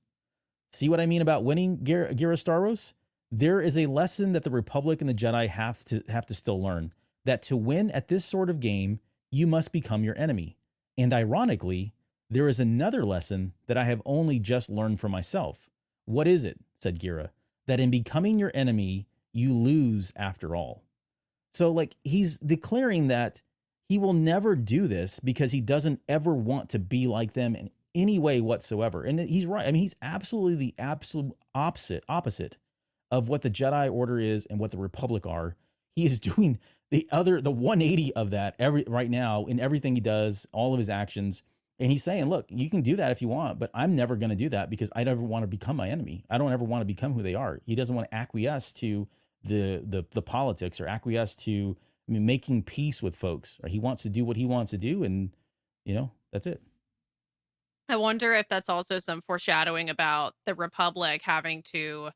see what I mean about winning Ghirra Starros? There is a lesson that the Republic and the Jedi have to still learn, that to win at this sort of game, you must become your enemy. And ironically, there is another lesson that I have only just learned for myself. What is it? Said Ghirra. That in becoming your enemy, you lose after all. So like he's declaring that he will never do this because he doesn't ever want to be like them in any way whatsoever. And he's right. I mean, he's absolutely the absolute opposite of what the Jedi Order is and what the Republic are. He is doing the 180 of that right now in everything he does, all of his actions. And he's saying, look, you can do that if you want, but I'm never going to do that because I never want to become my enemy. I don't ever want to become who they are. He doesn't want to acquiesce to the politics or acquiesce to making peace with folks. He wants to do what he wants to do. And, that's it. I wonder if that's also some foreshadowing about the Republic having to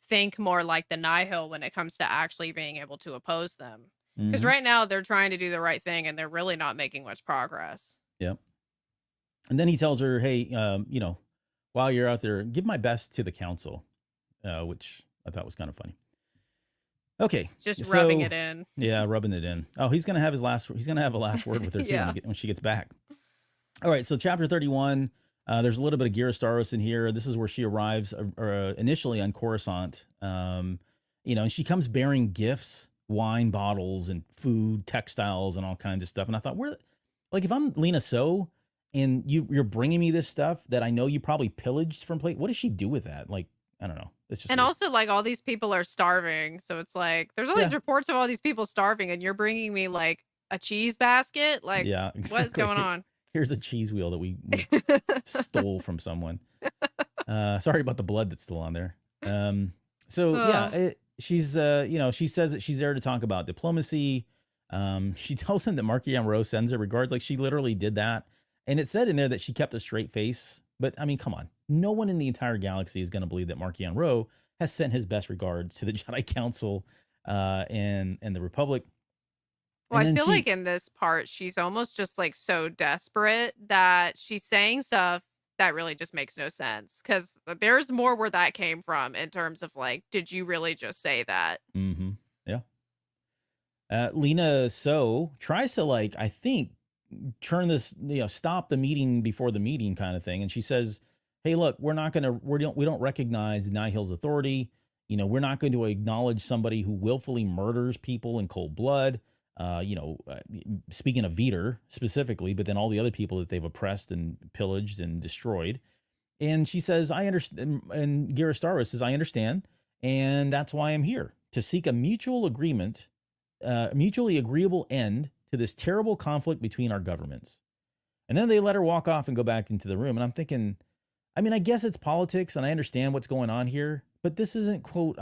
think more like the Nihil when it comes to actually being able to oppose them. Because Mm-hmm. right now they're trying to do the right thing and they're really not making much progress. Yep. And then he tells her, hey, while you're out there, give my best to the council, which I thought was kind of funny. Okay. Just rubbing it in. Yeah, rubbing it in. Oh, he's going to have a last word with her too Yeah. when she gets back. All right. So chapter 31, there's a little bit of Ghirra Starros in here. This is where she arrives initially on Coruscant. And she comes bearing gifts, wine bottles and food, textiles and all kinds of stuff. And I thought, if I'm Lena So and you're bringing me this stuff that I know you probably pillaged from what does she do with that? Like, I don't know. It's just And weird. also, like, all these people are starving. So it's like, there's all these reports of all these people starving, and you're bringing me, like, a cheese basket? Like, Yeah, exactly. what's going on? Here's a cheese wheel that we stole from someone. Sorry about the blood that's still on there. She's, she says that she's there to talk about diplomacy. She tells him that Marchion Ro sends her regards. Like, she literally did that. And it said in there that she kept a straight face. But I mean, come on. No one in the entire galaxy is going to believe that Marchion Ro has sent his best regards to the Jedi Council and the Republic. Well, I feel like in this part, she's almost just like so desperate that she's saying stuff that really just makes no sense. Because there's more where that came from in terms of like, did you really just say that? Mm-hmm. Yeah. Lena So tries to I think turn this, stop the meeting before the meeting kind of thing. And she says, hey, look, we don't recognize Nihil's authority. We're not going to acknowledge somebody who willfully murders people in cold blood. Speaking of Veter specifically, but then all the other people that they've oppressed and pillaged and destroyed. And she says, I understand. And Ghirra Starros says, I understand. And that's why I'm here, to seek a mutually agreeable end to this terrible conflict between our governments. And then they let her walk off and go back into the room. And I'm thinking, I mean, I guess it's politics and I understand what's going on here, but this isn't, quote,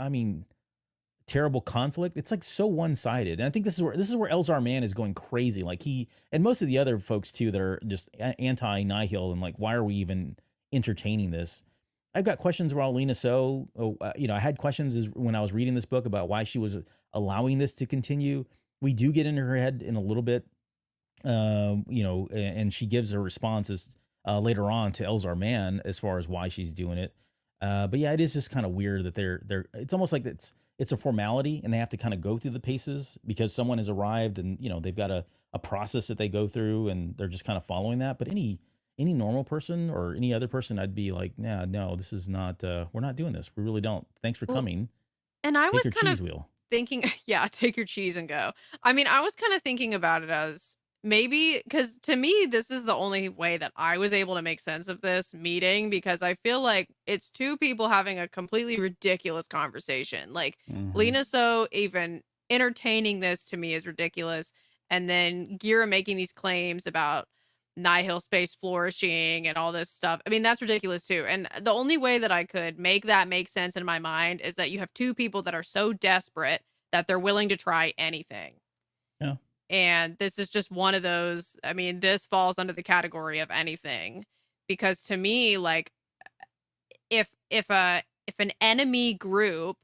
terrible conflict. It's like so one-sided. And I think this is where Elzar Mann is going crazy. Like he, and most of the other folks too, that are just anti-Nihil and like, why are we even entertaining this? I've got questions about Lena So. I had questions when I was reading this book about why she was allowing this to continue. We do get into her head in a little bit, and she gives her responses later on to Elzar Mann as far as why she's doing it. But yeah, it is just kind of weird that they're. It's almost like it's a formality, and they have to kind of go through the paces because someone has arrived, and they've got a process that they go through, and they're just kind of following that. But any normal person or any other person, I'd be like, nah, no, this is not. We're not doing this. We really don't. Thanks for coming. And I was Take your kind cheese of wheel. thinking, yeah, take your cheese and go. I mean, I was kind of thinking about it as maybe because to me, this is the only way that I was able to make sense of this meeting, because I feel like it's two people having a completely ridiculous conversation. Like Lena So even entertaining this to me is ridiculous. And then Ghirra making these claims about Nihil space flourishing and all this stuff. I mean, that's ridiculous too. And the only way that I could make that make sense in my mind is that you have two people that are so desperate that they're willing to try anything. Yeah. And this is just one of those. I mean, this falls under the category of anything, because to me, like, if an enemy group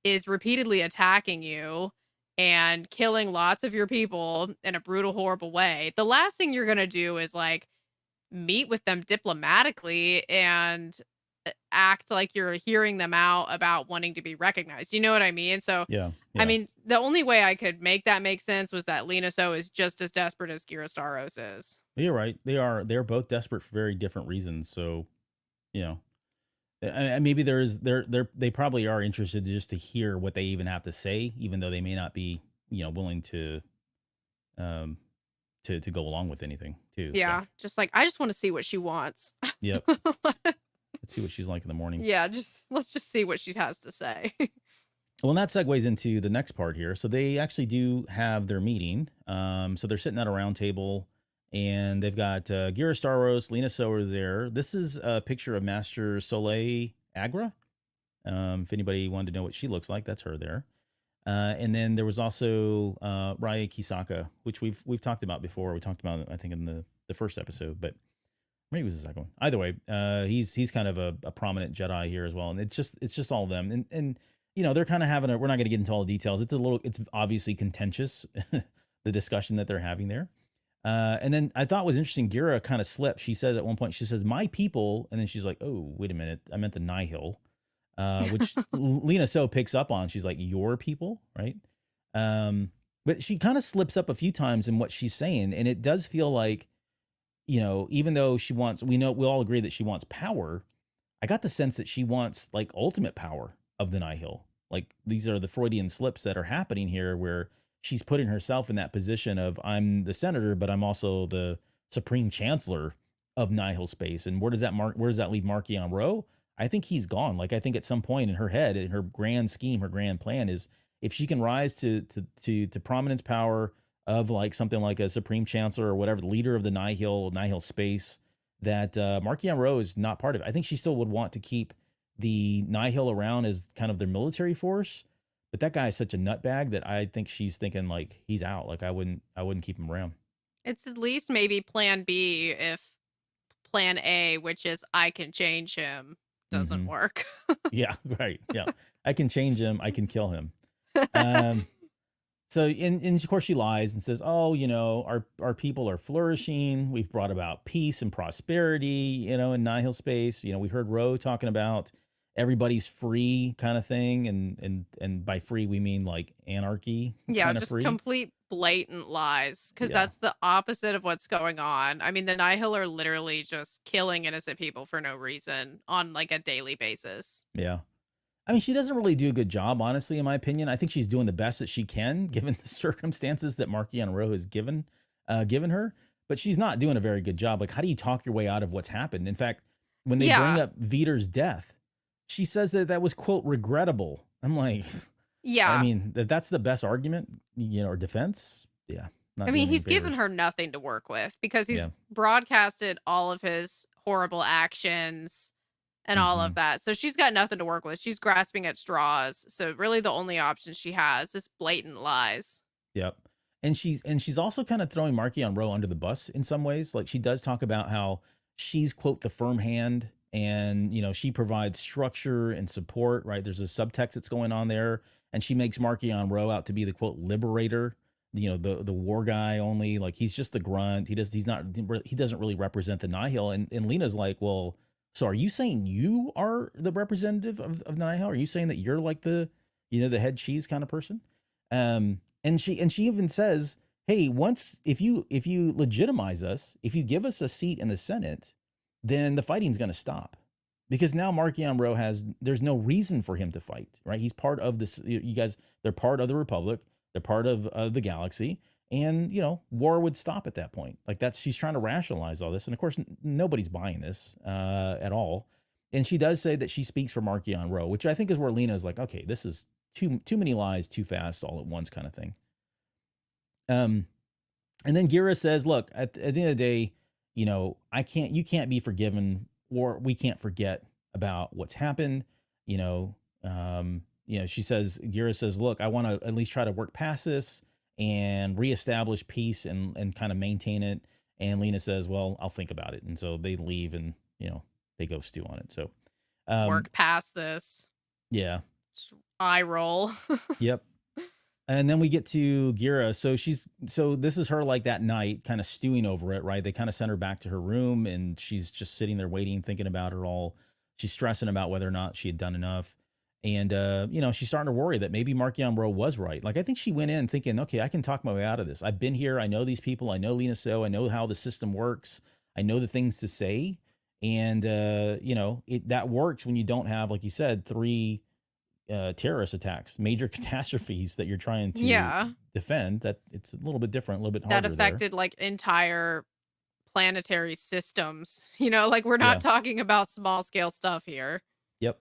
is repeatedly attacking you and killing lots of your people in a brutal, horrible way, the last thing you're going to do is like meet with them diplomatically and act like you're hearing them out about wanting to be recognized. You know what I mean? So, Yeah. I Yeah. mean, the only way I could make that make sense was that Lena So is just as desperate as Ghirra Starros is. You're right. They're both desperate for very different reasons. So, you know, and maybe they probably are interested just to hear what they even have to say, even though they may not be, willing to, um, to go along with anything too. So, Yeah, just like I just want to see what she wants. yep. Let's see what she's like in the morning. Yeah, just let's just see what she has to say. Well, and that segues into the next part here. So they actually do have their meeting. So they're sitting at a round table, and they've got Ghirra Starros, Lena Sower there. This is a picture of Master Soleil Agra. If anybody wanted to know what she looks like, that's her there. And then there was also Raya Kisaka, which we've talked about before. We talked about it, I think, in the first episode, but maybe it was the second one. Either way, he's kind of a prominent Jedi here as well, and it's just all of them, and they're kind of having we're not going to get into all the details. It's obviously contentious, the discussion that they're having there. And then I thought was interesting. Ghirra kind of slipped. She says at one point, she says, "My people," and then she's like, "Oh, wait a minute, I meant the Nihil," which Lena So picks up on. She's like, "Your people," right? But she kind of slips up a few times in what she's saying, and it does feel like, even though we all agree that she wants power, I got the sense that she wants like ultimate power of the Nihil. Like these are the Freudian slips that are happening here where she's putting herself in that position of I'm the senator, but I'm also the supreme chancellor of Nihil space. And where does that leave Marchion Ro? I think he's gone. Like I think at some point in her head, in her grand scheme, her grand plan is if she can rise to prominence power of like something like a supreme chancellor or whatever, the leader of the Nihil space, that Marchion Ro is not part of it. I think she still would want to keep the Nihil around as kind of their military force, but that guy is such a nutbag that I think she's thinking like he's out. Like I wouldn't keep him around. It's at least maybe plan B if plan A, which is I can change him, doesn't work. Yeah, right. Yeah, I can change him. I can kill him. So, and of course, she lies and says, "Oh, our people are flourishing. We've brought about peace and prosperity, in Nihil space. We heard Ro talking about everybody's free kind of thing, and by free we mean like anarchy, Yeah, kind of just free. complete blatant lies because Yeah. that's the opposite of what's going on. I mean, the Nihil are literally just killing innocent people for no reason on like a daily basis. Yeah. I mean, she doesn't really do a good job, honestly, in my opinion. I think she's doing the best that she can, given the circumstances that Marchion Ro has given her. But she's not doing a very good job. Like, how do you talk your way out of what's happened? In fact, when they Yeah. bring up Vider's death, she says that was, quote, regrettable. I'm like, Yeah. I mean, that's the best argument, or defense. Yeah. Not I doing mean, any he's given favors. her nothing to work with because he's Yeah. broadcasted all of his horrible actions and all of that. So she's got nothing to work with. She's grasping at straws. So really the only option she has is blatant lies. Yep. And she's also kind of throwing Marchion Ro under the bus in some ways. Like she does talk about how she's, quote, the firm hand, and she provides structure and support, right? There's a subtext that's going on there, and she makes Marchion Ro out to be the, quote, liberator, the war guy only. Like he's just the grunt. He doesn't really represent the Nihil. And Lena's like, well, so are you saying you are the representative of Nihil? Are you saying that you're like the head cheese kind of person? And she even says, hey, if you legitimize us, if you give us a seat in the Senate, then the fighting's going to stop, because now Marchion Ro there's no reason for him to fight, right? He's part of this. You guys, they're part of the Republic. They're part of the galaxy. And, war would stop at that point. Like she's trying to rationalize all this. And of course, nobody's buying this at all. And she does say that she speaks for Marchion Ro, which I think is where Lena is like, okay, this is too many lies too fast all at once kind of thing. And then Ghirra says, look, at the end of the day, you can't be forgiven, or we can't forget about what's happened. Ghirra says, look, I want to at least try to work past this and reestablish peace and kind of maintain it. And Lena says, well, I'll think about it. And so they leave, and, they go stew on it. So Work past this. Yeah. Eye roll. Yep. And then we get to Ghirra. So this is her like that night kind of stewing over it, right? They kind of send her back to her room, and she's just sitting there waiting, thinking about it all. She's stressing about whether or not she had done enough. And, she's starting to worry that maybe Marchion Ro was right. Like, I think she went in thinking, okay, I can talk my way out of this. I've been here. I know these people. I know Lena So. I know how the system works. I know the things to say. And, that works when you don't have, like you said, 3 terrorist attacks, major catastrophes that you're trying to defend. That it's a little bit different, a little bit That harder there. affected like entire planetary systems. Like we're Yeah. not talking about small scale stuff here. Yep.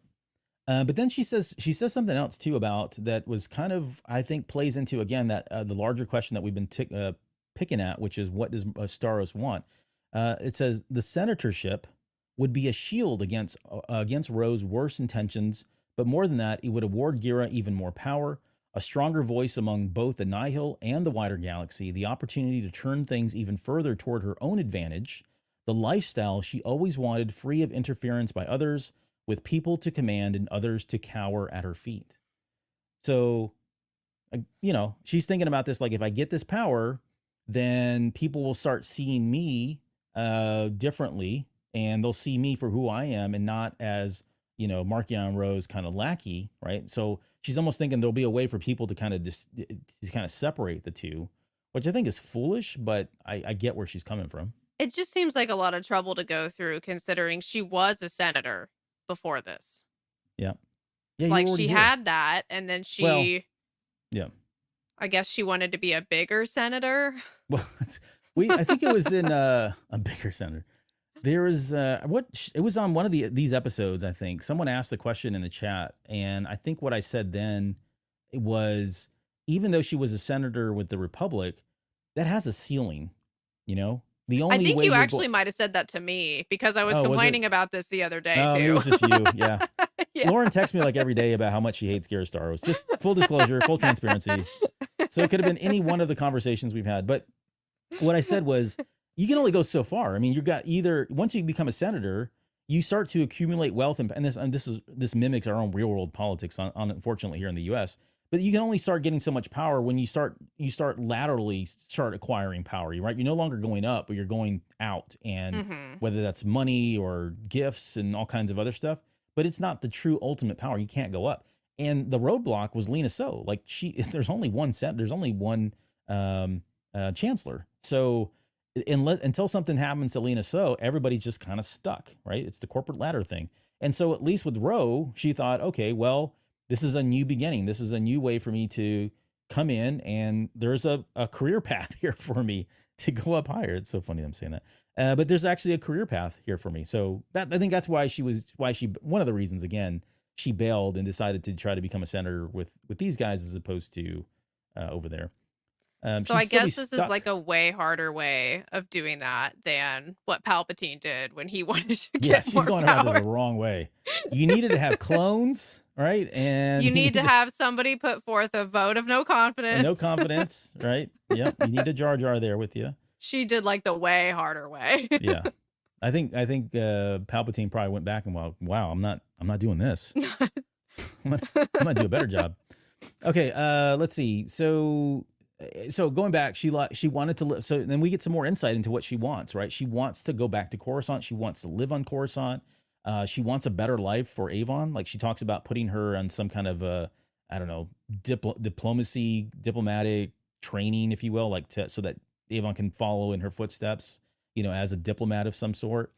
But then she says something else too about that was kind of, I think, plays into again that the larger question that we've been picking at, which is what does Starros want? It says the senatorship would be a shield against Ro's worst intentions, but more than that, it would award Ghirra even more power, a stronger voice among both the Nihil and the wider galaxy, the opportunity to turn things even further toward her own advantage, the lifestyle she always wanted, free of interference by others, with people to command and others to cower at her feet. So, she's thinking about this like, if I get this power, then people will start seeing me differently, and they'll see me for who I am and not as, Marchion Ro's kind of lackey, right? So she's almost thinking there'll be a way for people to kind of separate the two, which I think is foolish, but I get where she's coming from. It just seems like a lot of trouble to go through considering she was a senator before this. Yeah. Like she had that, and then she, I guess she wanted to be a bigger senator. Well, I think it was in a bigger senator. There was it was on one of these episodes. I think someone asked the question in the chat, and I think what I said then was, even though she was a senator with the Republic, that has a ceiling. The only I think way you actually might have said that to me because I was complaining about this the other day too. Maybe it was just you. Yeah. Yeah. Lauren texts me like every day about how much she hates Ghirra Starros. Just full disclosure, full transparency. So it could have been any one of the conversations we've had. But what I said was, you can only go so far. I mean, you got either once you become a senator, you start to accumulate wealth, and this mimics our own real world politics on unfortunately here in the U.S. But you can only start getting so much power when you start laterally acquiring power, right? You're no longer going up, but you're going out, and whether that's money or gifts and all kinds of other stuff. But it's not the true ultimate power. You can't go up. And the roadblock was Lena So. Like there's only one there's only one chancellor. So until something happens to Lena So, everybody's just kind of stuck, right? It's the corporate ladder thing. And so at least with Ro, she thought, okay, well, this is a new beginning. This is a new way for me to come in, and there's a career path here for me to go up higher. It's so funny I'm saying that. But there's actually a career path here for me. So I think that's why one of the reasons, again, she bailed and decided to try to become a senator with these guys as opposed to over there. So I guess this is like a way harder way of doing that than what Palpatine did when he wanted to get she's more going power. about this the wrong way. You needed to have clones, right? And you need to have somebody put forth a vote of no confidence. No confidence, right? Yep. You need a Jar Jar there with you. She did like the way harder way. Yeah. I think Palpatine probably went back and wow, I'm not doing this. I'm gonna do a better job. Okay, let's see. So going back, she wanted to live. So then we get some more insight into what she wants, right? She wants to go back to Coruscant. She wants to live on Coruscant. She wants a better life for Avon. Like she talks about putting her on some kind of diplomatic training, if you will, like so that Avon can follow in her footsteps, as a diplomat of some sort.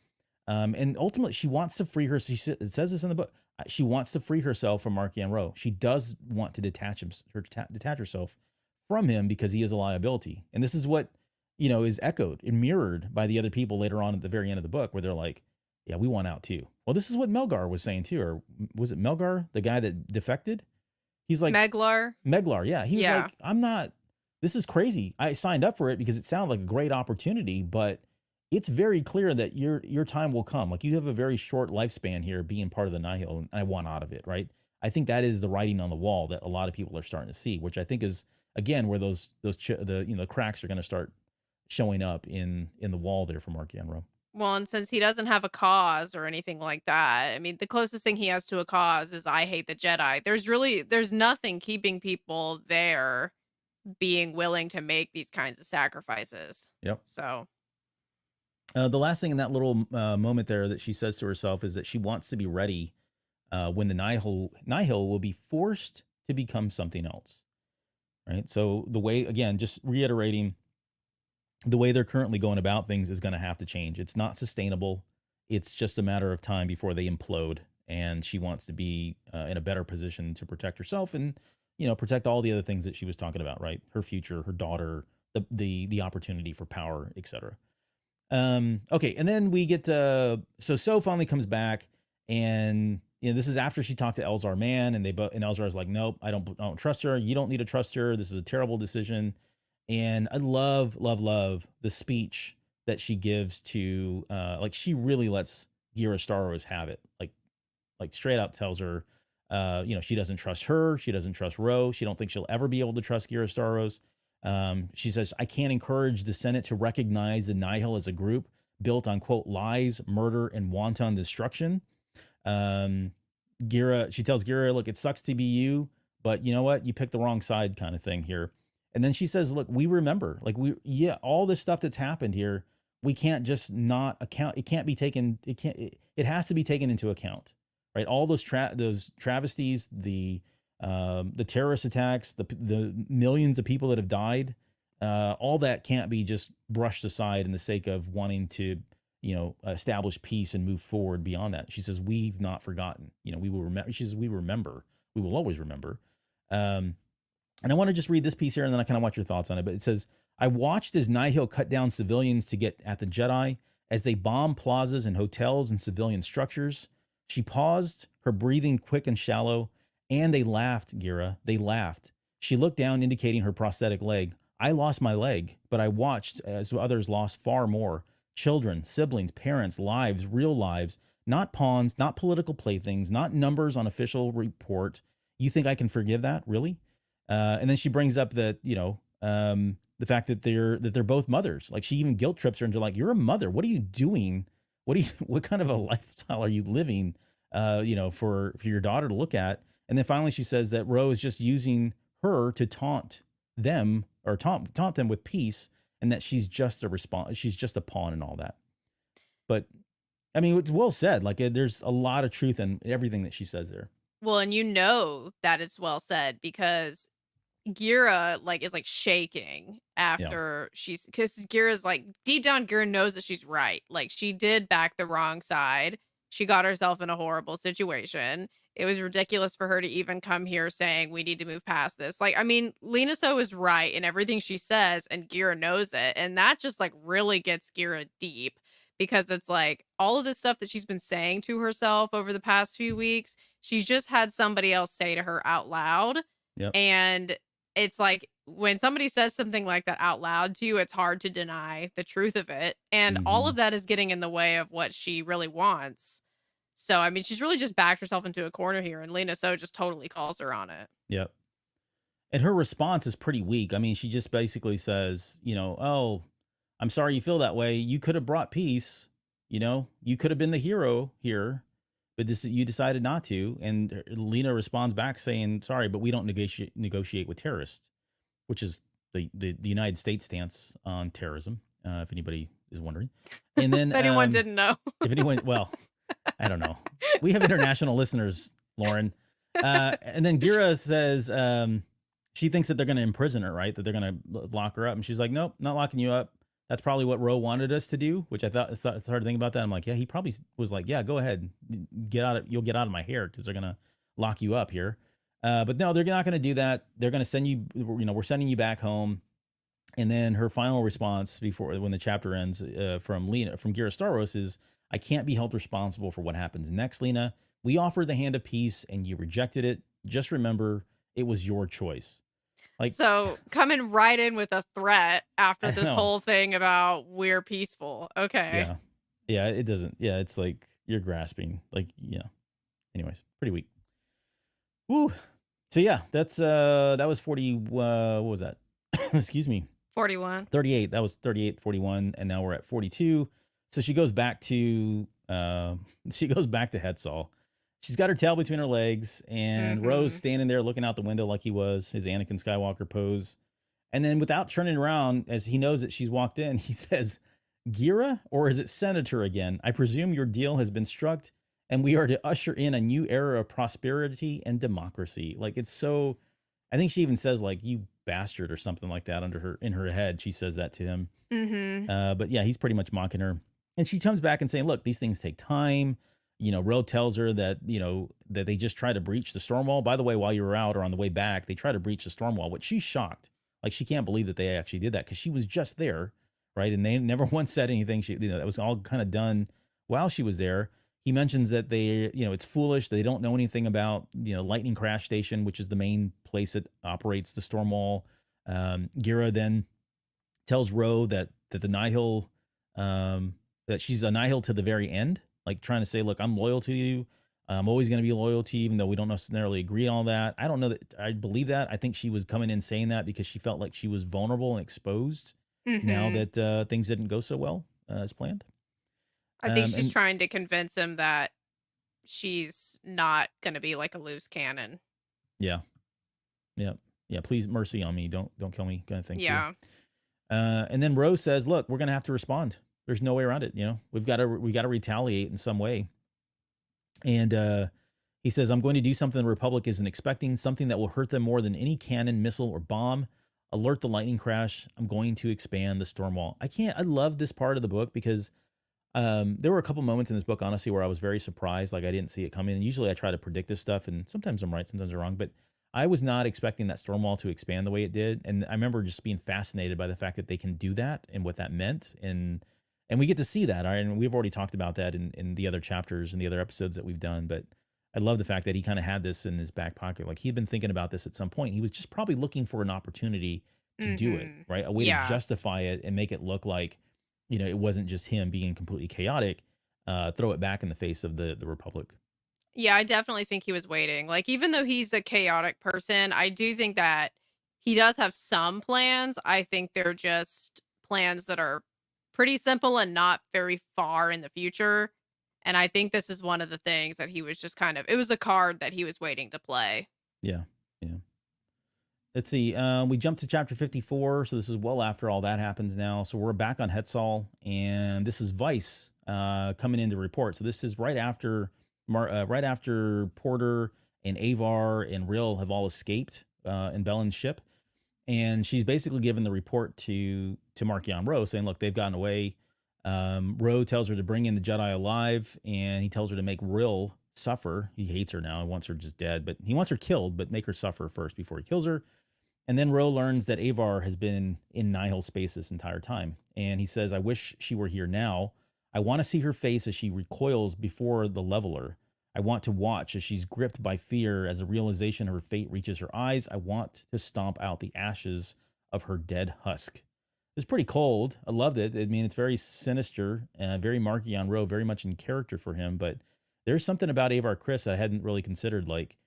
And ultimately, she wants to free her. It says this in the book. She wants to free herself from Marchion Ro. She does want to detach herself from him because he is a liability. And this is what, is echoed and mirrored by the other people later on at the very end of the book, where they're like, yeah, we want out too. Well, this is what Melgar was saying too. Or was it Melgar, the guy that defected? He's like, Meglar. Yeah. He was like, this is crazy. I signed up for it because it sounded like a great opportunity, but it's very clear that your time will come. Like you have a very short lifespan here being part of the Nihil, and I want out of it. Right. I think that is the writing on the wall that a lot of people are starting to see, which I think is, again, where the cracks are going to start showing up in the wall there for Marchion Ro. Well, and since he doesn't have a cause or anything like that, I mean, the closest thing he has to a cause is I hate the Jedi. There's nothing keeping people there being willing to make these kinds of sacrifices. Yep. So. The last thing in that little moment there that she says to herself is that she wants to be ready when the Nihil will be forced to become something else, right? So the way, again, just reiterating, the way they're currently going about things is going to have to change. It's not sustainable. It's just a matter of time before they implode. And she wants to be in a better position to protect herself and, protect all the other things that she was talking about, right? Her future, her daughter, the opportunity for power, etc. Okay, and then we get so finally comes back, and this is after she talked to Elzar Mann, and Elzar's like, nope, I don't trust her. You don't need to trust her. This is a terrible decision. And I love the speech that she gives to like she really lets Ghirra Starros have it. Like straight out tells her she doesn't trust her, she doesn't trust Ro, she don't think she'll ever be able to trust Ghirra Starros. She says, I can't encourage the Senate to recognize the Nihil as a group built on, quote, lies, murder, and wanton destruction. She tells Ghirra, look, it sucks to be you, but you know what? You picked the wrong side kind of thing here. And then she says, look, we remember, all this stuff that's happened here, we can't just not account. It can't be taken. It has to be taken into account, right? All those travesties, the terrorist attacks, the millions of people that have died, all that can't be just brushed aside in the sake of wanting to, establish peace and move forward beyond that. She says, we've not forgotten, we will remember. She says, we will always remember. And I want to just read this piece here and then I kind of want your thoughts on it. But it says, I watched as Nihil cut down civilians to get at the Jedi as they bombed plazas and hotels and civilian structures. She paused, her breathing quick and shallow, and they laughed, Ghirra. They laughed. She looked down, indicating her prosthetic leg. I lost my leg, but I watched as others lost far more. Children, siblings, parents, lives, real lives, not pawns, not political playthings, not numbers on official report. You think I can forgive that? Really? And then she brings up that, the fact that they're both mothers. Like she even guilt trips her into like, you're a mother. What are you doing? What kind of a lifestyle are you living, for your daughter to look at? And then finally she says that Ro is just using her to taunt them or taunt them with peace, and that she's just a pawn and all that. But I mean, it's well said. Like there's a lot of truth in everything that she says there. Well, and that it's well said because Ghirra is shaking after because Ghirra's deep down, Ghirra knows that she's right. Like she did back the wrong side. She got herself in a horrible situation. It was ridiculous for her to even come here saying we need to move past this. Like, I mean, Lena So is right in everything she says, and Ghirra knows it. And that just really gets Ghirra deep because it's all of this stuff that she's been saying to herself over the past few weeks, she's just had somebody else say to her out loud. Yep. And it's when somebody says something like that out loud to you, it's hard to deny the truth of it. And all of that is getting in the way of what she really wants. So, I mean, she's really just backed herself into a corner here, and Lena So just totally calls her on it. Yep. And her response is pretty weak. I mean, she just basically says, oh, I'm sorry you feel that way. You could have brought peace. You could have been the hero here, but you decided not to. And Lena responds back saying, sorry, but we don't negotiate with terrorists, which is the United States stance on terrorism, if anybody is wondering. And then if anyone didn't know. If anyone, well, I don't know. We have international listeners, Lauren. And then Ghirra says she thinks that they're going to imprison her, right? That they're going to lock her up. And she's like, nope, not locking you up. That's probably what Ro wanted us to do, which I started to think about that. I'm like, yeah, he probably was like, yeah, go ahead. You'll get out of my hair because they're going to lock you up here. But no, they're not going to do that. They're going to send you, we're sending you back home. And then her final response when the chapter ends from Ghirra Starros is, I can't be held responsible for what happens next, Lena. We offered the hand of peace and you rejected it. Just remember, it was your choice. So coming right in with a threat after this whole thing about we're peaceful. Okay. Yeah. Yeah. It doesn't. Yeah. It's like you're grasping. Anyways, pretty weak. Woo. So yeah, that was 40. What was that? Excuse me. 41. 38. That was 38, 41. And now we're at 42. So she goes back to Hetzal. She's got her tail between her legs, and Ro's standing there looking out the window like he was, his Anakin Skywalker pose. And then without turning around, as he knows that she's walked in, he says, Ghirra, or is it Senator again? I presume your deal has been struck, and we are to usher in a new era of prosperity and democracy. Like, it's so. I think she even says like "you bastard" or something like that in her head. She says that to him. But yeah, he's pretty much mocking her, and she comes back and saying, "Look, these things take time." Ro tells her that that they just try to breach the storm wall. By the way, while you were out or on the way back, they try to breach the storm wall, which she's shocked. Like, she can't believe that they actually did that because she was just there, right? And they never once said anything. That was all kind of done while she was there. He mentions that it's foolish. They don't know anything about, Lightning Crash Station, which is the main place that operates the storm wall. Ghirra then tells Ro that the Nihil, that she's a Nihil to the very end, like trying to say, look, I'm loyal to you. I'm always going to be loyal to you, even though we don't necessarily agree on all that. I don't know that I believe that. I think she was coming in saying that because she felt like she was vulnerable and exposed now that things didn't go so well as planned. I think she's trying to convince him that she's not going to be like a loose cannon. Yeah. Please, mercy on me. Don't kill me, kind of thing. Yeah. Too. And then Ro says, look, we're going to have to respond. There's no way around it. We got to retaliate in some way. And he says, I'm going to do something the Republic isn't expecting, something that will hurt them more than any cannon, missile, or bomb. Alert the lightning crash. I'm going to expand the storm wall. I love this part of the book because there were a couple moments in this book, honestly, where I was very surprised. Like, I didn't see it coming. And usually I try to predict this stuff, and sometimes I'm right, sometimes I'm wrong. But I was not expecting that storm wall to expand the way it did. And I remember just being fascinated by the fact that they can do that and what that meant. And we get to see that. And we've already talked about that in the other chapters and the other episodes that we've done. But I love the fact that he kind of had this in his back pocket. Like, he'd been thinking about this at some point. He was just probably looking for an opportunity to do it, right? A way to justify it and make it look like, it wasn't just him being completely chaotic. Throw it back in the face of the Republic. Yeah, I definitely think he was waiting. Like, even though he's a chaotic person, I do think that he does have some plans. I think they're just plans that are pretty simple and not very far in the future. And I think this is one of the things that he was just it was a card that he was waiting to play. Yeah. Let's see. We jump to chapter 54. So this is well after all that happens now. So we're back on Hetzal, and this is Vice coming in to report. So this is right after Porter and Avar and Rill have all escaped in Bellen's ship. And she's basically given the report to Marchion Ro, saying, look, they've gotten away. Ro tells her to bring in the Jedi alive, and he tells her to make Rill suffer. He hates her now. He wants her just dead, but he wants her killed, but make her suffer first before he kills her. And then Ro learns that Avar has been in Nihil space this entire time. And he says, I wish she were here now. I want to see her face as she recoils before the leveler. I want to watch as she's gripped by fear as the realization of her fate reaches her eyes. I want to stomp out the ashes of her dead husk. It's pretty cold. I loved it. I mean, it's very sinister, very Marchion Ro, very much in character for him. But there's something about Avar Kriss I hadn't really considered. Like,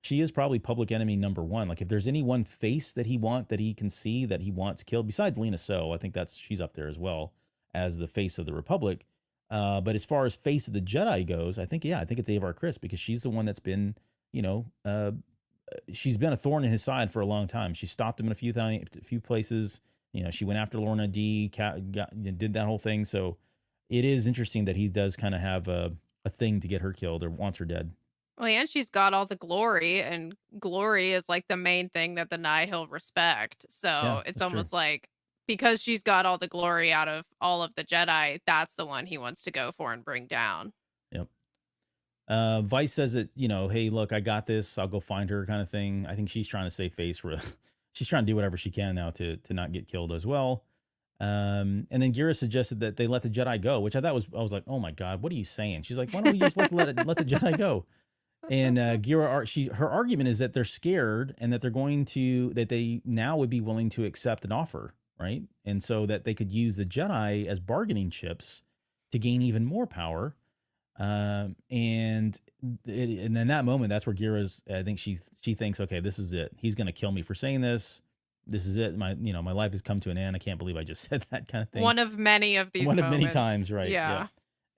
she is probably public enemy number one. Like, if there's any one face that he can see that he wants killed, besides Lena So, I think she's up there as well as the face of the Republic. But as far as face of the Jedi goes, I think it's Avar Kriss, because she's the one that's been, she's been a thorn in his side for a long time. She stopped him in a few places. She went after Lorna D, did that whole thing. So it is interesting that he does kind of have a thing to get her killed or wants her dead. Well, and she's got all the glory, and glory is like the main thing that the Nihil respect. So it's almost like, because she's got all the glory out of all of the Jedi, that's the one he wants to go for and bring down. Yep. Vice says that, hey, look, I got this. I'll go find her, kind of thing. I think she's trying to save face. She's trying to do whatever she can now to not get killed as well. And then Ghirra suggested that they let the Jedi go, which I was like, oh my God, what are you saying? She's like, why don't we just let the Jedi go? And Ghirra, her argument is that they're scared and that that they now would be willing to accept an offer, right? And so that they could use the Jedi as bargaining chips to gain even more power. And in that moment, that's where Ghirra's, I think she thinks, okay, this is it. He's going to kill me for saying this. This is it. My life has come to an end. I can't believe I just said that, kind of thing. One of many of these moments. One of many times, right? Yeah.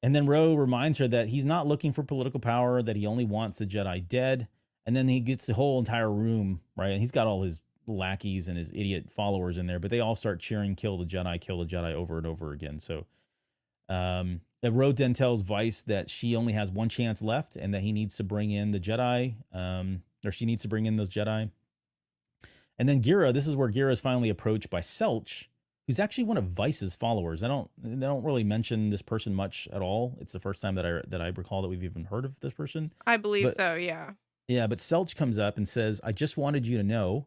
And then Ro reminds her that he's not looking for political power, that he only wants the Jedi dead. And then he gets the whole entire room, right? And he's got all his lackeys and his idiot followers in there, but they all start cheering kill the Jedi over and over again. So Ro then tells Vice that she only has one chance left and that he needs to bring in the Jedi, or she needs to bring in those Jedi. And then Ghirra, this is where Ghirra is finally approached by Selch, who's actually one of Vice's followers. They don't really mention this person much at all. It's the first time that I recall that we've even heard of this person. I believe But so, yeah. yeah, but Selch comes up and says, I just wanted you to know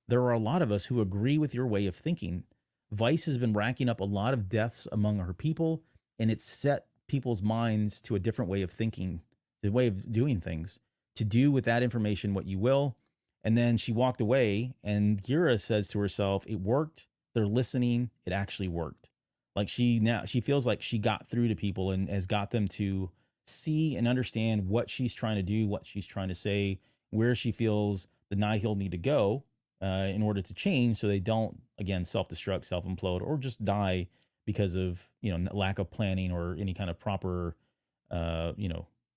there are a lot of us who agree with your way of thinking. Vice has been racking up a lot of deaths among her people, and it's set people's minds to a different way of thinking, the way of doing things. To do with that information what you will. And then she walked away, and Ghirra says to herself, it worked. They're listening. It actually worked. Like she feels like she got through to people and has got them to see and understand what she's trying to do, what she's trying to say, where she feels the Nihil need to go in order to change, so they don't, again, self-destruct, self-implode, or just die because of, lack of planning or any kind of proper,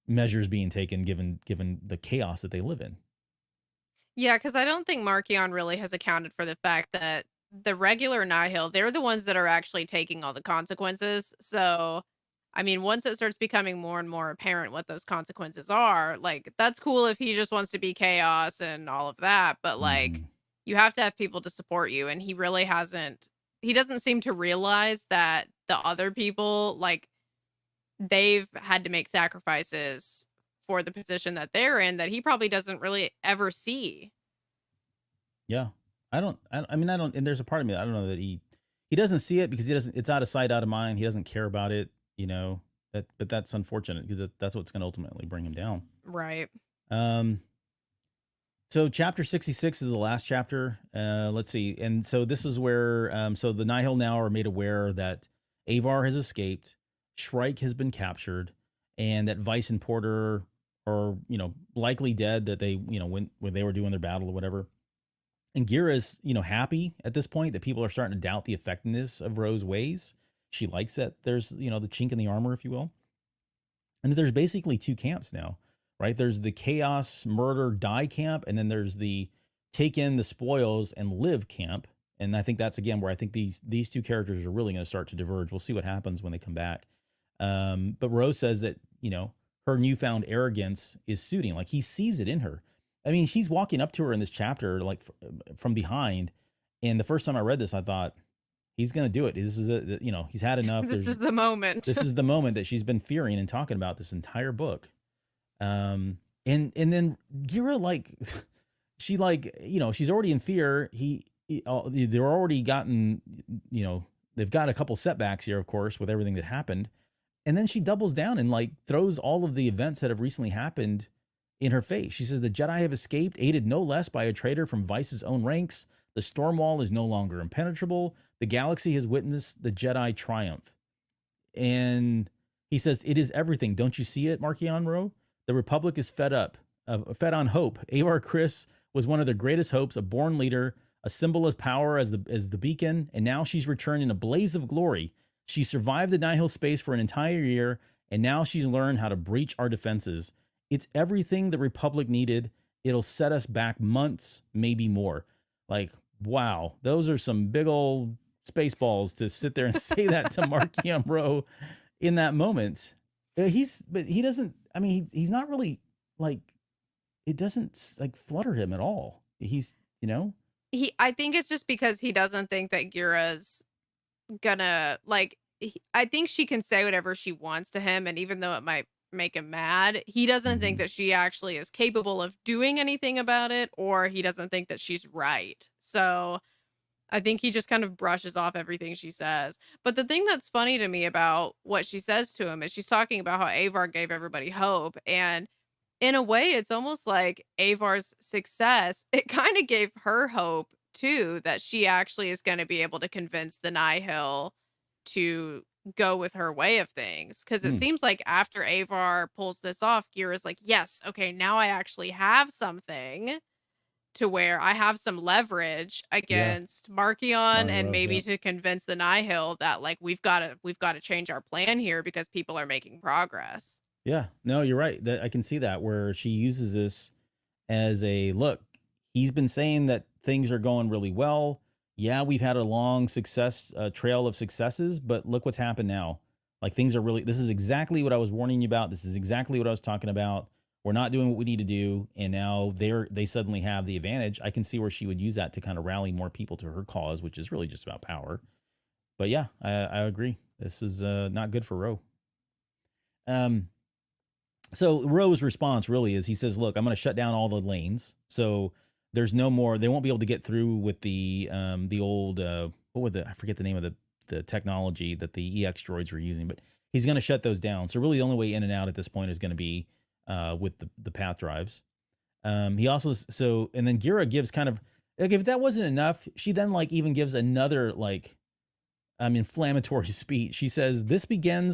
measures being taken given the chaos that they live in. Yeah, because I don't think Marchion really has accounted for the fact that the regular Nihil, they're the ones that are actually taking all the consequences. So, I mean, once it starts becoming more and more apparent what those consequences are, like, that's cool if he just wants to be chaos and all of that. But, like, Mhm. you have to have people to support you. And he really hasn't, he doesn't seem to realize that the other people, like, they've had to make sacrifices for the position that they're in that he probably doesn't really ever see. Yeah. And there's a part of me, I don't know that he doesn't see it because it's out of sight, out of mind. He doesn't care about it, but that's unfortunate because that's what's going to ultimately bring him down. Right. Um, so chapter 66 is the last chapter. Let's see. And so this is where, so the Nihil now are made aware that Avar has escaped, Shrike has been captured, and that Vice and Porter are, likely dead, that they, when they were doing their battle or whatever. And Ghirra is, happy at this point that people are starting to doubt the effectiveness of Ro's ways. She likes that there's, the chink in the armor, if you will. And that there's basically two camps now, right? There's the chaos, murder, die camp, and then there's the take in the spoils and live camp. And I think that's, again, where I think these two characters are really going to start to diverge. We'll see what happens when they come back. But Rose says that, her newfound arrogance is suiting. Like, he sees it in her. I mean, she's walking up to her in this chapter, like from behind. And the first time I read this, I thought, he's going to do it. This is he's had enough. This is the moment. This is the moment that she's been fearing and talking about this entire book. And then Ghirra, like, she's already in fear. They're already gotten, they've got a couple setbacks here, of course, with everything that happened. And then she doubles down and, like, throws all of the events that have recently happened in her face. She says the Jedi have escaped, aided no less by a traitor from Vice's own ranks. The storm wall is no longer impenetrable. The galaxy has witnessed the Jedi triumph. And he says, it is everything. Don't you see it, Marchion Ro? The Republic is fed on hope. Avar Kriss was one of their greatest hopes, a born leader, a symbol of power as the beacon, and now she's returned in a blaze of glory. She survived the Nihil space for an entire year, and now she's learned how to breach our defenses. It's everything the Republic needed. It'll set us back months, maybe more. Like, wow, those are some big old space balls to sit there and say that to Marchion Ro in that moment. He's not really, like, it doesn't, like, flutter him at all. He's, I think it's just because he doesn't think that Ghirra's gonna, like, I think she can say whatever she wants to him, and even though it might make him mad, he doesn't think that she actually is capable of doing anything about it, or he doesn't think that she's right. So I think he just kind of brushes off everything she says. But the thing that's funny to me about what she says to him is she's talking about how Avar gave everybody hope, and in a way it's almost like Avar's success, it kind of gave her hope too, that she actually is going to be able to convince the Nihil to go with her way of things. Because it seems like after Avar pulls this off, Ghirra's like, yes, okay, now I actually have something to where I have some leverage against Marchion, and maybe to convince the Nihil that, like, we've got to change our plan here because people are making progress. Yeah, no, you're right. That I can see that, where she uses this as a look. He's been saying that things are going really well. Yeah, we've had a long trail of successes, but look what's happened now. Like things are really, this is exactly what I was warning you about. This is exactly what I was talking about. We're not doing what we need to do. And now they suddenly have the advantage. I can see where she would use that to kind of rally more people to her cause, which is really just about power. But yeah, I agree. This is not good for Ro. So Ro's response really is he says, look, I'm going to shut down all the lanes. So there's no more, they won't be able to get through with the old, I forget the name of the technology that the EX droids were using, but he's going to shut those down. So really the only way in and out at this point is going to be with the path drives. He also, and then Ghirra gives kind of, like, if that wasn't enough, she then like even gives another like, inflammatory speech. She says, this began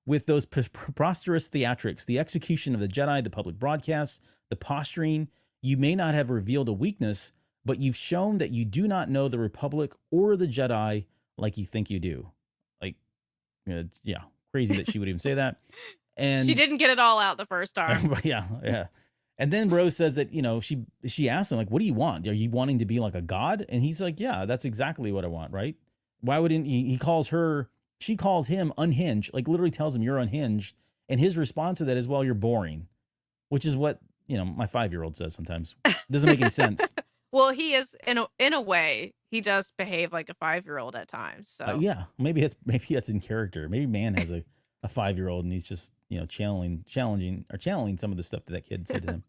with those preposterous theatrics, the execution of the Jedi, the public broadcasts, the posturing. You may not have revealed a weakness, but you've shown that you do not know the Republic or the Jedi like you think you do. Like, yeah, crazy that she would even say that. And she didn't get it all out the first time. yeah. And then Rose says that, she asked him, like, what do you want? Are you wanting to be like a god? And he's like, yeah, that's exactly what I want, right? Why wouldn't she calls him unhinged, like literally tells him you're unhinged. And his response to that is, well, you're boring, which is what, my 5-year-old says sometimes. Doesn't make any sense. Well, he is in a way, he does behave like a 5-year-old at times. So yeah, maybe that's in character. Maybe Mann has a 5-year-old and he's just, channeling some of the stuff that kid said to him.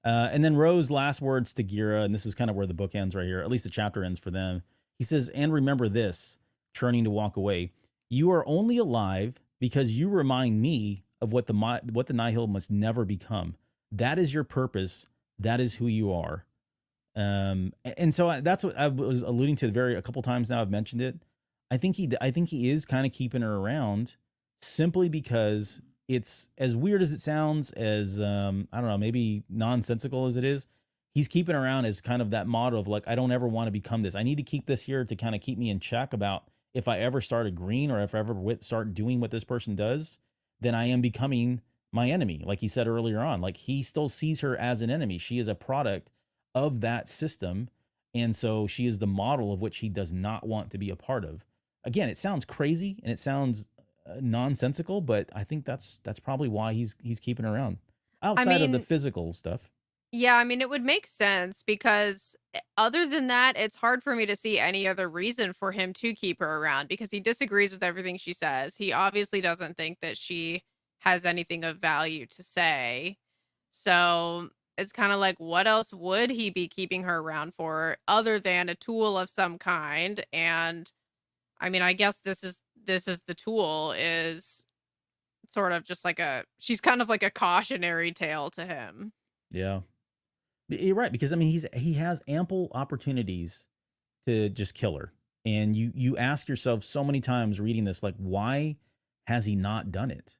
And then Ro's last words to Ghirra, and this is kind of where the book ends right here, at least the chapter ends for them. He says, and remember this, turning to walk away, you are only alive because you remind me of what the Nihil must never become. That is your purpose. That is who you are. And so that's what I was alluding to a couple times now. I've mentioned it. I think he is kind of keeping her around simply because it's as weird as it sounds, as I don't know, maybe nonsensical as it is. He's keeping her around as kind of that motto of like, I don't ever want to become this. I need to keep this here to kind of keep me in check about if I ever start agreeing or if I ever start doing what this person does, then I am becoming my enemy. Like he said earlier on, like he still sees her as an enemy. She is a product of that system. And so she is the model of which he does not want to be a part of. Again, it sounds crazy and it sounds nonsensical, but I think that's probably why he's keeping her around outside of the physical stuff. Yeah, it would make sense because other than that, it's hard for me to see any other reason for him to keep her around because he disagrees with everything she says. He obviously doesn't think that she has anything of value to say. So it's kind of like, what else would he be keeping her around for other than a tool of some kind? And I guess this is the tool, is sort of just like she's kind of like a cautionary tale to him. Yeah. You're right, because he has ample opportunities to just kill her. And you ask yourself so many times reading this, like, why has he not done it?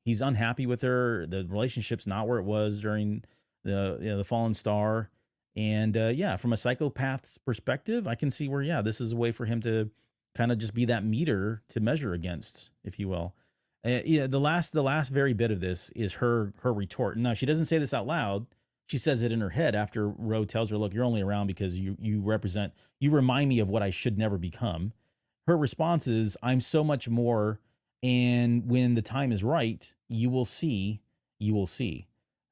He's unhappy with her. The relationship's not where it was during the Fallen Star. And from a psychopath's perspective, I can see where, this is a way for him to kind of just be that meter to measure against, if you will. The last very bit of this is her retort. Now, she doesn't say this out loud. She says it in her head after Ro tells her, look, you're only around because you remind me of what I should never become. Her response is, I'm so much more. And when the time is right, you will see.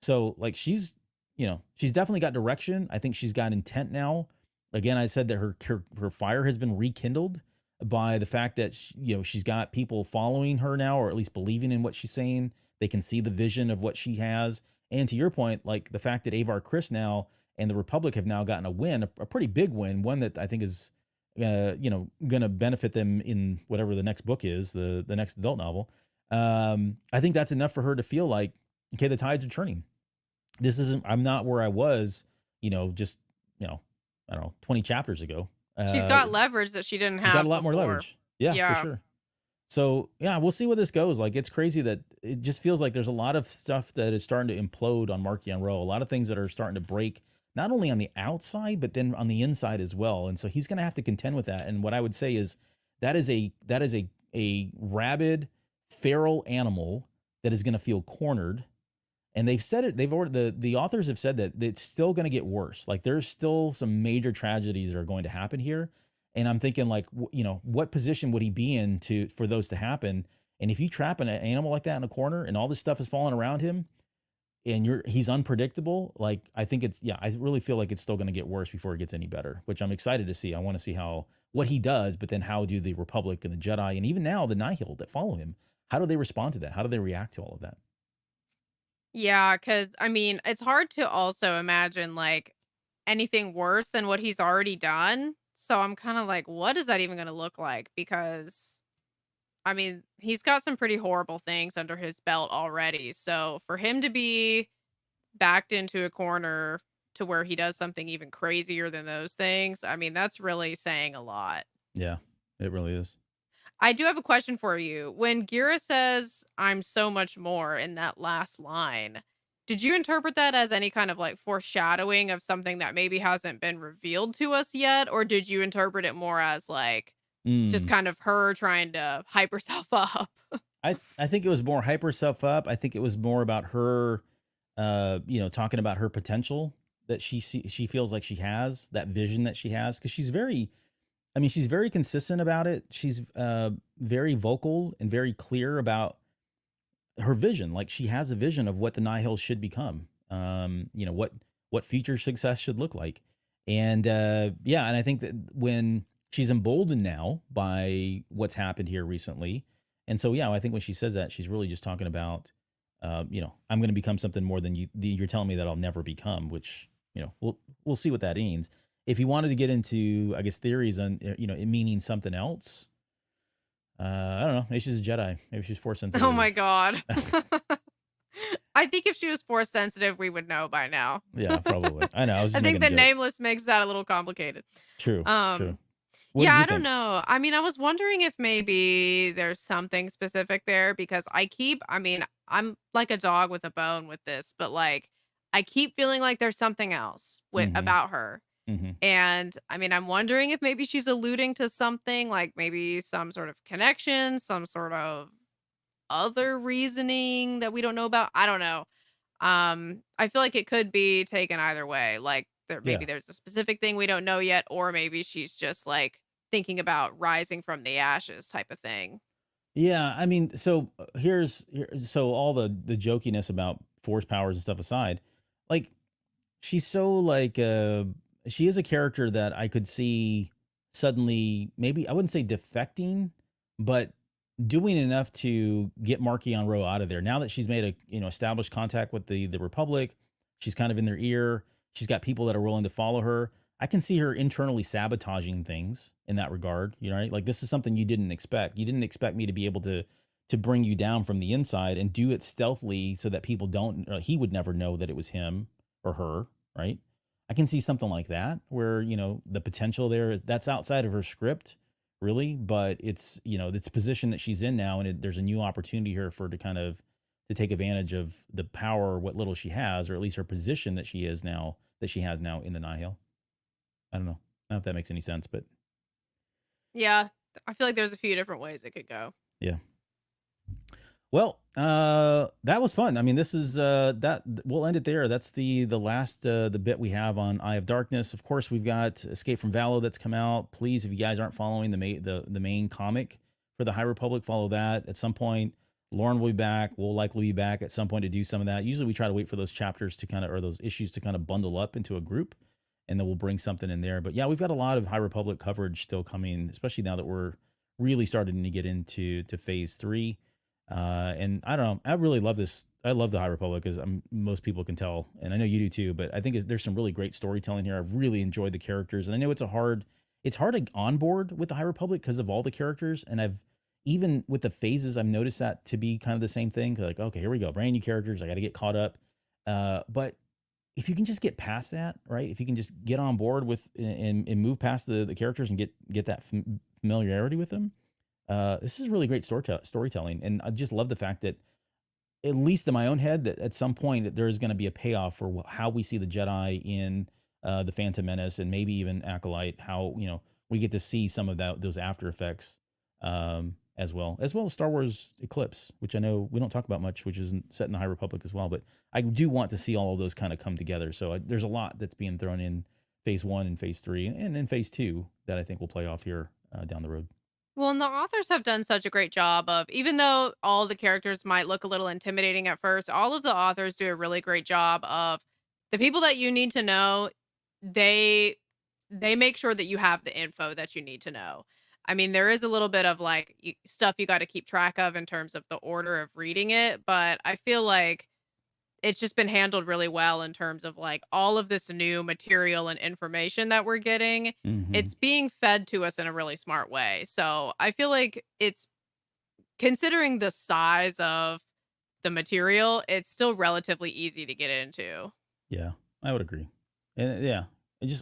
So like she's definitely got direction. I think she's got intent now. Again, I said that her fire has been rekindled by the fact that she's got people following her now, or at least believing in what she's saying. They can see the vision of what she has. And to your point, like the fact that Avar Kriss now and the Republic have now gotten a win, a pretty big win, one that I think is, going to benefit them in whatever the next book is, the next adult novel. I think that's enough for her to feel like, okay, the tides are turning. I'm not where I was, I don't know, 20 chapters ago. She's got leverage that she didn't have. She's got a lot before. more leverage. Yeah, for sure. So yeah, we'll see where this goes. Like, it's crazy that it just feels like there's a lot of stuff that is starting to implode on Marchion Ro. A lot of things that are starting to break, not only on the outside, but then on the inside as well. And so he's going to have to contend with that. And what I would say is that is a rabid, feral animal that is going to feel cornered. And they've said it. They've already the authors have said that it's still going to get worse. Like there's still some major tragedies that are going to happen here. And I'm thinking like, what position would he be in for those to happen? And if you trap an animal like that in a corner and all this stuff is falling around him, and he's unpredictable, like I think I really feel like it's still going to get worse before it gets any better, which I'm excited to see. I want to see what he does, but then how do the Republic and the Jedi and even now the Nihil that follow him, how do they respond to that? How do they react to all of that? Yeah, because I mean, it's hard to also imagine like anything worse than what he's already done. So I'm kind of like, what is that even going to look like? Because I mean, he's got some pretty horrible things under his belt already. So for him to be backed into a corner to where he does something even crazier than those things, I mean, that's really saying a lot. Yeah, it really is. I do have a question for you. When Ghirra says, "I'm so much more" in that last line, did you interpret that as any kind of like foreshadowing of something that maybe hasn't been revealed to us yet? Or did you interpret it more as like just Mm. kind of her trying to hype herself up? I think it was more hype herself up. I think it was more about her, talking about her potential that she feels like she has, that vision that she has, because she's very consistent about it. She's very vocal and very clear about her vision. Like she has a vision of what the Nihil should become. What future success should look like. And and I think that when she's emboldened now by what's happened here recently, and so I think when she says that, she's really just talking about, I'm going to become something more than you're telling me that I'll never become. Which we'll see what that means. If you wanted to get into, I guess, theories on it meaning something else, I don't know. Maybe she's a Jedi. Maybe she's force sensitive. Oh my God. I think if she was force sensitive, we would know by now. Yeah, probably. I know. I was just I think making the a joke. nameless makes that a little complicated. True. Um, What did yeah, you I don't think? know. I mean, I was wondering if maybe there's something specific there because I'm like a dog with a bone with this, but like I keep feeling like there's something else with Mm-hmm. about her. Mm-hmm. And I mean, I'm wondering if maybe she's alluding to something like maybe some sort of connection, some sort of other reasoning that we don't know about. I don't know. I feel like it could be taken either way. Like Yeah. there's a specific thing we don't know yet, or maybe she's just like thinking about rising from the ashes type of thing. Yeah. I mean, so so all the jokiness about force powers and stuff aside, like she's so like she is a character that I could see suddenly, maybe I wouldn't say defecting, but doing enough to get Marchion Ro out of there. Now that she's made a established contact with the Republic, she's kind of in their ear. She's got people that are willing to follow her. I can see her internally sabotaging things in that regard. Right? Like this is something you didn't expect. You didn't expect me to be able to bring you down from the inside and do it stealthily so that people don't. He would never know that it was him or her. Right? I can see something like that where the potential there that's outside of her script really, but it's it's a position that she's in now, and there's a new opportunity here for her to kind of to take advantage of the power, what little she has, or at least her position that she has now in the Nihil. I don't know. I don't know if that makes any sense, but Yeah, I feel like there's a few different ways it could go. yeah. Well, that was fun. I mean, this is that we'll end it there. That's the last the bit we have on Eye of Darkness. Of course, we've got Escape from Valo that's come out. Please, if you guys aren't following the main comic for the High Republic, follow that. At some point, Lauren will be back. We'll likely be back at some point to do some of that. Usually, we try to wait for those chapters to kind of or those issues to kind of bundle up into a group, and then we'll bring something in there. But yeah, we've got a lot of High Republic coverage still coming, especially now that we're really starting to get into phase 3. And I don't know. I really love this. I love the High Republic, as most people can tell, and I know you do too. But I think there's some really great storytelling here. I've really enjoyed the characters, and I know it's hard to onboard with the High Republic because of all the characters. And I've even with the phases, I've noticed that to be kind of the same thing. Like, okay, here we go, brand new characters. I got to get caught up. But if you can just get past that, right? If you can just get on board with and move past the characters and get that familiarity with them. This is really great storytelling, and I just love the fact that, at least in my own head, that at some point that there is going to be a payoff for how we see the Jedi in the Phantom Menace and maybe even Acolyte. How we get to see some of those after effects as well as Star Wars Eclipse, which I know we don't talk about much, which is set in the High Republic as well. But I do want to see all of those kind of come together. So there's a lot that's being thrown in Phase 1 and Phase 3 and in Phase 2 that I think will play off here down the road. Well, and the authors have done such a great job of, even though all the characters might look a little intimidating at first, all of the authors do a really great job of the people that you need to know. They make sure that you have the info that you need to know. I mean, there is a little bit of like stuff you got to keep track of in terms of the order of reading it, but I feel like it's just been handled really well in terms of like all of this new material and information that we're getting. Mm-hmm. It's being fed to us in a really smart way. So I feel like it's, considering the size of the material, it's still relatively easy to get into. Yeah, I would agree. And yeah,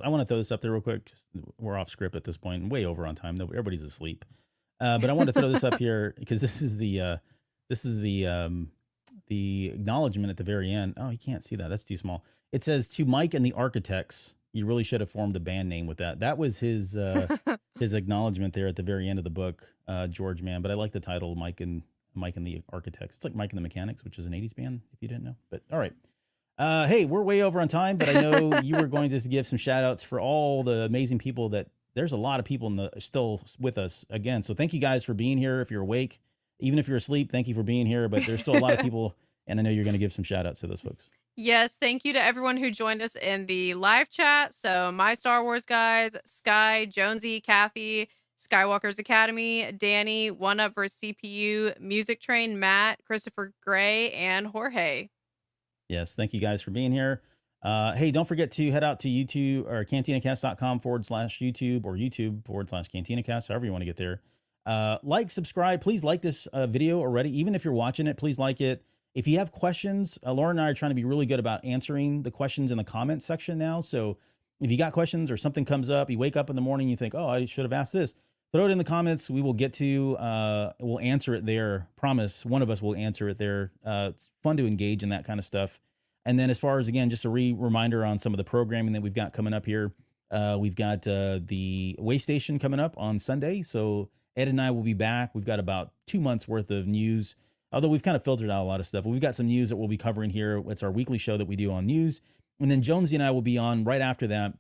I want to throw this up there real quick. 'Cause we're off script at this point, and way over on time. Everybody's asleep. But I want to throw this up here because this is the acknowledgement at the very end. Oh, you can't see that. That's too small. It says, "To Mike and the Architects, you really should have formed a band name with that." That was his his acknowledgement there at the very end of the book, George Mann. But I like the title, Mike and the Architects. It's like Mike and the Mechanics, which is an 80s band, if you didn't know. But all right. Hey, we're way over on time, but I know you were going to give some shout outs for all the amazing people that there's a lot of people still with us again. So thank you guys for being here. If you're awake, even if you're asleep, thank you for being here. But there's still a lot of people, and I know you're going to give some shout outs to those folks. Yes, thank you to everyone who joined us in the live chat. So my Star Wars guys, Sky, Jonesy, Kathy, Skywalker's Academy, Danny, One Up vs CPU, Music Train, Matt, Christopher Gray, and Jorge. Yes, thank you guys for being here. Hey, don't forget to head out to YouTube or cantinacast.com/YouTube or YouTube/cantinacast, however you want to get there. Like, subscribe. Please like this video already. Even if you're watching it, please like it. If you have questions, Lauren and I are trying to be really good about answering the questions in the comment section now. So if you got questions or something comes up, you wake up in the morning, you think, oh, I should have asked this, throw it in the comments. We will get to, we'll answer it there. Promise. One of us will answer it there. It's fun to engage in that kind of stuff. And then as far as, again, just a reminder on some of the programming that we've got coming up here. We've got the Way Station coming up on Sunday. So Ed and I will be back. We've got about 2 months worth of news, although we've kind of filtered out a lot of stuff. But we've got some news that we'll be covering here. It's our weekly show that we do on news. And then Jonesy and I will be on right after that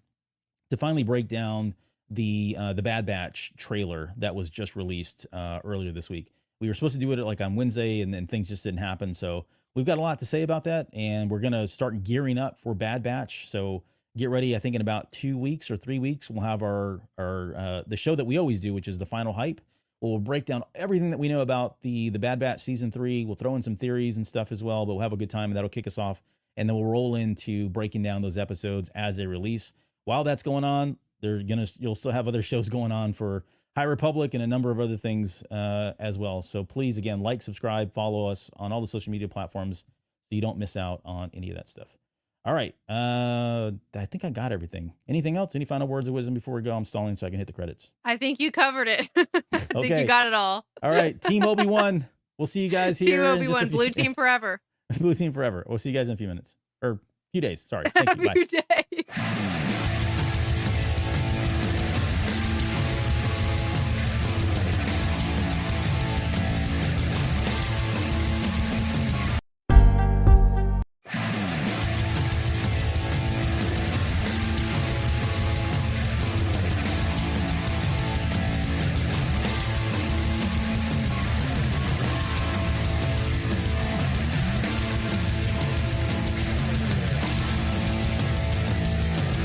to finally break down the Bad Batch trailer that was just released earlier this week. We were supposed to do it like on Wednesday, and then things just didn't happen. So we've got a lot to say about that, and we're going to start gearing up for Bad Batch. So get ready. I think in about 2 weeks or 3 weeks, we'll have our the show that we always do, which is the Final Hype. We'll break down everything that we know about the Bad Batch season 3. We'll throw in some theories and stuff as well, but we'll have a good time, and that'll kick us off. And then we'll roll into breaking down those episodes as they release. While that's going on, you'll still have other shows going on for High Republic and a number of other things as well. So please, again, like, subscribe, follow us on all the social media platforms so you don't miss out on any of that stuff. All right. I think I got everything. Anything else? Any final words of wisdom before we go? I'm stalling so I can hit the credits. I think you covered it. I think you got it all. All right. Team Obi-Wan. We'll see you guys here. Team Obi-Wan. Blue team forever. Blue team forever. We'll see you guys in a few minutes. Or a few days. Sorry. Thank you. Few Bye. days.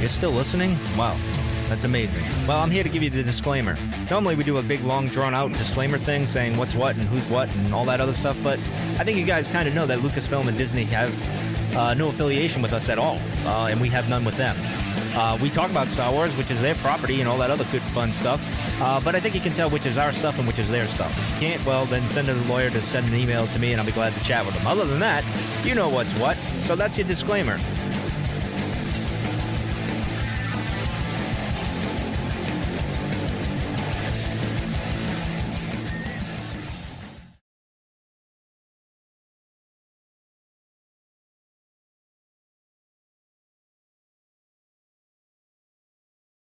You're still listening? Wow, that's amazing. Well, I'm here to give you the disclaimer. Normally we do a big, long, drawn-out disclaimer thing saying what's what and who's what and all that other stuff, but I think you guys kind of know that Lucasfilm and Disney have no affiliation with us at all, and we have none with them. We talk about Star Wars, which is their property, and all that other good, fun stuff, but I think you can tell which is our stuff and which is their stuff. If you can't, well, then send a lawyer to send an email to me, and I'll be glad to chat with them. Other than that, you know what's what, so that's your disclaimer.